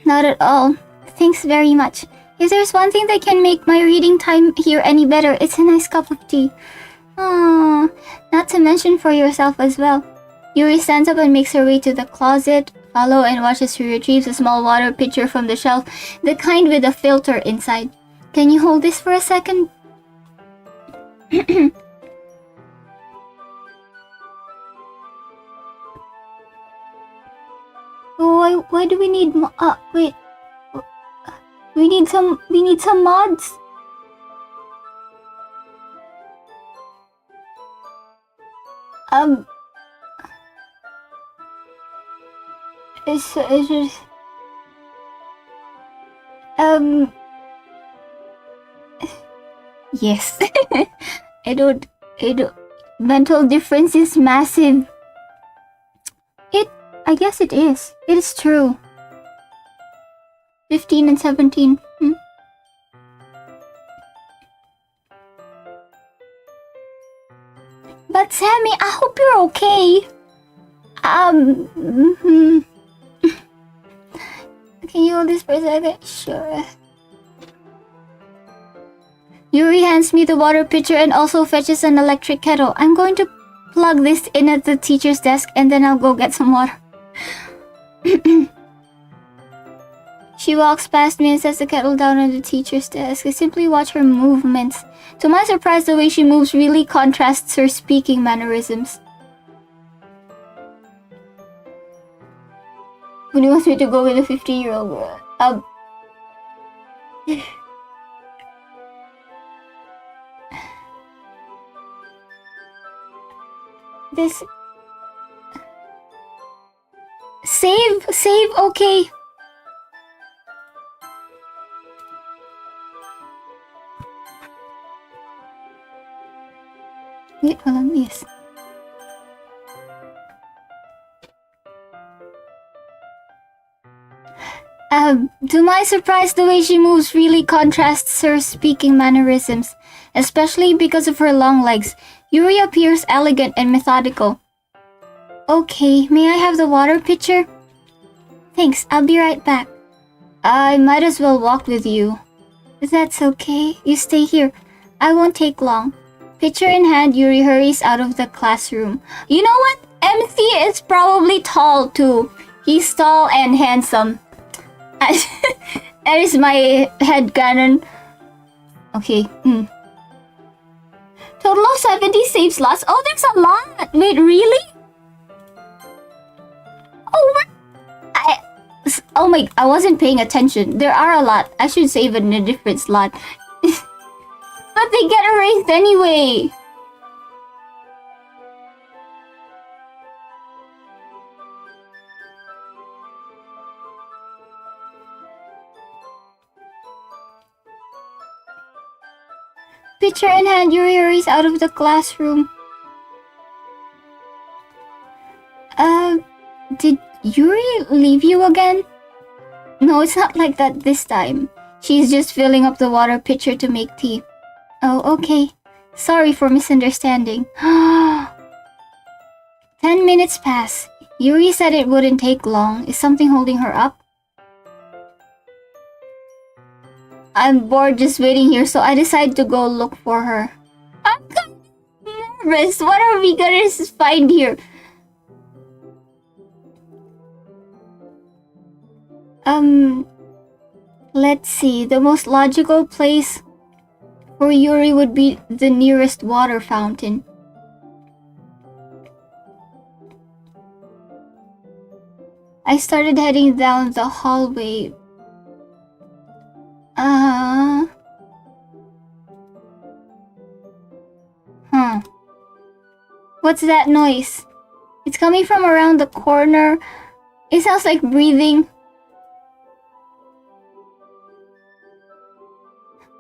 Not at all. Thanks very much. If there's one thing that can make my reading time here any better, it's a nice cup of tea. Oh, not to mention for yourself as well. Yuri stands up and makes her way to the closet. Follow and watch as she retrieves a small water pitcher from the shelf, the kind with a filter inside. Can you hold this for a second? Oh, why do we need wait. We need some mods. It's just yes. I don't mental difference is massive. I guess it is. It is true. 15 and 17. But Sammy, I hope you're okay. Can you hold this for a second? Sure. Yuri hands me the water pitcher and also fetches an electric kettle. I'm going to plug this in at the teacher's desk and then I'll go get some water. She walks past me and sets the kettle down on the teacher's desk. I simply watch her movements. To my surprise, the way she moves really contrasts her speaking mannerisms. When he wants me to go with a 50-year-old girl. This... Save, okay. Wait, hold on, yes. To my surprise, the way she moves really contrasts her speaking mannerisms, especially because of her long legs. Yuri appears elegant and methodical. Okay, may I have the water pitcher? Thanks, I'll be right back. I might as well walk with you. That's okay, you stay here. I won't take long. Pitcher in hand, Yuri hurries out of the classroom. You know what? MC is probably tall too. He's tall and handsome. That is my headcanon. Okay. Total of 70 save slots. Oh, there's a lot. Wait, really? Oh my, I wasn't paying attention. There are a lot. I should save it in a different slot. But they get erased anyway. Pitcher in hand, Yuri hurries out of the classroom. Did Yuri leave you again? No, it's not like that this time. She's just filling up the water pitcher to make tea. Oh, okay. Sorry for misunderstanding. 10 minutes pass. Yuri said it wouldn't take long. Is something holding her up? I'm bored just waiting here, so I decided to go look for her. I'm kind of nervous. What are we gonna find here? Let's see. The most logical place for Yuri would be the nearest water fountain. I started heading down the hallway. What's that noise? It's coming from around the corner. It sounds like breathing.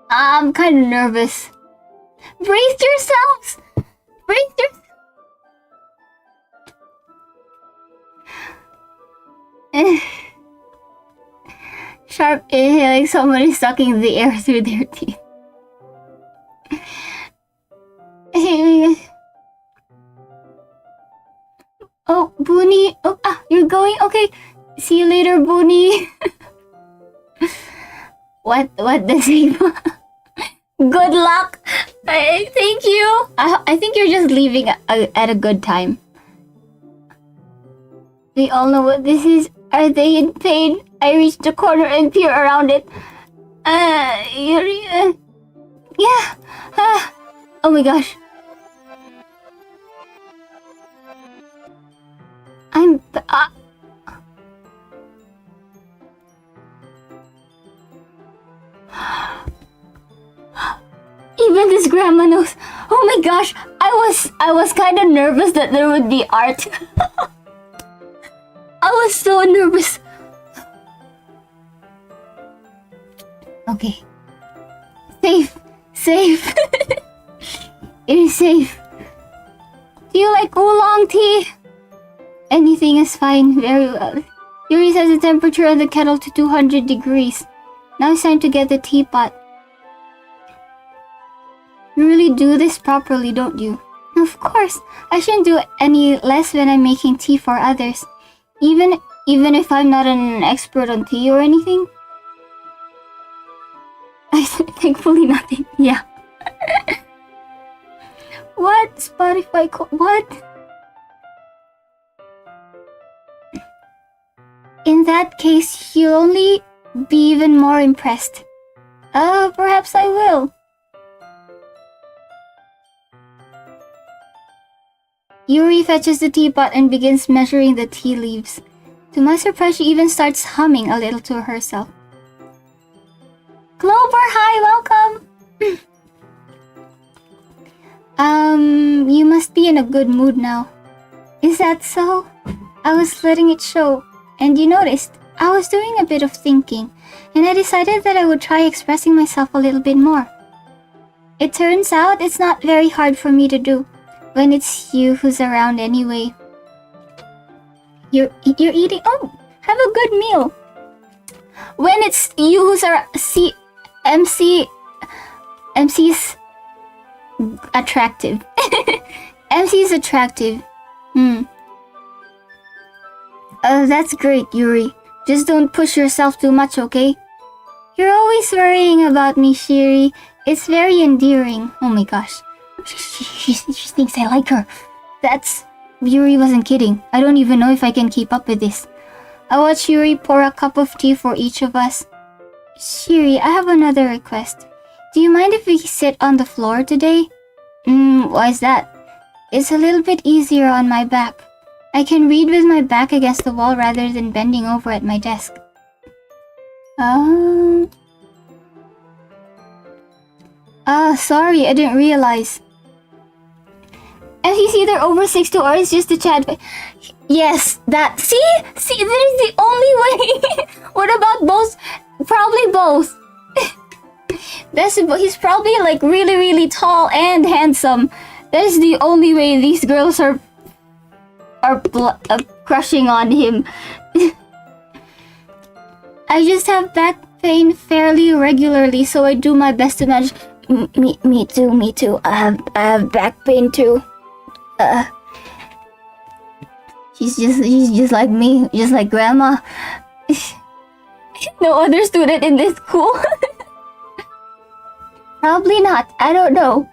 I'm kind of nervous. Brace yourselves! Brace yourselves! Sharp inhale, like someone is sucking the air through their teeth. Oh, Boony. Oh, you're going? Okay. See you later, Boony. What does he want? Good luck. Thank you. I think you're just leaving at a good time. We all know what this is. Are they in pain? I reach the corner and peer around it. Yeah. Oh my gosh. Even this grandma knows. Oh my gosh, I was kind of nervous that there would be art. I was so nervous. Okay. Safe. It is safe. Do you like oolong tea? Anything is fine. Very well. Yuri sets the temperature of the kettle to 200 degrees. Now it's time to get the teapot. You really do this properly, don't you? Of course. I shouldn't do any less when I'm making tea for others. Even if I'm not an expert on tea or anything. Thankfully nothing. Yeah. What? Spotify what? In that case, you'll only be even more impressed. Perhaps I will. Yuri fetches the teapot and begins measuring the tea leaves. To my surprise, she even starts humming a little to herself. Clover, hi, welcome! You must be in a good mood now. Is that so? I was letting it show, and you noticed, I was doing a bit of thinking, and I decided that I would try expressing myself a little bit more. It turns out it's not very hard for me to do, when it's you who's around anyway. You're eating? Oh, have a good meal. When it's you who's around, see, MC's attractive. MC's attractive. That's great, Yuri. Just don't push yourself too much, okay? You're always worrying about me, Shiiri. It's very endearing. Oh my gosh. She thinks I like her. Yuri wasn't kidding. I don't even know if I can keep up with this. I watch Yuri pour a cup of tea for each of us. Shiiri, I have another request. Do you mind if we sit on the floor today? Why is that? It's a little bit easier on my back. I can read with my back against the wall rather than bending over at my desk. Sorry, I didn't realize. And he's either over 6'2" or it's just a chat. Yes, that. See, that is the only way. What about both? Probably both. He's probably like really, really tall and handsome. That's the only way these girls are crushing on him. I just have back pain fairly regularly, so I do my best to manage. Me too. I have back pain too. He's just like me, just like grandma. No other student in this school. Probably not. I don't know.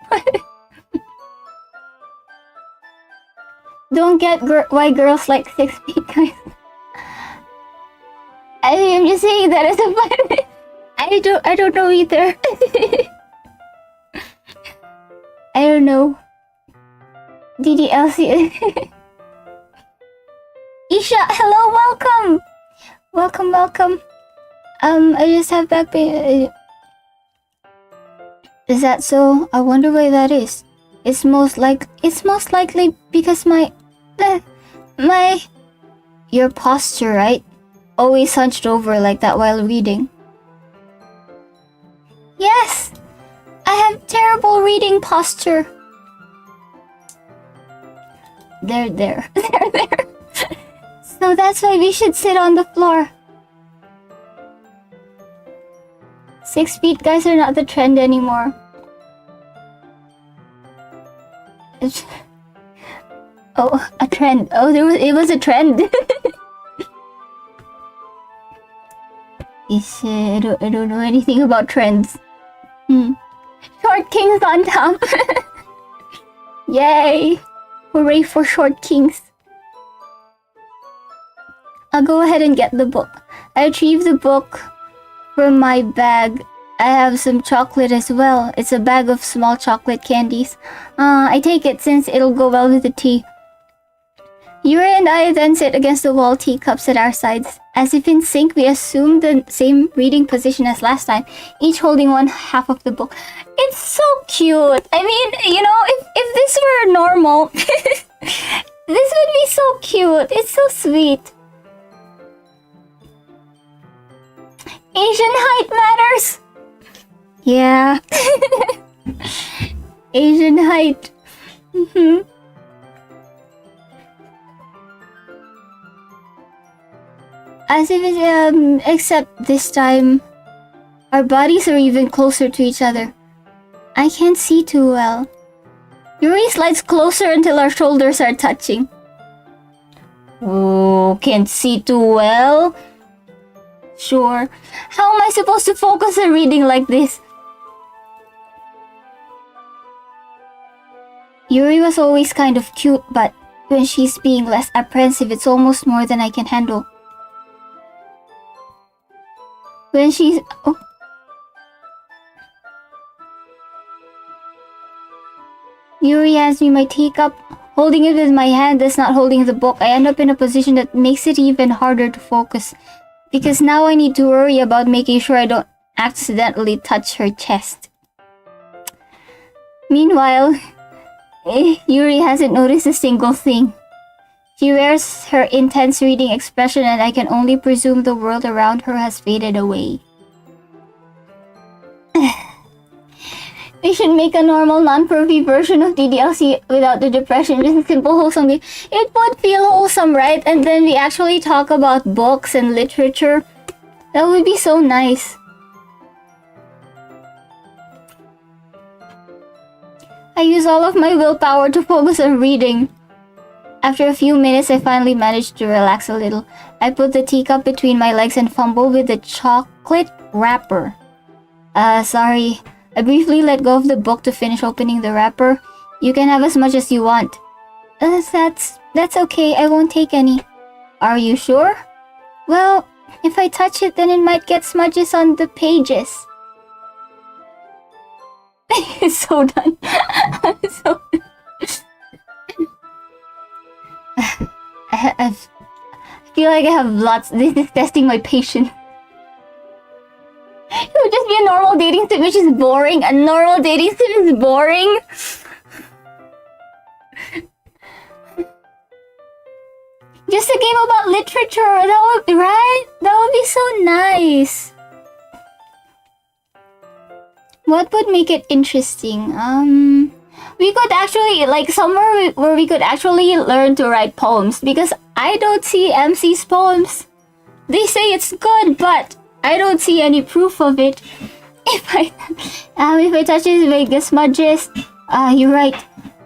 Don't get why girls like 6 feet guys. I'm just saying that as a fun. I don't know either. I don't know. DDLC. Aisha, hello, welcome. Welcome. I just have back pain. Is that so? I wonder why that is. It's most likely because your posture, right? Always hunched over like that while reading. Yes, I have terrible reading posture. There. So that's why we should sit on the floor. 6 feet guys are not the trend anymore. Oh, a trend. Oh, it was a trend. I don't know anything about trends. Short kings on top. Yay! Hooray for short kings. I'll go ahead and get the book. I retrieved the book from my bag. I have some chocolate as well. It's a bag of small chocolate candies. I take it since it'll go well with the tea. Yuri and I then sit against the wall, teacups at our sides. As if in sync, we assume the same reading position as last time, each holding one half of the book. It's so cute. I mean, you know, if this were normal, this would be so cute. It's so sweet. Asian height matters. Yeah. Asian height. As if it, except this time, our bodies are even closer to each other. I can't see too well. Yuri slides closer until our shoulders are touching. Oh, can't see too well? Sure. How am I supposed to focus on reading like this? Yuri was always kind of cute, but when she's being less apprehensive, it's almost more than I can handle. When she's... Oh. Yuri hands me my teacup. Holding it with my hand that's not holding the book, I end up in a position that makes it even harder to focus. Because now I need to worry about making sure I don't accidentally touch her chest. Meanwhile, Yuri hasn't noticed a single thing. She wears her intense reading expression and I can only presume the world around her has faded away. We should make a normal, non-pervy version of DDLC without the depression. Just a simple, wholesome game. It would feel wholesome, right? And then we actually talk about books and literature. That would be so nice. I use all of my willpower to focus on reading. After a few minutes, I finally managed to relax a little. I put the teacup between my legs and fumble with the chocolate wrapper. Sorry. I briefly let go of the book to finish opening the wrapper. You can have as much as you want. That's okay. I won't take any. Are you sure? Well, if I touch it, then it might get smudges on the pages. It's so done. So I feel like I have lots. This is testing my patience. It would just be a normal dating sim, which is boring. A normal dating sim is boring. Just a game about literature. That would be right. That would be so nice. What would make it interesting? We could actually, like, somewhere where we could actually learn to write poems, because I don't see MC's poems. They say it's good, but I don't see any proof of it. If I touch his Vegas smudges, you're right.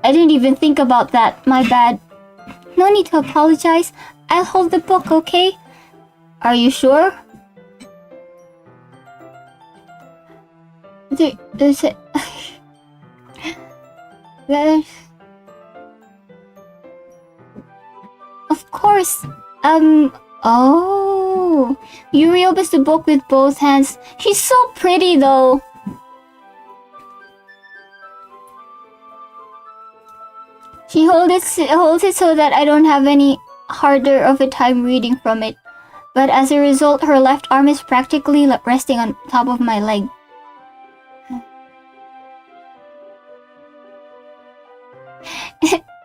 I didn't even think about that. My bad. No need to apologize. I'll hold the book, okay? Are you sure? There's a... Of course. Oh. Yuri opens the book with both hands. She's so pretty, though. She holds it so that I don't have any harder of a time reading from it. But as a result, her left arm is practically resting on top of my leg.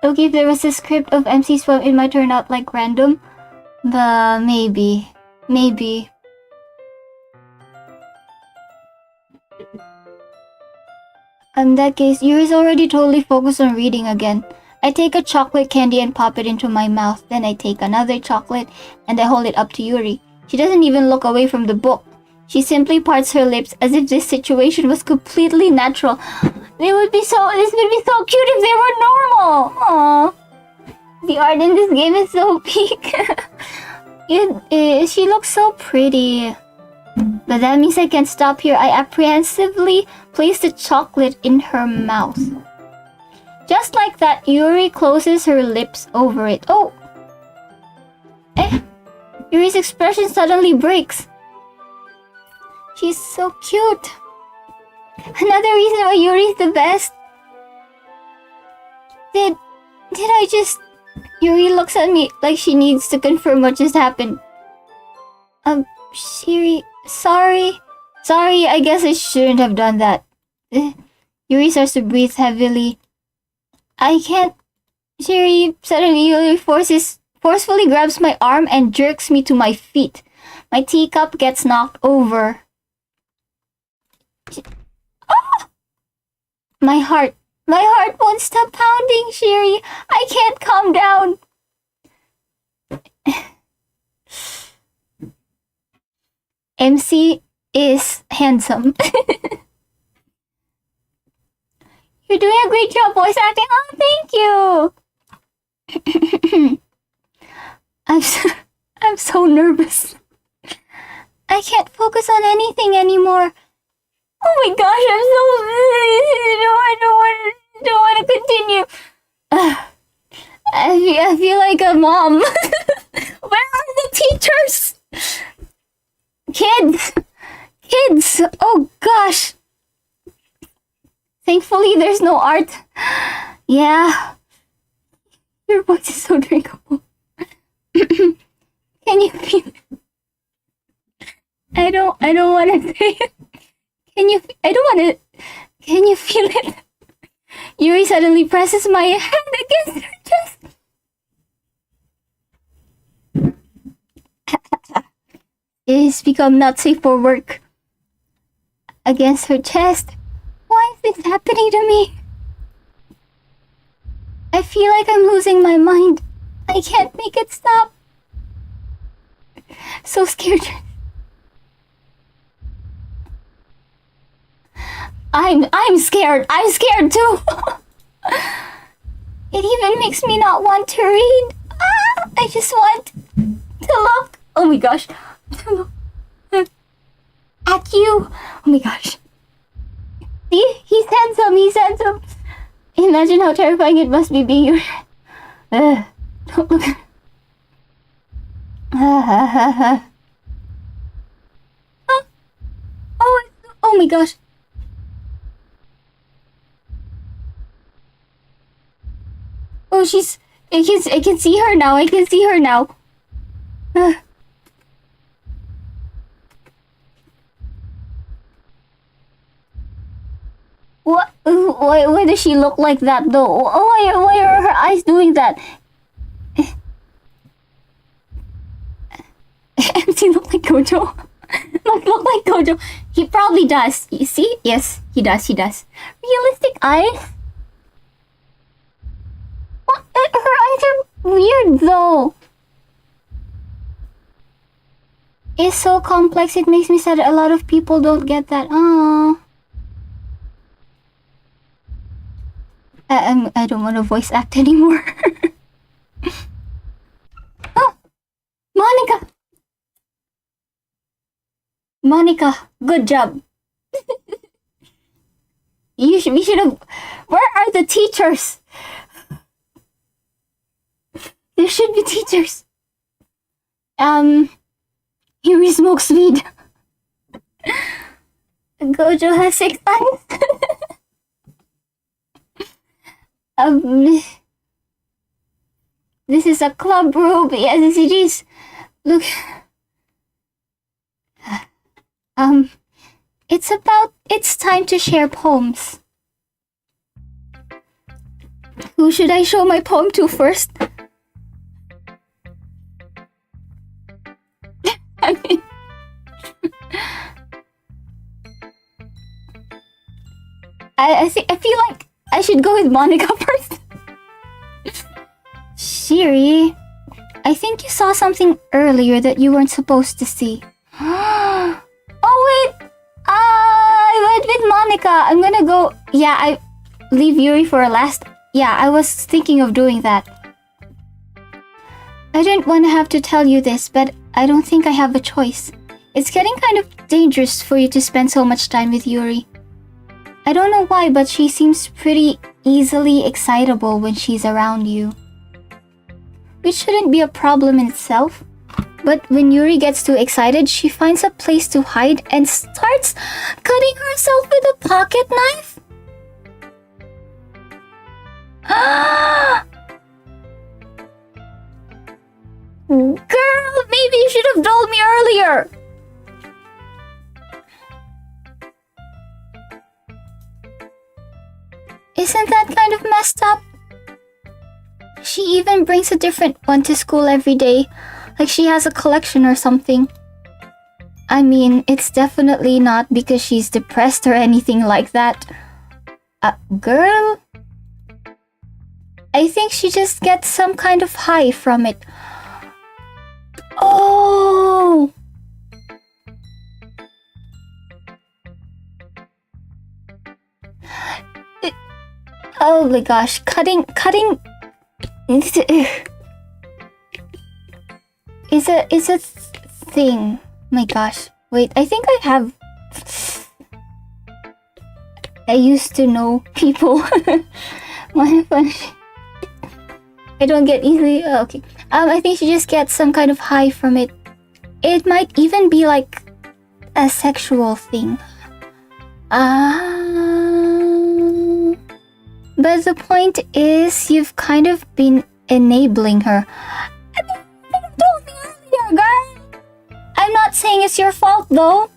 Okay, if there was a script of MC Swim, it might turn out like random. But maybe. Maybe. In that case, Yuri's already totally focused on reading again. I take a chocolate candy and pop it into my mouth. Then I take another chocolate and I hold it up to Yuri. She doesn't even look away from the book. She simply parts her lips as if this situation was completely natural. This would be so cute if they were normal. Aww. The art in this game is so peak. She looks so pretty. But that means I can't stop here. I apprehensively place the chocolate in her mouth. Just like that, Yuri closes her lips over it. Oh! Yuri's expression suddenly breaks. She's so cute. Another reason why Yuri's the best. Did I just... Yuri looks at me like she needs to confirm what just happened. Shiiri, sorry. Sorry, I guess I shouldn't have done that. Yuri starts to breathe heavily. I can't... Shiiri suddenly Yuri forcefully grabs my arm and jerks me to my feet. My teacup gets knocked over. Ah! My heart won't stop pounding, Shiiri. I can't calm down. MC is handsome. You're doing a great job voice acting. Oh, thank you. I'm so nervous. I can't focus on anything anymore. Oh my gosh, I don't want to continue. I feel like a mom. Where are the teachers? Kids. Oh gosh. Thankfully, there's no art. Yeah. Your voice is so drinkable. Can you feel it? I don't want to say it. Can you feel it? Yuri suddenly presses my hand against her chest. It has become not safe for work. Against her chest. Why is this happening to me? I feel like I'm losing my mind. I can't make it stop. So scared. I'm scared. I'm scared too. It even makes me not want to read. I just want to look. Oh my gosh. To look at you. Oh my gosh. See? He's handsome. Imagine how terrifying it must be being your... don't look at... oh my gosh. Oh, I can see her now. What? Why does she look like that though? Why are her eyes doing that? MC look like Gojo. Must look like Gojo. He probably does. You see? Yes, he does. Realistic eyes? What? Her eyes are weird though. It's so complex. It makes me sad that a lot of people don't get that. Oh. I don't want to voice act anymore. Oh, Monica, good job. We should have. Where are the teachers? There should be teachers. Yuri smokes weed. Gojo has 6 eyes. This is a club room. Yes, it is. Look. It's time to share poems. Who should I show my poem to first? I mean, I feel like I should go with Monica first. Shiiri, I think you saw something earlier that you weren't supposed to see. Oh wait, I went with Monica. I'm gonna go. Yeah, I leave Yuri for last. Yeah, I was thinking of doing that. I didn't want to have to tell you this, but I don't think I have a choice. It's getting kind of dangerous for you to spend so much time with Yuri. I don't know why, but she seems pretty easily excitable when she's around you. Which shouldn't be a problem in itself. But when Yuri gets too excited, she finds a place to hide and starts cutting herself with a pocket knife. Girl, maybe you should have told me earlier. Isn't that kind of messed up? She even brings a different one to school every day, like she has a collection or something. I mean, it's definitely not because she's depressed or anything like that. Girl? I think she just gets some kind of high from it. Oh! Oh my gosh, cutting is a thing. My gosh. Wait, I think I have. I used to know people. I don't get easily. Oh, okay. I think she just gets some kind of high from it. It might even be like a sexual thing. But the point is, you've kind of been enabling her. I mean, you told me earlier, girl. I'm not saying it's your fault, though.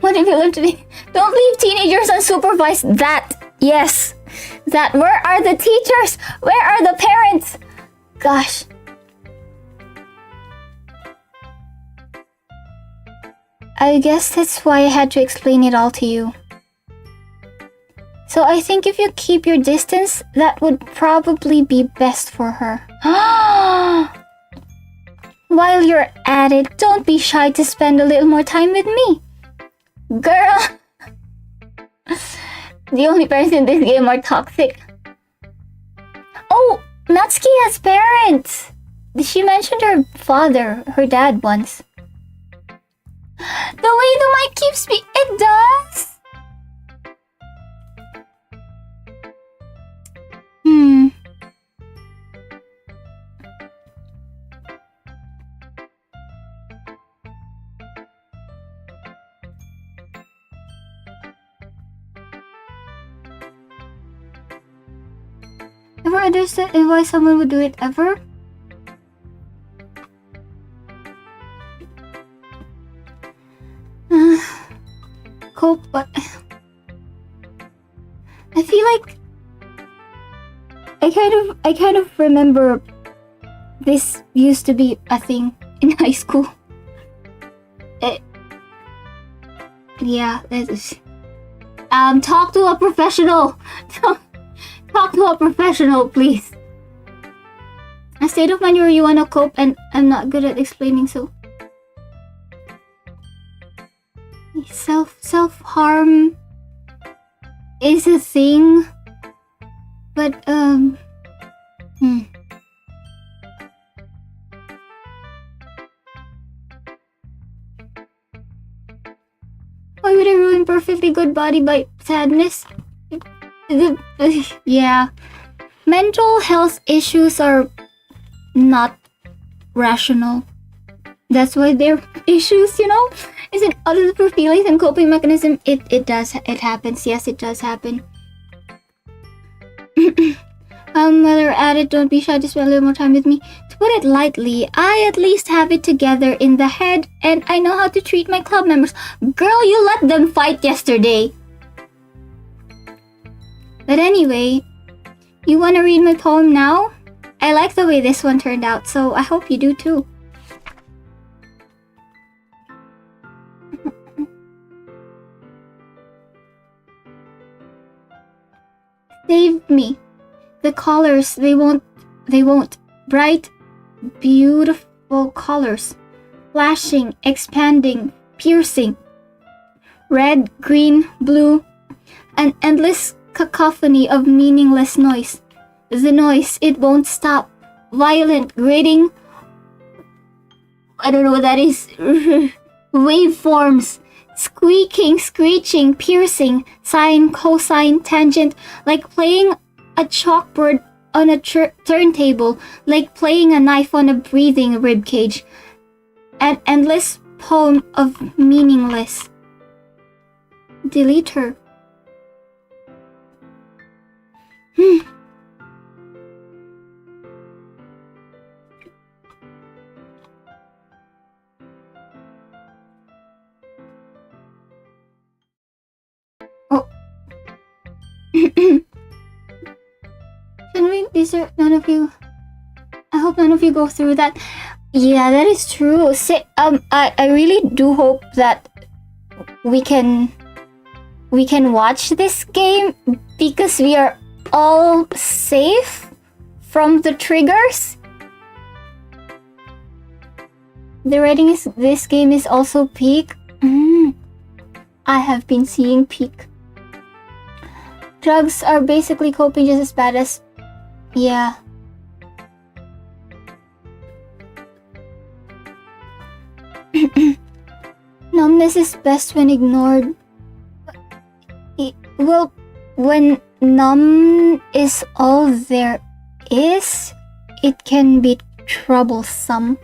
What if you learn today? Don't leave teenagers unsupervised. That, yes. That, where are the teachers? Where are the parents? Gosh. I guess that's why I had to explain it all to you. So I think if you keep your distance, that would probably be best for her. While you're at it, don't be shy to spend a little more time with me. Girl! The only parents in this game are toxic. Oh! Natsuki has parents! She mentioned her father, her dad once. The way the mic keeps me... It does? Ever understood why someone would do it ever? Cope, but I feel like I kind of remember this used to be a thing in high school. Yeah, that is. Talk to a professional. Talk to a professional, please. A state of mind where you wanna cope, and I'm not good at explaining, so. Self-harm is a thing, but why would I ruin perfectly good body by sadness? Yeah, mental health issues are not rational. That's why they're issues, you know? Is it other for feelings and coping mechanism? It happens. Yes, it does happen. While you're at it, don't be shy to spend a little more time with me. To put it lightly, I at least have it together in the head, and I know how to treat my club members. Girl, you let them fight yesterday. But anyway, you want to read my poem now? I like the way this one turned out, so I hope you do too. Save me. The colors, they won't. Bright, beautiful colors. Flashing, expanding, piercing. Red, green, blue. An endless cacophony of meaningless noise. The noise, it won't stop. Violent, grating. I don't know what that is. Waveforms. Squeaking, screeching, piercing. Sine, cosine, tangent. Like playing a chalkboard on a turntable, like playing a knife on a breathing ribcage. An endless poem of meaningless. Delete her. Oh. These are none of you. I hope none of you go through that. Yeah, that is true. I really do hope that we can watch this game because we are all safe from the triggers. The rating is this game is also peak. I have been seeing peak. Drugs are basically coping just as bad as... Yeah. Numbness is best when ignored. Well, when numb is all there is, it can be troublesome.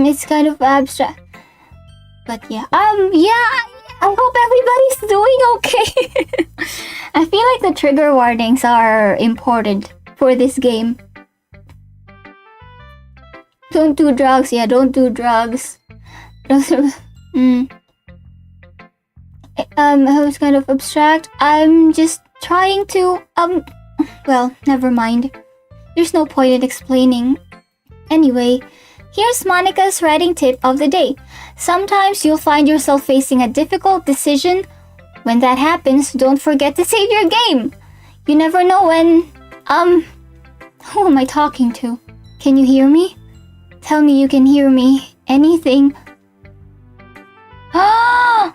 It's kind of abstract. But yeah. I hope everybody's doing okay. I feel like the trigger warnings are important for this game. Don't do drugs. Yeah, don't do drugs. I was kind of abstract. I'm just trying to, well, never mind. There's no point in explaining. Anyway, here's Monica's writing tip of the day. Sometimes you'll find yourself facing a difficult decision. When that happens, don't forget to save your game. You never know when... Who am I talking to? Can you hear me? Tell me you can hear me. Anything. Ah!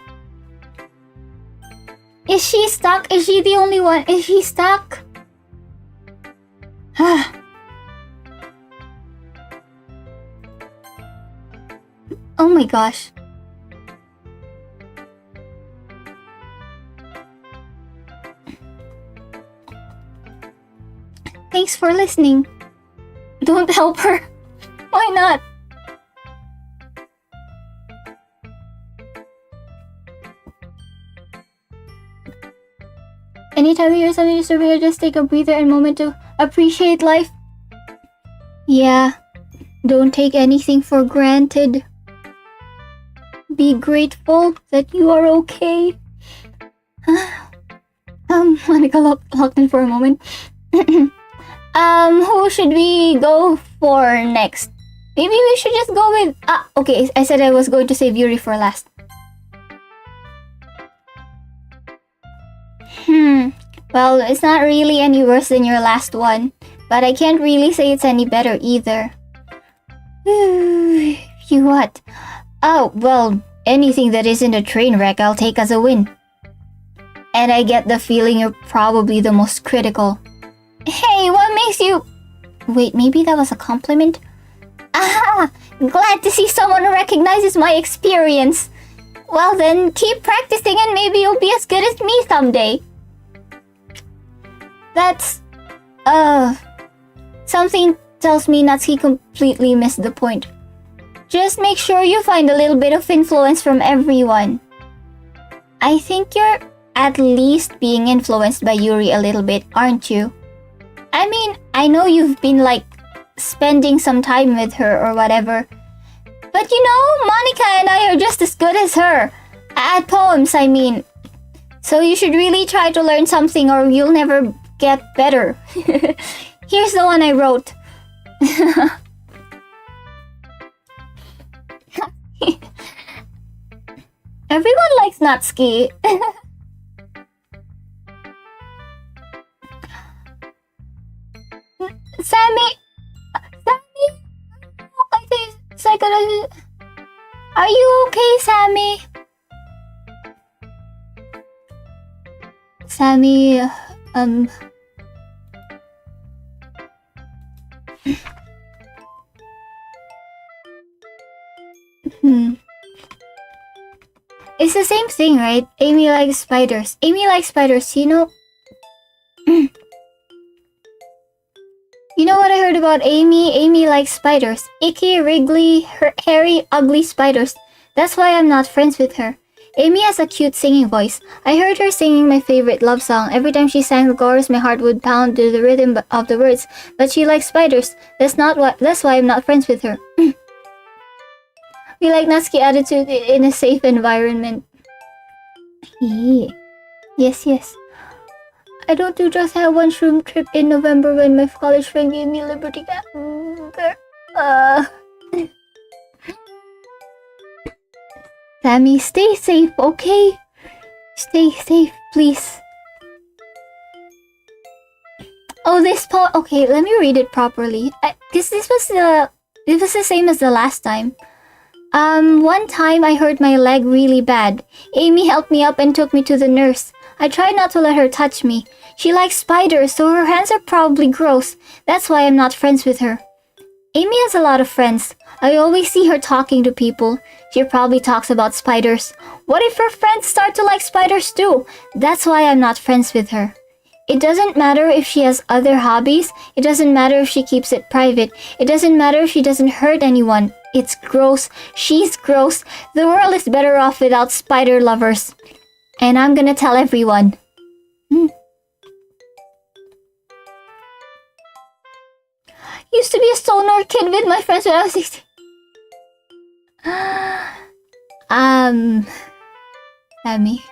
Is she stuck? Is she the only one? Is she stuck? Ah. Oh my gosh. Thanks for listening. Don't help her. Why not? Anytime you hear something disturbing, just take a breather and moment to appreciate life. Yeah. Don't take anything for granted. Be grateful that you are okay. Monica locked in for a moment. Who should we go for next? Maybe we should just go with... okay, I said I was going to save Yuri for last. Well, it's not really any worse than your last one, but I can't really say it's any better either. You what? Oh, well, anything that isn't a train wreck I'll take as a win. And I get the feeling you're probably the most critical. Hey, what makes you... Wait, maybe that was a compliment? Ah, glad to see someone who recognizes my experience. Well then, keep practicing and maybe you'll be as good as me someday. That's... Something tells me Natsuki completely missed the point. Just make sure you find a little bit of influence from everyone. I think you're at least being influenced by Yuri a little bit, aren't you? I mean, I know you've been like spending some time with her or whatever. But you know, Monica and I are just as good as her. At poems, I mean. So you should really try to learn something or you'll never get better. Here's the one I wrote. Everyone likes Natsuki. Sammy, I think psychologist. Are you okay, Sammy? Sammy, It's the same thing, right? Amy likes spiders. Amy likes spiders, you know? You know what I heard about Amy? Amy likes spiders. Icky, wriggly, hairy, ugly spiders. That's why I'm not friends with her. Amy has a cute singing voice. I heard her singing my favorite love song. Every time she sang the chorus, my heart would pound to the rhythm of the words. But she likes spiders. That's why I'm not friends with her. We like Natsuki attitude in a safe environment. Yes. I don't do just have one shroom trip in November when my college friend gave me Liberty Cap. Sammy, stay safe, okay? Stay safe, please. Oh, this poem. Okay, let me read it properly. Cause this was the same as the last time. One time I hurt my leg really bad. Amy helped me up and took me to the nurse. I tried not to let her touch me. She likes spiders, so her hands are probably gross. That's why I'm not friends with her. Amy has a lot of friends. I always see her talking to people. She probably talks about spiders. What if her friends start to like spiders too? That's why I'm not friends with her. It doesn't matter if she has other hobbies. It doesn't matter if she keeps it private. It doesn't matter if she doesn't hurt anyone. It's gross. She's gross. The world is better off without spider lovers. And I'm gonna tell everyone. Used to be a stoner kid with my friends when I was 16. Sammy,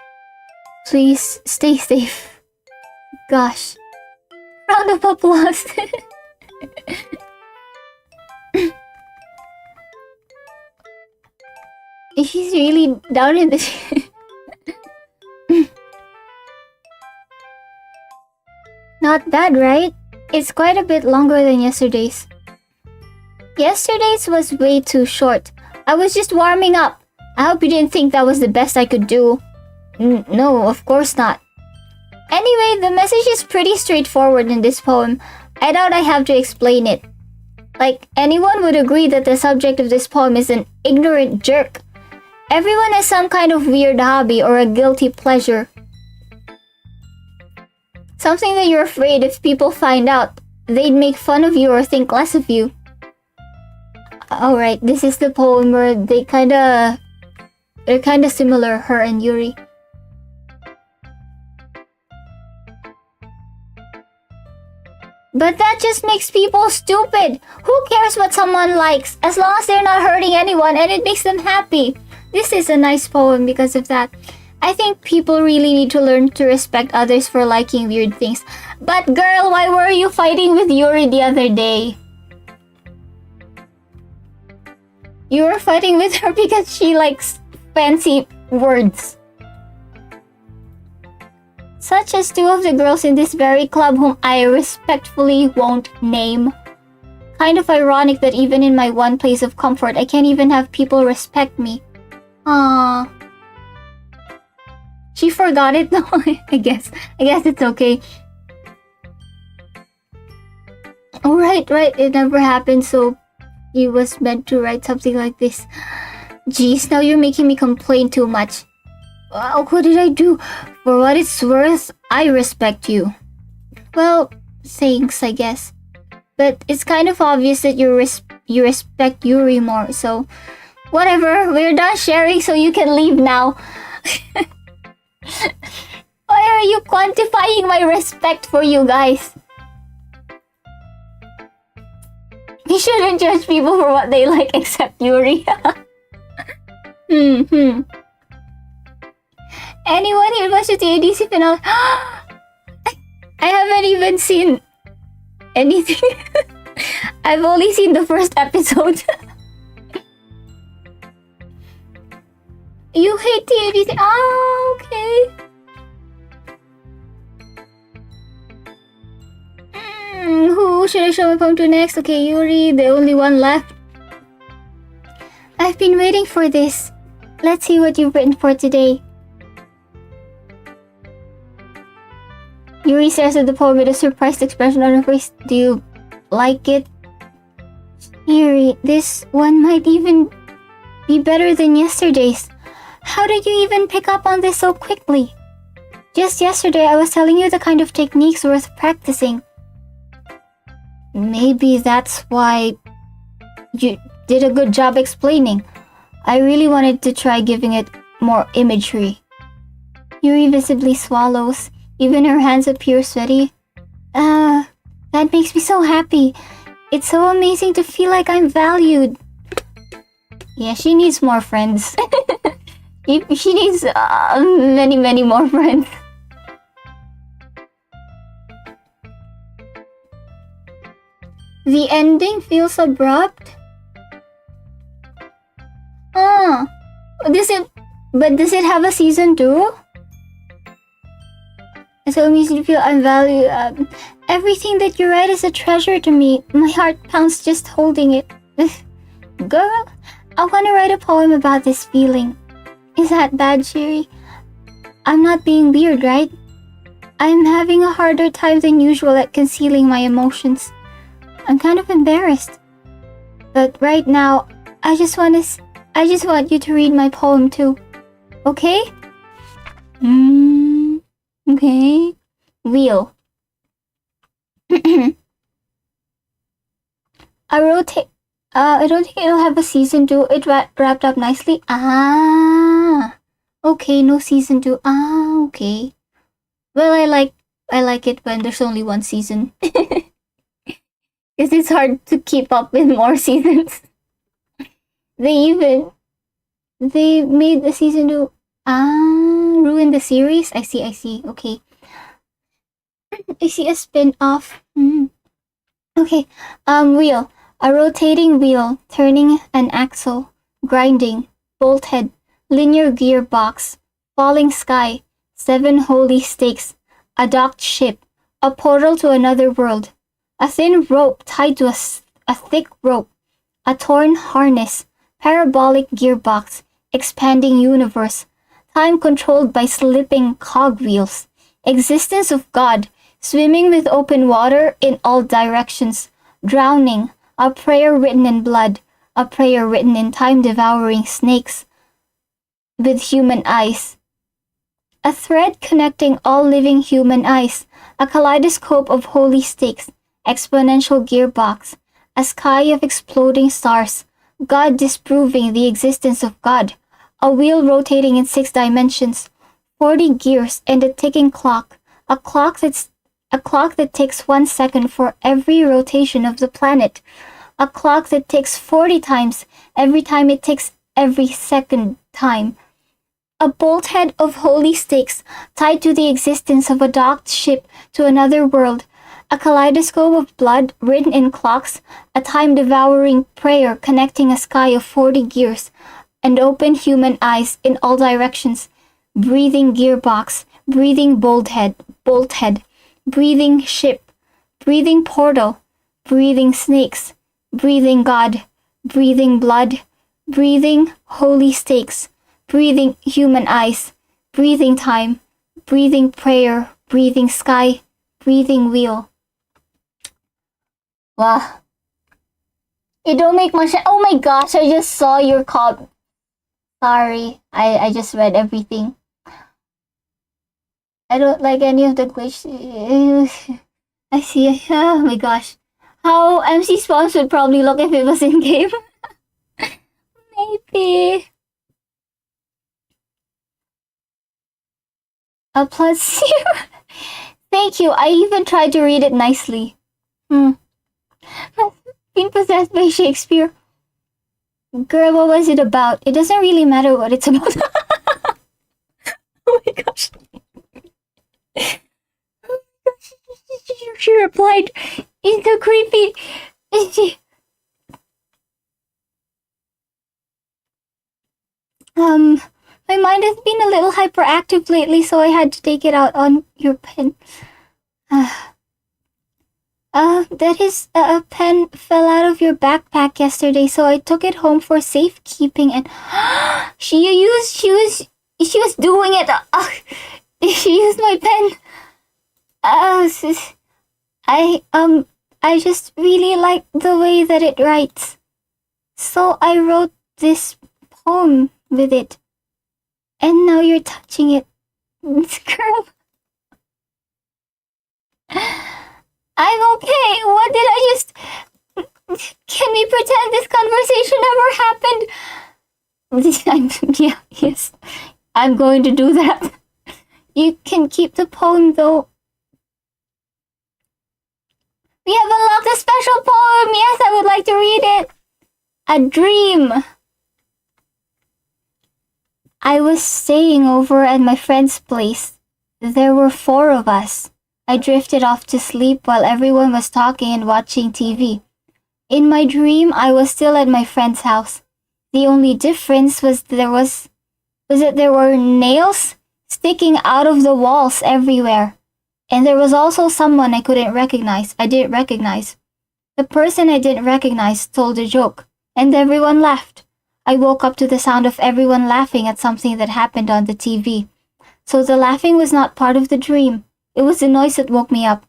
please stay safe. Gosh. Round of applause. She's really down in the shit. Not bad, right? It's quite a bit longer than yesterday's. Yesterday's was way too short. I was just warming up. I hope you didn't think that was the best I could do. No, of course not. Anyway, the message is pretty straightforward in this poem. I doubt I have to explain it. Like, anyone would agree that the subject of this poem is an ignorant jerk. Everyone has some kind of weird hobby or a guilty pleasure. Something that you're afraid if people find out, they'd make fun of you or think less of you. Alright, this is the poem where they're kinda similar, her and Yuri. But that just makes people stupid. Who cares what someone likes, as long as they're not hurting anyone and it makes them happy. This is a nice poem because of that. I think people really need to learn to respect others for liking weird things. But girl, why were you fighting with Yuri the other day? You were fighting with her because she likes fancy words. Such as two of the girls in this very club whom I respectfully won't name. Kind of ironic that even in my one place of comfort, I can't even have people respect me. Aww. She forgot it though, I guess it's okay. Oh, right, it never happened, so he was meant to write something like this. Jeez, now you're making me complain too much. Wow, what did I do? For what it's worth, I respect you. Well, thanks, I guess. But it's kind of obvious that you respect Yuri more. So whatever, we're done sharing, so you can leave now. Why are you quantifying my respect for you guys? We shouldn't judge people for what they like except Yuri. Anyone here watched the ADC finale? I haven't even seen anything. I've only seen the first episode. You hate the ADC? Oh, okay. Who should I show my poem to next? Okay, Yuri, the only one left. I've been waiting for this. Let's see what you've written for today. Yuri stares at the poem with a surprised expression on her face. Do you like it? Yuri, this one might even be better than yesterday's. How did you even pick up on this so quickly? Just yesterday, I was telling you the kind of techniques worth practicing. Maybe that's why you did a good job explaining. I really wanted to try giving it more imagery. Yuri visibly swallows. Even her hands appear sweaty. That makes me so happy. It's so amazing to feel like I'm valued. Yeah, she needs more friends. She needs many more friends. The ending feels abrupt. Does it have a season 2? It's so amazing to feel I'm valued. Everything that you write is a treasure to me. My heart pounds just holding it. Girl, I want to write a poem about this feeling. Is that bad, Shiiri? I'm not being weird, right? I'm having a harder time than usual at concealing my emotions. I'm kind of embarrassed. But right now, I just want you to read my poem too. Okay? Okay. Wheel. I don't think it'll have a season 2. It wrapped up nicely. Okay, no season 2. Okay. Well, I like it when there's only one season. Because it's hard to keep up with more seasons. They made the season 2 ruin the series. I see. Okay. I see a spin-off. Okay. Wheel. A rotating wheel, turning an axle, grinding, bolt head, linear gearbox, falling sky, 7 holy stakes, a docked ship, a portal to another world, a thin rope tied to a thick rope, a torn harness, parabolic gearbox, expanding universe, time controlled by slipping cogwheels, existence of God, swimming with open water in all directions, drowning, a prayer written in blood, a prayer written in time-devouring snakes with human eyes, a thread connecting all living human eyes, a kaleidoscope of holy stakes, exponential gearbox, a sky of exploding stars, God disproving the existence of God, a wheel rotating in 6 dimensions, 40 gears and a ticking clock, a clock that takes 1 second for every rotation of the planet, a clock that ticks 40 times every time it ticks every second time, a bolthead of holy stakes tied to the existence of a docked ship to another world, a kaleidoscope of blood written in clocks, a time-devouring prayer connecting a sky of 40 gears, and open human eyes in all directions, breathing gearbox, breathing bolthead, breathing ship, breathing portal, breathing snakes, breathing God, breathing blood, breathing holy stakes, breathing human eyes, breathing time, breathing prayer, breathing sky, breathing wheel. Wow. It don't make much. Oh my gosh, I just saw your cop. Sorry, I just read everything. I don't like any of the glitch. I see. Oh my gosh. how MC Spawns would probably look if it was in game. Maybe. A plus 0. Thank you. I even tried to read it nicely. Being possessed by Shakespeare. Girl, what was it about? It doesn't really matter what it's about. Oh my gosh. She replied, "It's so creepy." My mind has been a little hyperactive lately, so I had to take it out on your pen. A pen fell out of your backpack yesterday, so I took it home for safekeeping, and she was doing it. She used my pen. I just really like the way that it writes, so I wrote this poem with it. And now you're touching it, girl. I'm okay. What did I just... Can we pretend this conversation never happened? Yes. I'm going to do that. You can keep the poem, though. We have unlocked a special poem. Yes, I would like to read it. A dream. I was staying over at my friend's place. There were 4 of us. I drifted off to sleep while everyone was talking and watching TV. In my dream, I was still at my friend's house. The only difference was that there were nails sticking out of the walls everywhere. And there was also someone I didn't recognize. The person I didn't recognize told a joke, and everyone laughed. I woke up to the sound of everyone laughing at something that happened on the TV. So the laughing was not part of the dream. It was the noise that woke me up.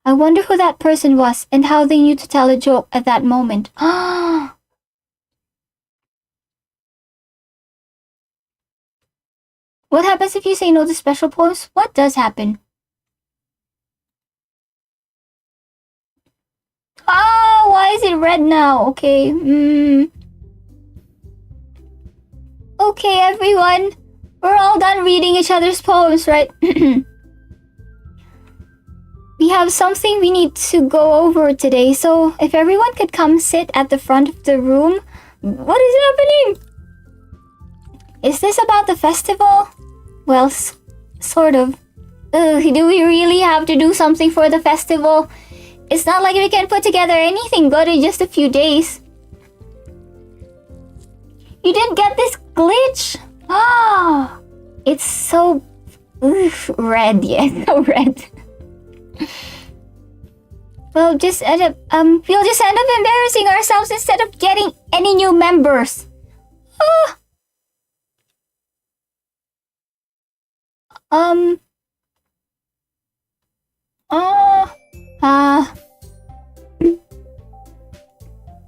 I wonder who that person was and how they knew to tell a joke at that moment. What happens if you say no to special poems? What does happen? Why is it red now? Okay. Okay, everyone. We're all done reading each other's poems, right? We have something we need to go over today, so if everyone could come sit at the front of the room. What is happening? Is this about the festival? Well, sort of. Do we really have to do something for the festival? It's not like we can put together anything good in just a few days. You didn't get this glitch? It's so red, yeah, so red. We'll just end up embarrassing ourselves instead of getting any new members.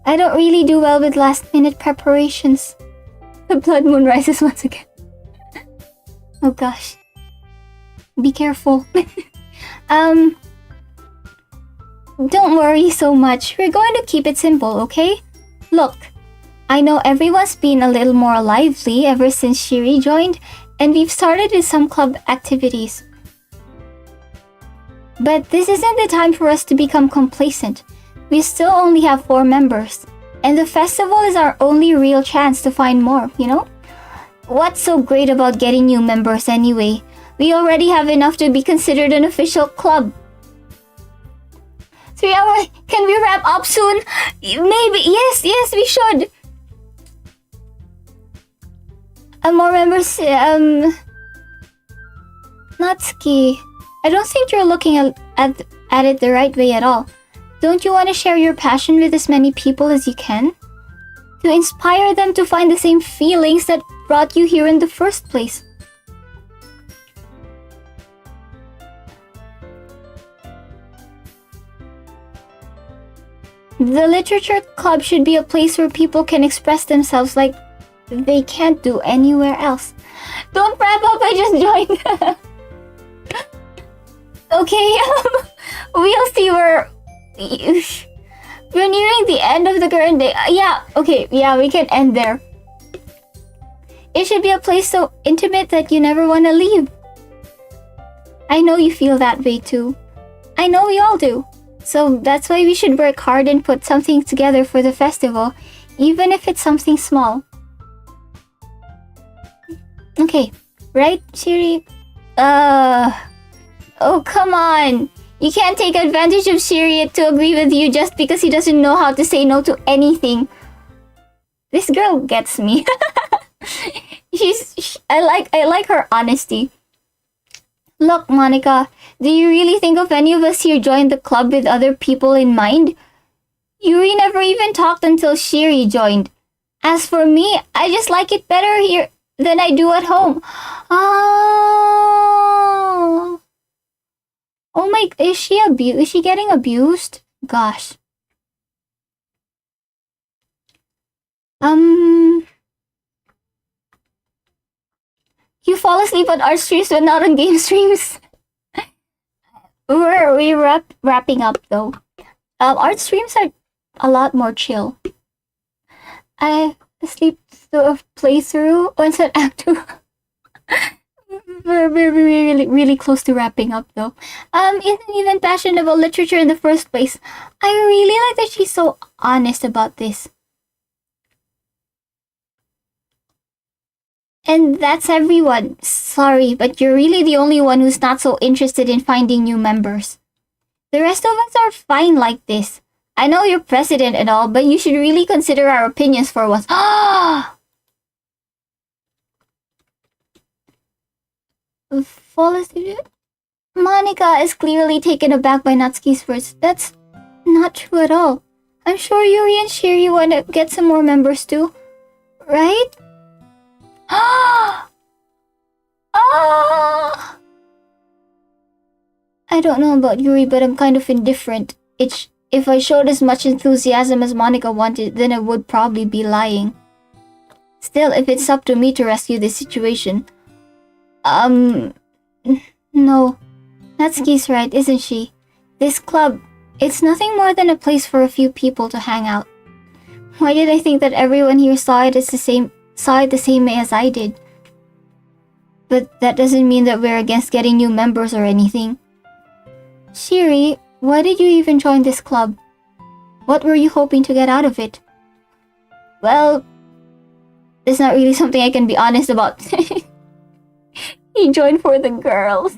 I don't really do well with last-minute preparations. The blood moon rises once again. Oh gosh. Be careful. Don't worry so much. We're going to keep it simple, okay? Look, I know everyone's been a little more lively ever since Shiiri joined, and we've started with some club activities. But this isn't the time for us to become complacent. We still only have 4 members, and the festival is our only real chance to find more, you know? What's so great about getting new members anyway? We already have enough to be considered an official club. 3 hours? Can we wrap up soon? Maybe. Yes, we should. More members, Natsuki, I don't think you're looking at it the right way at all. Don't you want to share your passion with as many people as you can? To inspire them to find the same feelings that brought you here in the first place. The literature club should be a place where people can express themselves like they can't do anywhere else. Don't wrap up, I just joined. Okay, we'll see where... We're nearing the end of the current day. Yeah, okay, yeah, we can end there. It should be a place so intimate that you never want to leave. I know you feel that way too. I know we all do. So that's why we should work hard and put something together for the festival, even if it's something small. Okay, right, Shiiri? Oh, come on. You can't take advantage of Shiiri to agree with you just because he doesn't know how to say no to anything. This girl gets me. I like her honesty. Look, Monica, do you really think of any of us here joined the club with other people in mind? Yuri never even talked until Shiiri joined. As for me, I just like it better here than I do at home. Oh. Oh my, is she getting abused? Gosh. You fall asleep on art streams but not on game streams. We're wrapping up though. Art streams are a lot more chill. I sleep through a playthrough once at Act 2. We're really close to wrapping up though. Isn't even passionate about literature in the first place. I really like that she's so honest about this. And that's everyone. Sorry, but you're really the only one who's not so interested in finding new members. The rest of us are fine like this. I know you're president and all, but you should really consider our opinions for once. Fall asleep? Monica is clearly taken aback by Natsuki's words. That's not true at all. I'm sure Yuri and Shiiri want to get some more members too. Right? I don't know about Yuri, but I'm kind of indifferent. If I showed as much enthusiasm as Monica wanted, then I would probably be lying. Still, if it's up to me to rescue this situation... No. Natsuki's right, isn't she? This club, it's nothing more than a place for a few people to hang out. Why did I think that everyone here saw it the same way as I did? But that doesn't mean that we're against getting new members or anything. Shiiri, why did you even join this club? What were you hoping to get out of it? Well, it's not really something I can be honest about. He joined for the girls.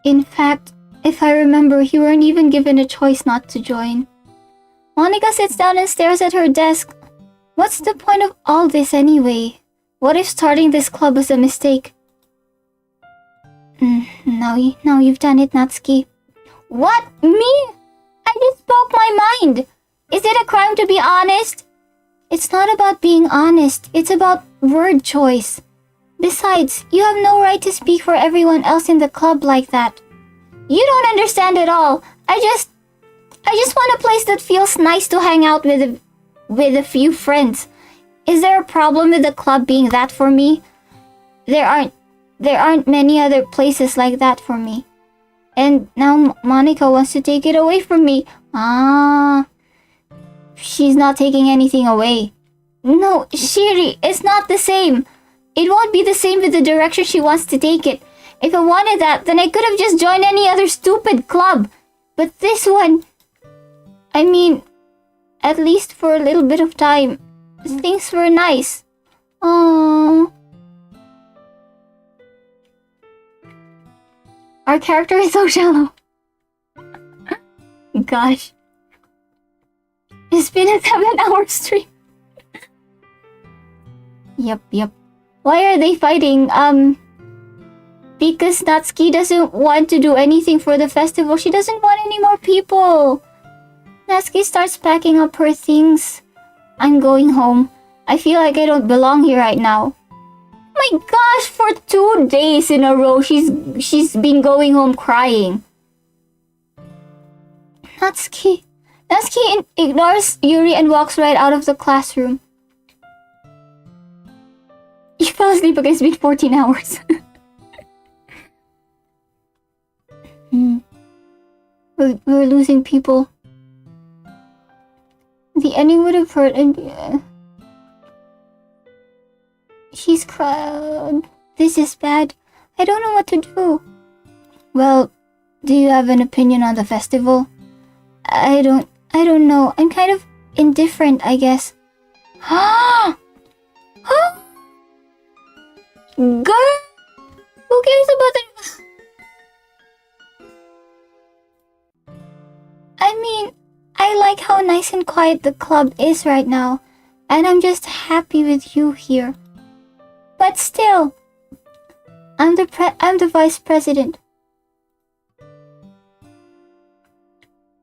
In fact, if I remember, you weren't even given a choice not to join. Monica sits down and stares at her desk. What's the point of all this anyway? What if starting this club was a mistake? Now you've done it, Natsuki. What? Me? I just spoke my mind. Is it a crime to be honest? It's not about being honest. It's about word choice. Besides, you have no right to speak for everyone else in the club like that. You don't understand at all. I just want a place that feels nice to hang out with a few friends. Is there a problem with the club being that for me? There aren't many other places like that for me. And now Monica wants to take it away from me. She's not taking anything away. No, Shiiri, it's not the same. It won't be the same with the direction she wants to take it. If I wanted that, then I could have just joined any other stupid club. But this one... I mean, at least for a little bit of time, things were nice. Aww. Our character is so shallow. Gosh. It's been a 7-hour stream. Yep. Why are they fighting? Because Natsuki doesn't want to do anything for the festival. She doesn't want any more people. Natsuki starts packing up her things. I'm going home. I feel like I don't belong here right now. My gosh, for 2 days in a row, she's been going home crying. Natsuki ignores Yuri and walks right out of the classroom. You fell asleep because it's been 14 hours. We're losing people. The ending would have hurt and... She's crying. This is bad. I don't know what to do. Well, do you have an opinion on the festival? I don't know. I'm kind of indifferent, I guess. Girl! Who cares about it? I mean, I like how nice and quiet the club is right now, and I'm just happy with you here. But still, I'm the vice president.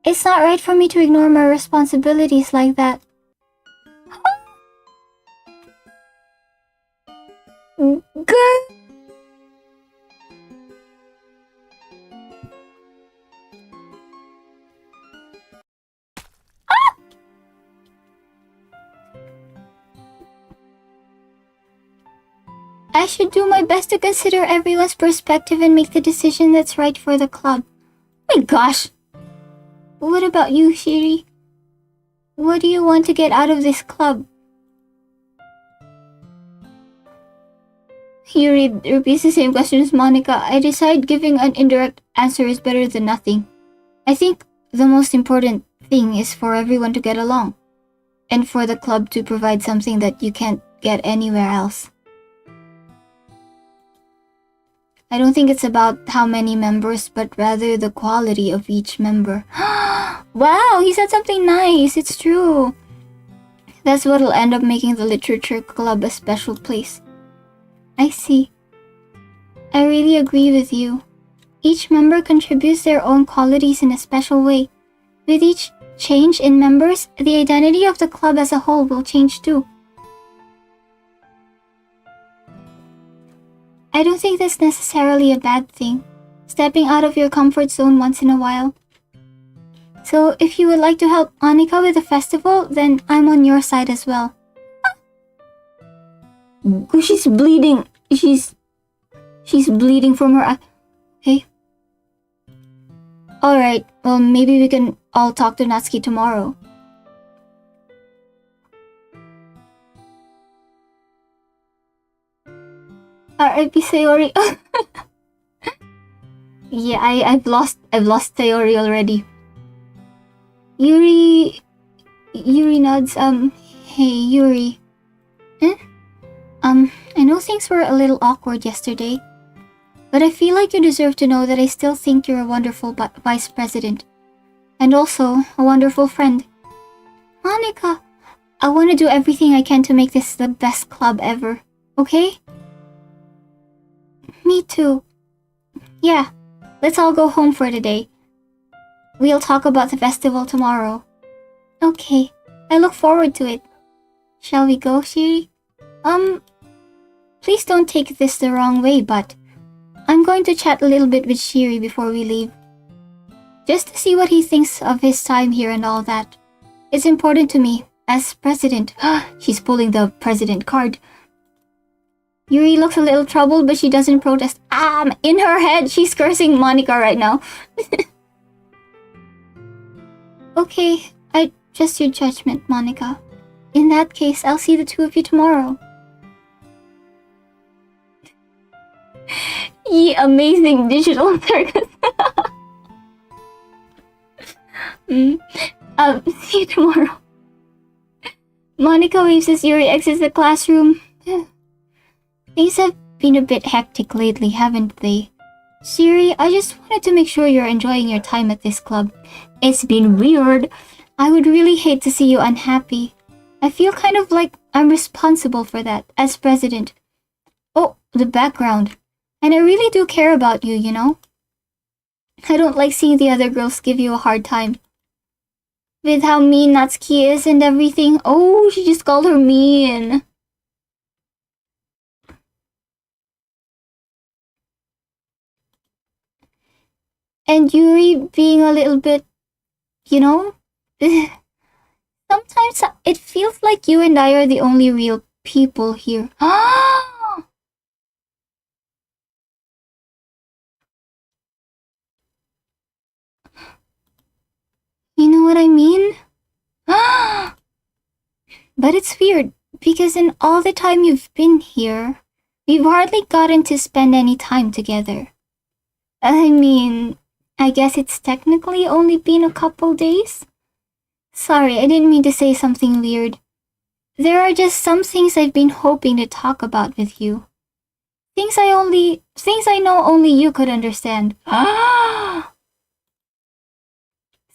It's not right for me to ignore my responsibilities like that. Girl! I should do my best to consider everyone's perspective and make the decision that's right for the club. My gosh! What about you, Shiiri? What do you want to get out of this club? Yuri repeats the same question as Monica. I decide giving an indirect answer is better than nothing. I think the most important thing is for everyone to get along, and for the club to provide something that you can't get anywhere else. I don't think it's about how many members, but rather the quality of each member. Wow, he said something nice. It's true. That's what'll end up making the literature club a special place. I see. I really agree with you. Each member contributes their own qualities in a special way. With each change in members, the identity of the club as a whole will change too. I don't think that's necessarily a bad thing, stepping out of your comfort zone once in a while. So if you would like to help Annika with the festival, then I'm on your side as well. She's bleeding. She's bleeding from her eye. Okay. Alright, well maybe we can all talk to Natsuki tomorrow. R.I.P. Sayori. Yeah, I've lost Sayori already. Yuri nods. Hey Yuri. Huh? I know things were a little awkward yesterday, but I feel like you deserve to know that I still think you're a wonderful vice president, and also a wonderful friend. Monica, I want to do everything I can to make this the best club ever. Okay? Me too. Yeah, let's all go home for today. We'll talk about the festival tomorrow. Okay, I look forward to it. Shall we go, Shiiri? Please don't take this the wrong way, but I'm going to chat a little bit with Shiiri before we leave. Just to see what he thinks of his time here and all that. It's important to me, as president. She's pulling the president card. Yuri looks a little troubled, but she doesn't protest. In her head, she's cursing Monica right now. Okay, I trust your judgment, Monica. In that case, I'll see the two of you tomorrow. Ye amazing digital circus. See you tomorrow. Monica waves as Yuri exits the classroom. Things have been a bit hectic lately, haven't they? Shiiri, I just wanted to make sure you're enjoying your time at this club. It's been weird. I would really hate to see you unhappy. I feel kind of like I'm responsible for that, as president. Oh, the background. And I really do care about you, you know? I don't like seeing the other girls give you a hard time. With how mean Natsuki is and everything. Oh, she just called her mean. And Yuri being a little bit, you know? Sometimes it feels like you and I are the only real people here. But it's weird, because in all the time you've been here, we've hardly gotten to spend any time together. I mean, I guess it's technically only been a couple days? Sorry, I didn't mean to say something weird. There are just some things I've been hoping to talk about with you. Things I know only you could understand.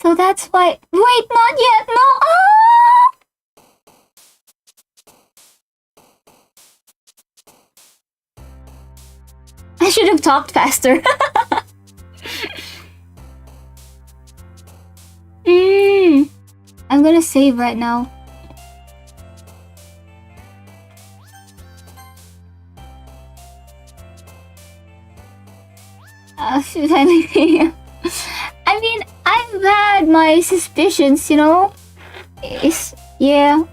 So that's why. Wait, not yet. No. I should have talked faster. I'm gonna save right now. I mean, I've had my suspicions, you know? Yeah.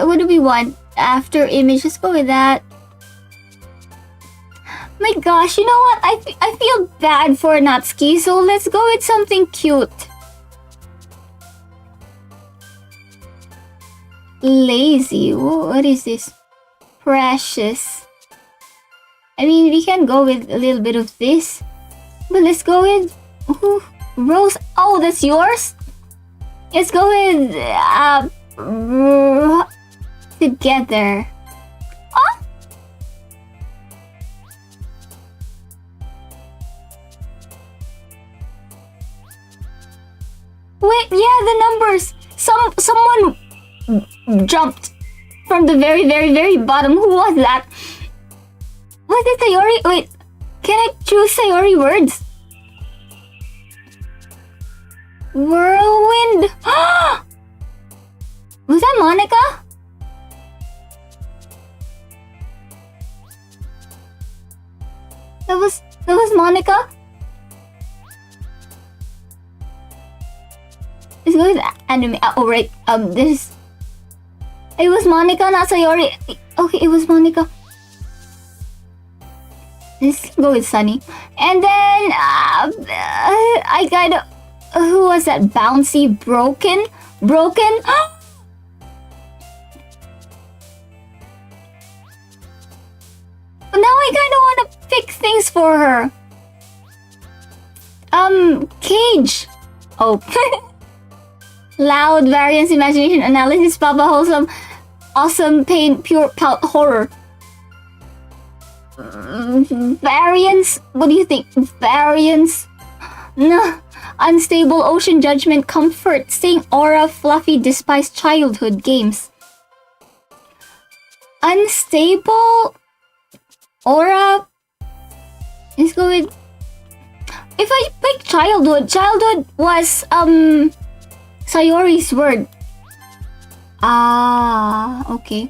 What do we want? After image, let's go with that. My gosh, you know what? I feel bad for Natsuki, so let's go with something cute. Lazy. What is this? Precious. I mean, we can go with a little bit of this. But let's go with... Rose. Oh, that's yours? Let's go with... together. Oh! Wait, yeah, the numbers. Someone jumped from the very, very, very bottom. Who was that? Was it Sayori? Wait, can I choose Sayori words? Whirlwind. Was that Monica? That was Monica? Let's go with anime. Oh, right. This. It was Monica, not Sayori. Okay, it was Monica. Let's go with Sunny. And then, I got... who was that? Bouncy Broken? Broken? Now I kind of want to pick things for her. Cage. Oh. Loud, variance, imagination, analysis, Papa, wholesome, awesome, pain, pure, pout, horror. Variance? What do you think? Variance? No. Unstable, ocean, judgment, comfort, sing, aura, fluffy, despise, childhood, games. Unstable, aura. Let's go with... If I pick childhood was, Sayori's word. Ah, okay.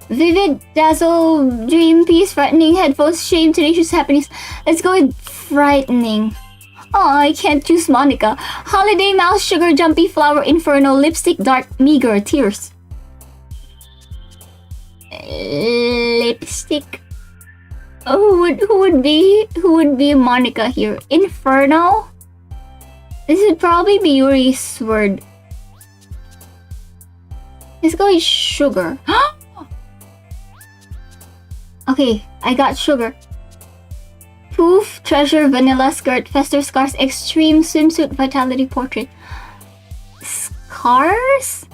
Vivid, dazzle, dream, peace, frightening, headphones, shame, tenacious, happiness. Let's go with frightening. Oh, I can't choose Monica. Holiday, mouse, sugar, jumpy, flower, inferno, lipstick, dark, meager, tears. Lipstick. Oh, who would be Monica here? Inferno? This would probably be Yuri's word. Let's go with sugar. Okay, I got sugar. Poof, treasure, vanilla, skirt, fester, scars, extreme, swimsuit, vitality, portrait. Scars?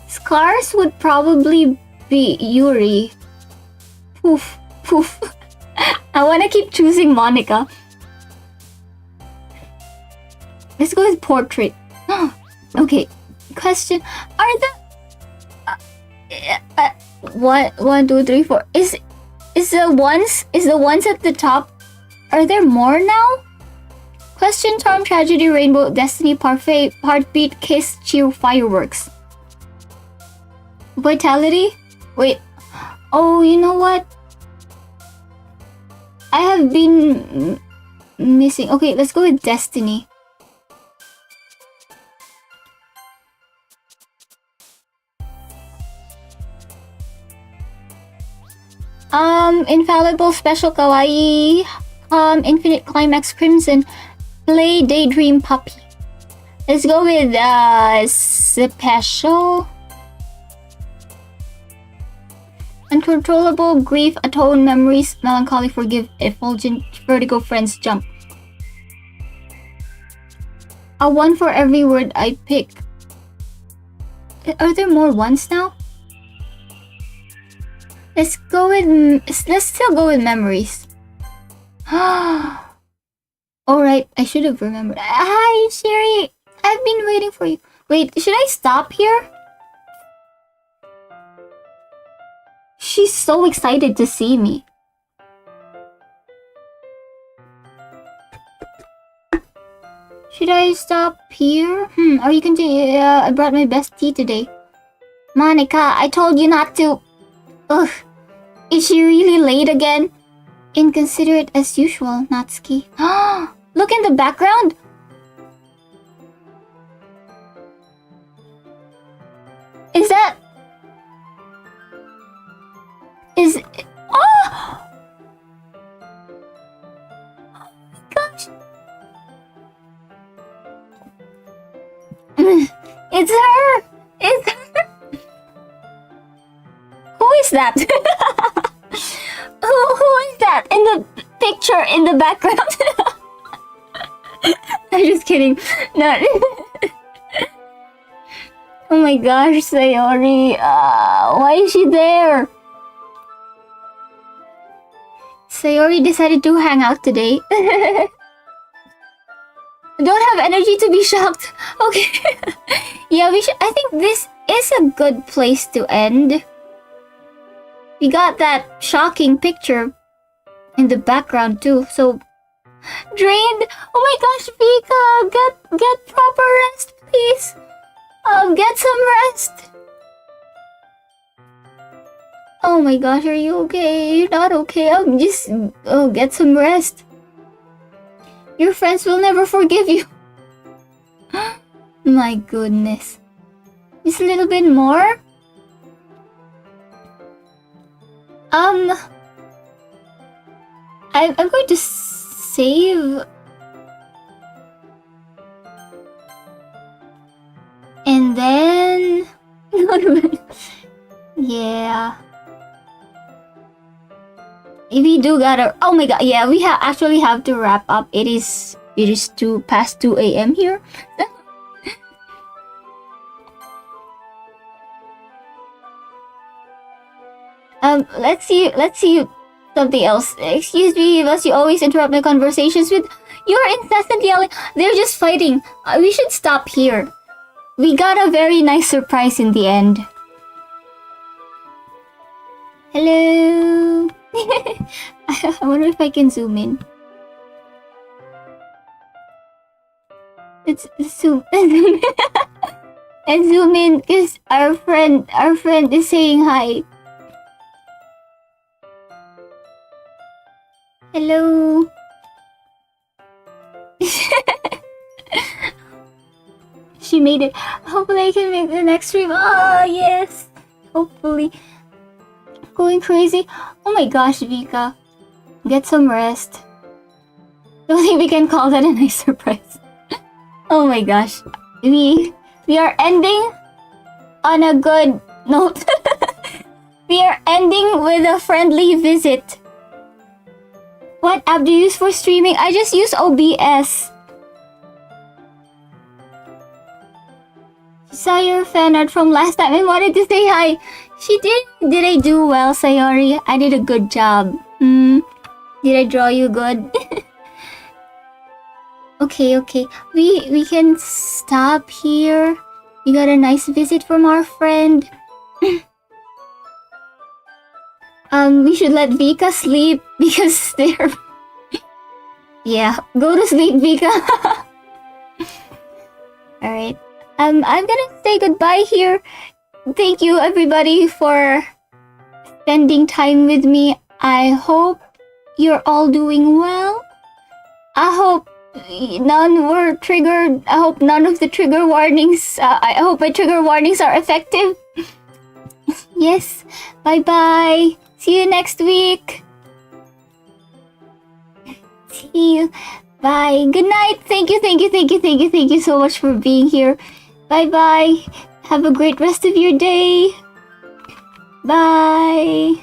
Scars would probably be Yuri. Poof, poof. I want to keep choosing Monica. Let's go with portrait. Okay. Question: are the one, two, three, four? Is the ones at the top? Are there more now? Question: charm, tragedy, rainbow, destiny, parfait, heartbeat, kiss, cheer, fireworks. Vitality? Wait. Oh, you know what? I have been missing. Okay, let's go with destiny. Infallible Special Kawaii, Infinite Climax Crimson, Play Daydream Puppy. Let's go with Special. Uncontrollable Grief, Atone Memories, Melancholy Forgive, Effulgent Vertigo Friends Jump. A one for every word I pick. Are there more ones now? Let's still go with memories. Alright, I should have remembered. Hi, Shiiri! I've been waiting for you. Wait, should I stop here? She's so excited to see me. Should I stop here? Or you can do, I brought my best tea today. Monica, I told you not to. Ugh. Is she really late again? Inconsiderate as usual, Natsuki. Look in the background. Is that... Is... Oh! Oh my gosh. It's her! It's her! Who is that? Who is that in the picture in the background? I'm just kidding. No. Oh my gosh, Sayori. Why is she there? Sayori decided to hang out today. Don't have energy to be shocked. Okay. Yeah, we should. I think this is a good place to end. We got that shocking picture in the background too. So drained. Oh my gosh, Vika, get proper rest, please. Get some rest. Oh my gosh, are you okay? You're not okay. Just get some rest. Your friends will never forgive you. My goodness. Just a little bit more. I'm going to save. And then yeah. We do gotta. Oh my god! Yeah, we actually have to wrap up. It is past 2 a.m. here. Let's see something else. Excuse me, must you always interrupt my conversations with your incessant yelling? They're just fighting. We should stop here. We got a very nice surprise in the end. Hello. I wonder if I can zoom in. Let's zoom and zoom in because our friend is saying hi. Hello. She made it. Hopefully I can make the next stream. Oh yes. Hopefully. Going crazy. Oh my gosh, Vika. Get some rest. Don't think we can call that a nice surprise. Oh my gosh. We are ending on a good note. We are ending with a friendly visit. What app do you use for streaming? I just use OBS. Saw your fan art from last time and wanted to say hi. She did. Did I do well, Sayori? I did a good job. Did I draw you good? Okay. We can stop here. We got a nice visit from our friend. We should let Vika sleep because they're... Yeah, go to sleep, Vika. Alright. I'm gonna say goodbye here. Thank you everybody for spending time with me. I hope you're all doing well. I hope none were triggered. I hope none of the trigger warnings, I hope my trigger warnings are effective. Yes. Bye bye. See See you next week. See you. Bye. Good night. Thank you so much for being here. Bye-bye. Have a great rest of your day. Bye.